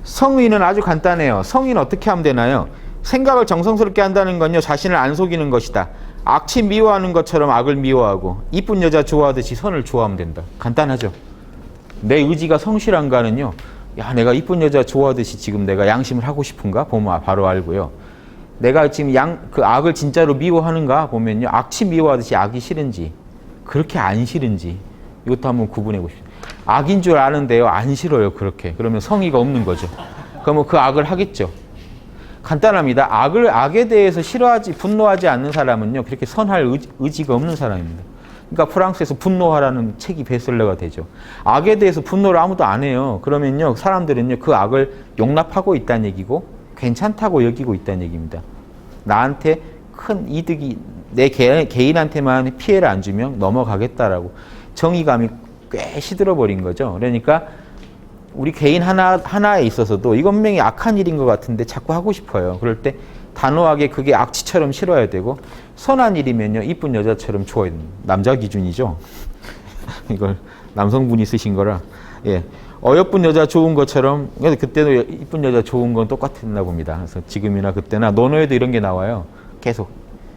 Speaker 1: 성의는 아주 간단해요. 성의는 어떻게 하면 되나요? 생각을 정성스럽게 한다는 건요, 자신을 안 속이는 것이다. 악취 미워하는 것처럼 악을 미워하고, 이쁜 여자 좋아하듯이 선을 좋아하면 된다. 간단하죠? 내 의지가 성실한가는요, 야, 내가 이쁜 여자 좋아하듯이 지금 내가 양심을 하고 싶은가? 보면 바로 알고요. 내가 지금 그 악을 진짜로 미워하는가? 보면요, 악취 미워하듯이 악이 싫은지, 그렇게 안 싫은지, 이것도 한번 구분해 보십시오. 악인 줄 아는데요, 안 싫어요, 그렇게. 그러면 성의가 없는 거죠. 그러면 그 악을 하겠죠. 간단합니다. 악에 대해서 분노하지 않는 사람은요, 그렇게 선할 의지가 없는 사람입니다. 그러니까 프랑스에서 분노하라는 책이 베스트셀러가 되죠. 악에 대해서 분노를 아무도 안 해요. 그러면요, 사람들은요, 그 악을 용납하고 있다는 얘기고, 괜찮다고 여기고 있다는 얘기입니다. 나한테 큰 이득이, 내 개인한테만 피해를 안 주면 넘어가겠다라고 정의감이 꽤 시들어버린 거죠. 그러니까 우리 개인 하나에 있어서도 이건 분명히 악한 일인 것 같은데 자꾸 하고 싶어요. 그럴 때 단호하게 그게 악취처럼 싫어야 되고, 선한 일이면요, 이쁜 여자처럼 좋아야 됩니다. 남자 기준이죠. 이걸 남성분이 쓰신 거라. 예. 어여쁜 여자 좋은 것처럼, 그때도 이쁜 여자 좋은 건 똑같았나 봅니다. 그래서 지금이나 그때나 논어에도 이런 게 나와요. 계속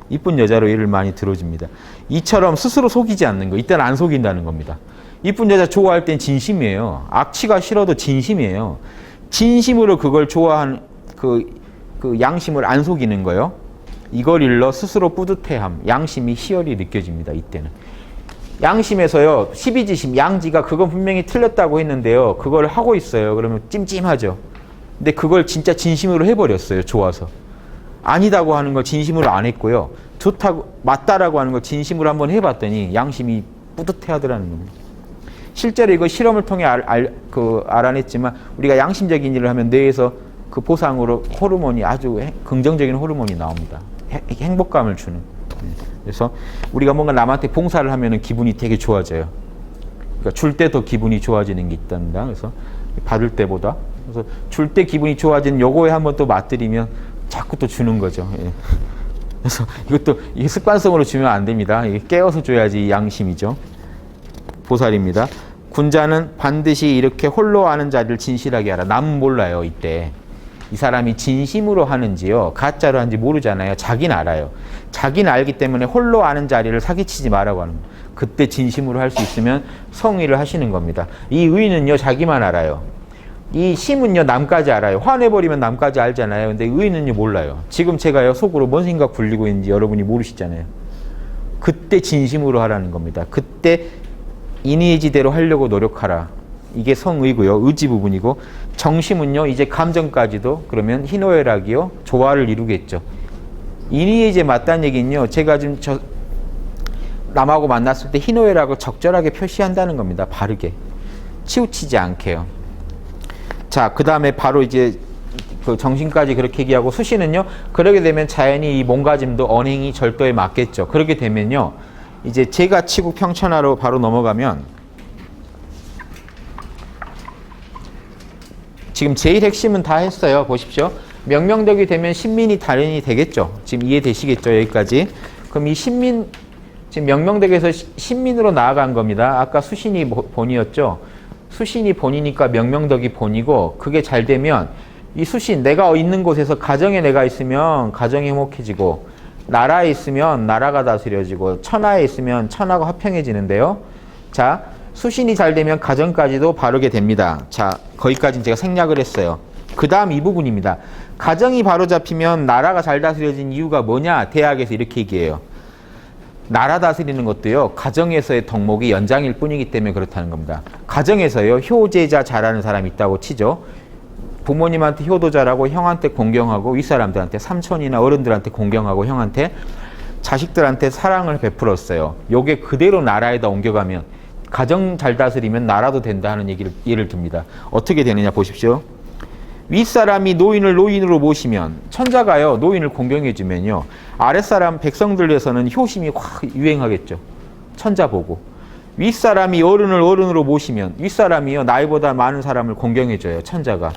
Speaker 1: 이쁜 여자로 예를 많이 들어줍니다. 이처럼 스스로 속이지 않는 거. 이때는 안 속인다는 겁니다. 이쁜 여자 좋아할 땐 진심이에요. 악취가 싫어도 진심이에요. 진심으로 그걸 좋아하는 그 양심을 안 속이는 거예요. 이걸 일러 스스로 뿌듯해함, 양심이 희열이 느껴집니다. 이때는. 양심에서요, 십이지심, 양지가 그건 분명히 틀렸다고 했는데요, 그걸 하고 있어요. 그러면 찜찜하죠. 근데 그걸 진짜 진심으로 해버렸어요. 좋아서. 아니다고 하는 걸 진심으로 안 했고요, 좋다고, 맞다라고 하는 걸 진심으로 한번 해봤더니 양심이 뿌듯해하더라는 겁니다. 실제로 이거 실험을 통해 알아냈지만, 우리가 양심적인 일을 하면 뇌에서 그 보상으로 호르몬이, 아주 긍정적인 호르몬이 나옵니다. 행복감을 주는. 그래서 우리가 뭔가 남한테 봉사를 하면 기분이 되게 좋아져요. 그러니까 줄 때 더 기분이 좋아지는 게 있답니다. 그래서 받을 때보다. 그래서 줄 때 기분이 좋아지는 요거에 한번 또 맛들이면 자꾸 또 주는 거죠. 예. 그래서 이것도 이게 습관성으로 주면 안 됩니다. 이게 깨워서 줘야지 양심이죠. 보살입니다. 군자는 반드시 이렇게 홀로 아는 자리를 진실하게 알아. 남은 몰라요. 이때 이 사람이 진심으로 하는지요, 가짜로 하는지 모르잖아요. 자기는 알아요. 자기는 알기 때문에 홀로 아는 자리를 사기치지 말라고 하는 거예요. 그때 진심으로 할 수 있으면 성의를 하시는 겁니다. 이 의는요, 자기만 알아요. 이 심은요, 남까지 알아요. 화내버리면 남까지 알잖아요. 근데 의는요, 몰라요. 지금 제가요, 속으로 뭔 생각 굴리고 있는지 여러분이 모르시잖아요. 그때 진심으로 하라는 겁니다. 그때 인의지대로 하려고 노력하라. 이게 성의고요. 의지 부분이고 정심은요. 이제 감정까지도 그러면 희노애락이요. 조화를 이루겠죠. 인의에 이제 맞다는 얘기는요. 제가 지금 남하고 만났을 때 희노애락을 적절하게 표시한다는 겁니다. 바르게. 치우치지 않게요. 자, 그 다음에 바로 이제 그 정신까지 그렇게 얘기하고 수신은요. 그러게 되면 자연히 이 몸가짐도 언행이 절도에 맞겠죠. 그렇게 되면요. 이제 제가 치국 평천하로 바로 넘어가면 지금 제일 핵심은 다 했어요. 보십시오. 명명덕이 되면 신민이 단연히 되겠죠. 지금 이해되시겠죠? 여기까지. 그럼 이 신민, 지금 명명덕에서 신민으로 나아간 겁니다. 아까 수신이 본이었죠. 수신이 본이니까 명명덕이 본이고 그게 잘 되면 이 수신, 내가 있는 곳에서 가정에 내가 있으면 가정이 행복해지고 나라에 있으면 나라가 다스려지고 천하에 있으면 천하가 화평해지는데요. 자, 수신이 잘 되면 가정까지도 바르게 됩니다. 자, 거기까지는 제가 생략을 했어요. 그 다음 이 부분입니다. 가정이 바로 잡히면 나라가 잘 다스려진 이유가 뭐냐? 대학에서 이렇게 얘기해요. 나라 다스리는 것도요. 가정에서의 덕목이 연장일 뿐이기 때문에 그렇다는 겁니다. 가정에서요. 효제자 잘하는 사람이 있다고 치죠. 부모님한테 효도 잘하고 형한테 공경하고 윗사람들한테 삼촌이나 어른들한테 공경하고 형한테 자식들한테 사랑을 베풀었어요. 요게 그대로 나라에다 옮겨가면 가정 잘 다스리면 나라도 된다 하는 예를 듭니다. 어떻게 되느냐 보십시오. 윗사람이 노인을 노인으로 모시면 천자가요. 노인을 공경해주면요. 아랫사람 백성들에서는 효심이 확 유행하겠죠. 천자 보고. 윗사람이 어른을 어른으로 모시면 윗사람이요. 나이보다 많은 사람을 공경해줘요. 천자가.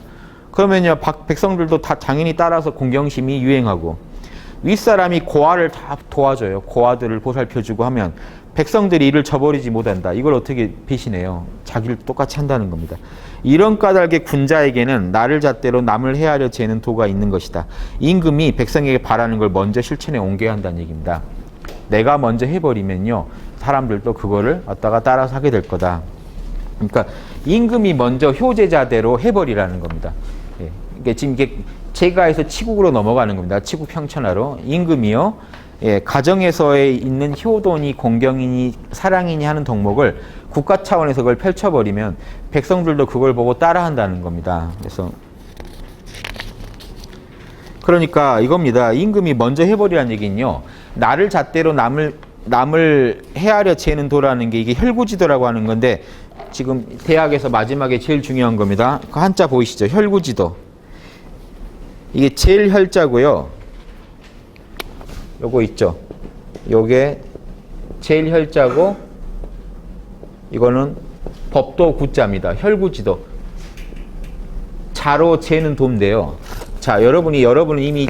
Speaker 1: 그러면요. 백성들도 다 당연히 따라서 공경심이 유행하고 윗사람이 고아를 다 도와줘요. 고아들을 보살펴주고 하면 백성들이 이를 저버리지 못한다. 이걸 어떻게 배신해요? 자기를 똑같이 한다는 겁니다. 이런 까닭의 군자에게는 나를 잣대로 남을 헤아려 재는 도가 있는 것이다. 임금이 백성에게 바라는 걸 먼저 실천에 옮겨야 한다는 얘기입니다. 내가 먼저 해버리면요. 사람들도 그거를 갖다가 따라서 하게 될 거다. 그러니까 임금이 먼저 효제자대로 해버리라는 겁니다. 예. 그러니까 지금 이게 제가에서 치국으로 넘어가는 겁니다. 치국 평천하로. 임금이요. 예, 가정에서의 있는 효도니 공경이니 사랑이니 하는 덕목을 국가 차원에서 그걸 펼쳐버리면 백성들도 그걸 보고 따라한다는 겁니다. 그러니까 이겁니다. 임금이 먼저 해버리라는 얘기는요. 나를 잣대로 남을 헤아려 재는 도라는 게 이게 혈구지도라고 하는 건데 지금 대학에서 마지막에 제일 중요한 겁니다. 그 한자 보이시죠? 혈구지도. 이게 제일 혈자고요. 요거 있죠. 요게 제일 혈자고 이거는 법도 구자입니다. 혈구지도. 자로 재는 도인데요. 자, 여러분은 이미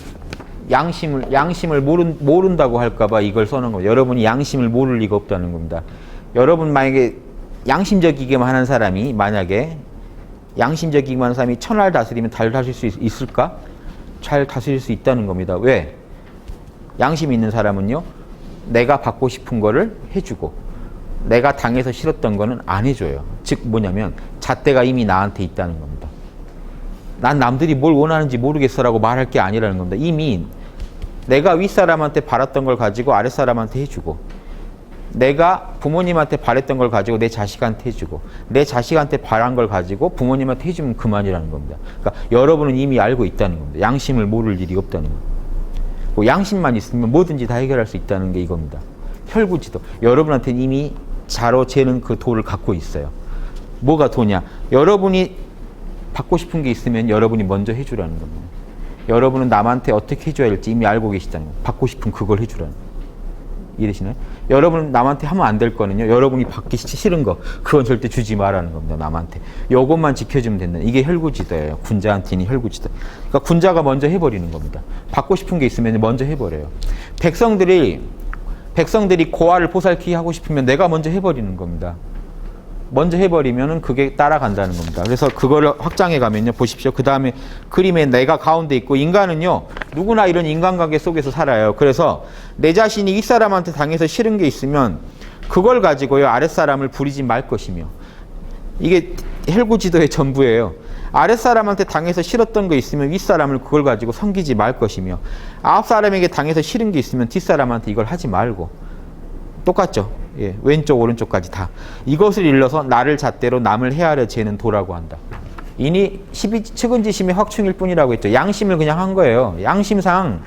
Speaker 1: 양심을 모른다고 할까봐 이걸 써놓은 거예요. 여러분이 양심을 모를 리가 없다는 겁니다. 여러분 만약에 양심적이기만 하는 사람이 만약에 양심적이기만 하는 사람이 천하를 다스리면 잘 다스릴 수 있을까? 잘 다스릴 수 있다는 겁니다. 왜? 양심 있는 사람은요. 내가 받고 싶은 거를 해주고 내가 당해서 싫었던 거는 안 해줘요. 즉 뭐냐면 잣대가 이미 나한테 있다는 겁니다. 난 남들이 뭘 원하는지 모르겠어라고 말할 게 아니라는 겁니다. 이미 내가 윗사람한테 바랐던 걸 가지고 아랫사람한테 해주고 내가 부모님한테 바랬던 걸 가지고 내 자식한테 해주고 내 자식한테 바란 걸 가지고 부모님한테 해주면 그만이라는 겁니다. 그러니까 여러분은 이미 알고 있다는 겁니다. 양심을 모를 일이 없다는 겁니다. 양심만 있으면 뭐든지 다 해결할 수 있다는 게 이겁니다. 혈구지도. 여러분한테는 이미 자로 재는 그 도를 갖고 있어요. 뭐가 도냐? 여러분이 받고 싶은 게 있으면 여러분이 먼저 해주라는 겁니다. 여러분은 남한테 어떻게 해줘야 할지 이미 알고 계시다는 거예요. 받고 싶은 그걸 해주라는 거예요. 이해되시나요? 여러분은 남한테 하면 안 될 거는요. 여러분이 받기 싫은 거 그건 절대 주지 말라는 겁니다. 남한테. 요것만 지켜주면 된다. 이게 혈구지도예요. 군자한테는 혈구지도. 그러니까 군자가 먼저 해버리는 겁니다. 받고 싶은 게 있으면 먼저 해버려요. 백성들이 고아를 보살피게 하고 싶으면 내가 먼저 해버리는 겁니다. 먼저 해버리면은 그게 따라간다는 겁니다. 그래서 그거를 확장해 가면요. 보십시오. 그 다음에 그림에 내가 가운데 있고 인간은요. 누구나 이런 인간관계 속에서 살아요. 그래서 내 자신이 윗사람한테 당해서 싫은 게 있으면 그걸 가지고요. 아랫사람을 부리지 말 것이며 이게 혈구지도의 전부예요. 아랫사람한테 당해서 싫었던 거 있으면 윗사람을 그걸 가지고 섬기지 말 것이며 앞사람에게 당해서 싫은 게 있으면 뒷사람한테 이걸 하지 말고 똑같죠. 예, 왼쪽 오른쪽까지 다. 이것을 일러서 나를 잣대로 남을 헤아려 재는 도라고 한다. 이니 측은지심이 확충일 뿐이라고 했죠. 양심을 그냥 한 거예요. 양심상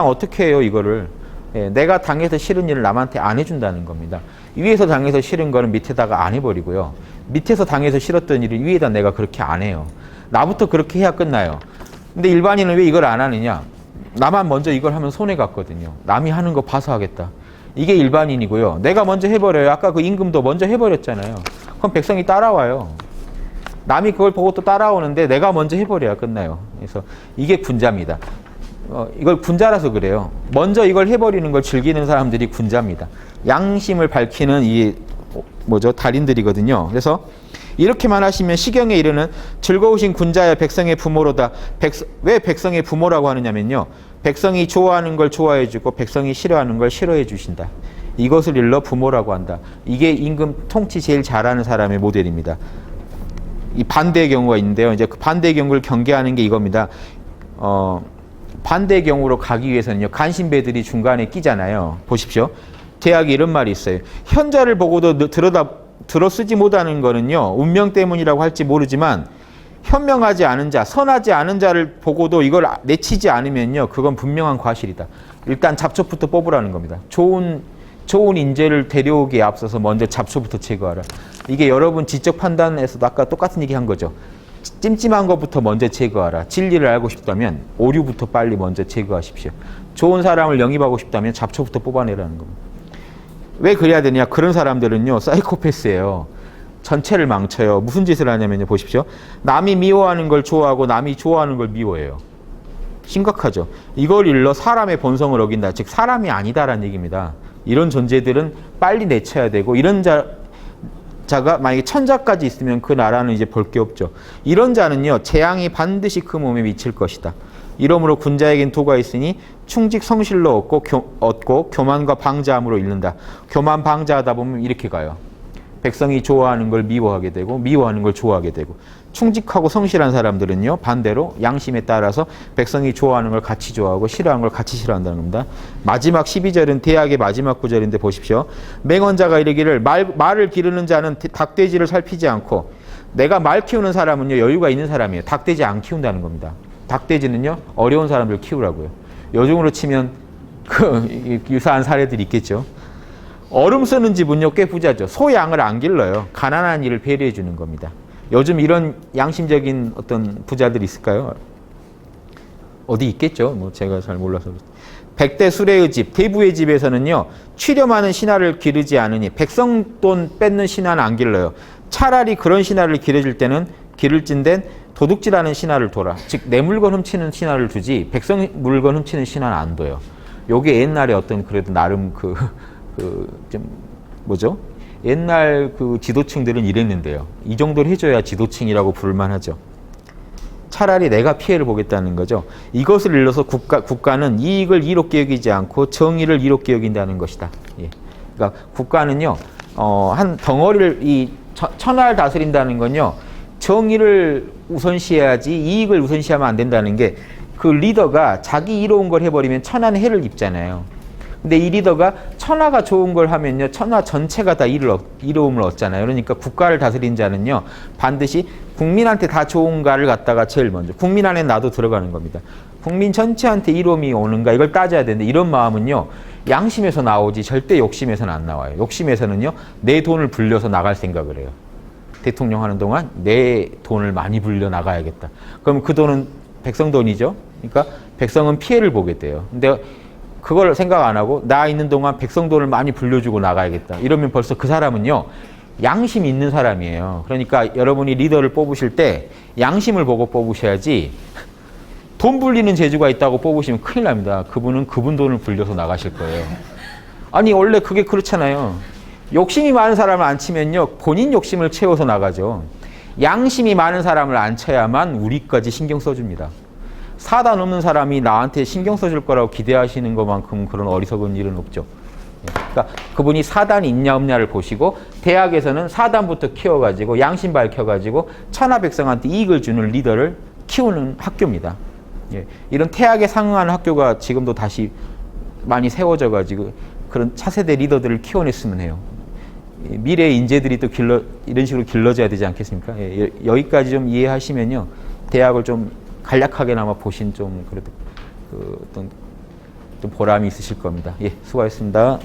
Speaker 1: 어떻게 해요 이거를. 예, 내가 당해서 싫은 일을 남한테 안 해준다는 겁니다. 위에서 당해서 싫은 거는 밑에다가 안 해버리고요. 밑에서 당해서 싫었던 일을 위에다 내가 그렇게 안 해요. 나부터 그렇게 해야 끝나요. 근데 일반인은 왜 이걸 안 하느냐. 나만 먼저 이걸 하면 손해 갔거든요. 남이 하는 거 봐서 하겠다. 이게 일반인이고요. 내가 먼저 해버려요. 아까 그 임금도 먼저 해버렸잖아요. 그럼 백성이 따라와요. 남이 그걸 보고 또 따라오는데 내가 먼저 해버려야 끝나요. 그래서 이게 군자입니다. 이걸 군자라서 그래요. 먼저 이걸 해버리는 걸 즐기는 사람들이 군자입니다. 양심을 밝히는 이 달인들이거든요. 그래서 이렇게만 하시면 시경에 이르는 즐거우신 군자야 백성의 부모로다. 왜 백성의 부모라고 하느냐면요. 백성이 좋아하는 걸 좋아해주고 백성이 싫어하는 걸 싫어해 주신다. 이것을 일러 부모라고 한다. 이게 임금 통치 제일 잘하는 사람의 모델입니다. 이 반대의 경우가 있는데요. 이제 그 반대의 경우를 경계하는 게 이겁니다. 반대의 경우로 가기 위해서는요. 간신배들이 중간에 끼잖아요. 보십시오. 대학에 이런 말이 있어요. 현자를 보고도 들어쓰지 못하는 거는요. 운명 때문이라고 할지 모르지만 현명하지 않은 자, 선하지 않은 자를 보고도 이걸 내치지 않으면요. 그건 분명한 과실이다. 일단 잡초부터 뽑으라는 겁니다. 좋은 인재를 데려오기에 앞서서 먼저 잡초부터 제거하라. 이게 여러분 지적 판단에서도 아까 똑같은 얘기 한 거죠. 찜찜한 것부터 먼저 제거하라. 진리를 알고 싶다면 오류부터 빨리 먼저 제거하십시오. 좋은 사람을 영입하고 싶다면 잡초부터 뽑아내라는 겁니다. 왜 그래야 되냐? 그런 사람들은요. 사이코패스예요. 전체를 망쳐요. 무슨 짓을 하냐면요. 보십시오. 남이 미워하는 걸 좋아하고 남이 좋아하는 걸 미워해요. 심각하죠. 이걸 일러 사람의 본성을 어긴다. 즉 사람이 아니다라는 얘기입니다. 이런 존재들은 빨리 내쳐야 되고 이런 자가 만약에 천자까지 있으면 그 나라는 이제 볼 게 없죠. 이런 자는요. 재앙이 반드시 그 몸에 미칠 것이다. 이러므로 군자에겐 도가 있으니 충직 성실로 얻고 교만과 방자함으로 잃는다. 교만 방자하다 보면 이렇게 가요. 백성이 좋아하는 걸 미워하게 되고 미워하는 걸 좋아하게 되고 충직하고 성실한 사람들은요. 반대로 양심에 따라서 백성이 좋아하는 걸 같이 좋아하고 싫어하는 걸 같이 싫어한다는 겁니다. 마지막 12절은 대학의 마지막 구절인데 보십시오. 맹언자가 이르기를 말을 기르는 자는 닭돼지를 살피지 않고 내가 말 키우는 사람은요. 여유가 있는 사람이에요. 닭돼지 안 키운다는 겁니다. 닭돼지는요. 어려운 사람들 키우라고요. 요즘으로 치면 그 유사한 사례들이 있겠죠. 얼음 쓰는 집은요. 꽤 부자죠. 소양을 안 길러요. 가난한 이를 배려해 주는 겁니다. 요즘 이런 양심적인 어떤 부자들이 있을까요? 어디 있겠죠. 뭐 제가 잘 몰라서. 백대 수레의 집, 대부의 집에서는요. 취렴하는 신하를 기르지 않으니 백성 돈 뺏는 신하는 안 길러요. 차라리 그런 신하를 기르질 때는 기를진된 도둑질하는 신하를 둬라. 즉 내 물건 훔치는 신하를 두지 백성 물건 훔치는 신하는 안 둬요. 요게 옛날에 어떤 그래도 나름 옛날 그 지도층들은 이랬는데요. 이 정도를 해줘야 지도층이라고 부를만 하죠. 차라리 내가 피해를 보겠다는 거죠. 이것을 일러서 국가는 이익을 이롭게 여기지 않고 정의를 이롭게 여긴다는 것이다. 예. 그러니까 국가는요, 한 덩어리를 천하를 다스린다는 건요, 정의를 우선시해야지 이익을 우선시하면 안 된다는 게 그 리더가 자기 이로운 걸 해버리면 천하는 해를 입잖아요. 근데 이 리더가 천하가 좋은 걸 하면요. 천하 전체가 다 이로움을 얻잖아요. 그러니까 국가를 다스린 자는요. 반드시 국민한테 다 좋은가를 갖다가 제일 먼저. 국민 안에 나도 들어가는 겁니다. 국민 전체한테 이로움이 오는가 이걸 따져야 되는데 이런 마음은요. 양심에서 나오지 절대 욕심에서는 안 나와요. 욕심에서는요. 내 돈을 불려서 나갈 생각을 해요. 대통령 하는 동안 내 돈을 많이 불려 나가야겠다. 그럼 그 돈은 백성 돈이죠. 그러니까 백성은 피해를 보게 돼요. 근데 그걸 생각 안 하고 나 있는 동안 백성 돈을 많이 불려주고 나가야겠다. 이러면 벌써 그 사람은요. 양심이 있는 사람이에요. 그러니까 여러분이 리더를 뽑으실 때 양심을 보고 뽑으셔야지 돈 불리는 재주가 있다고 뽑으시면 큰일 납니다. 그분은 그분 돈을 불려서 나가실 거예요. 아니 원래 그게 그렇잖아요. 욕심이 많은 사람을 안 치면요. 본인 욕심을 채워서 나가죠. 양심이 많은 사람을 안 쳐야만 우리까지 신경 써줍니다. 사단 없는 사람이 나한테 신경 써줄 거라고 기대하시는 것만큼 그런 어리석은 일은 없죠. 그러니까 그분이 사단이 있냐 없냐를 보시고 대학에서는 사단부터 키워가지고 양심 밝혀가지고 천하 백성한테 이익을 주는 리더를 키우는 학교입니다. 이런 태학에 상응하는 학교가 지금도 다시 많이 세워져가지고 그런 차세대 리더들을 키워냈으면 해요. 미래의 인재들이 또 이런 식으로 길러져야 되지 않겠습니까? 예, 여기까지 좀 이해하시면요, 대학을 좀 간략하게나마 보신 좀 그래도 어떤 좀 보람이 있으실 겁니다. 예, 수고하셨습니다.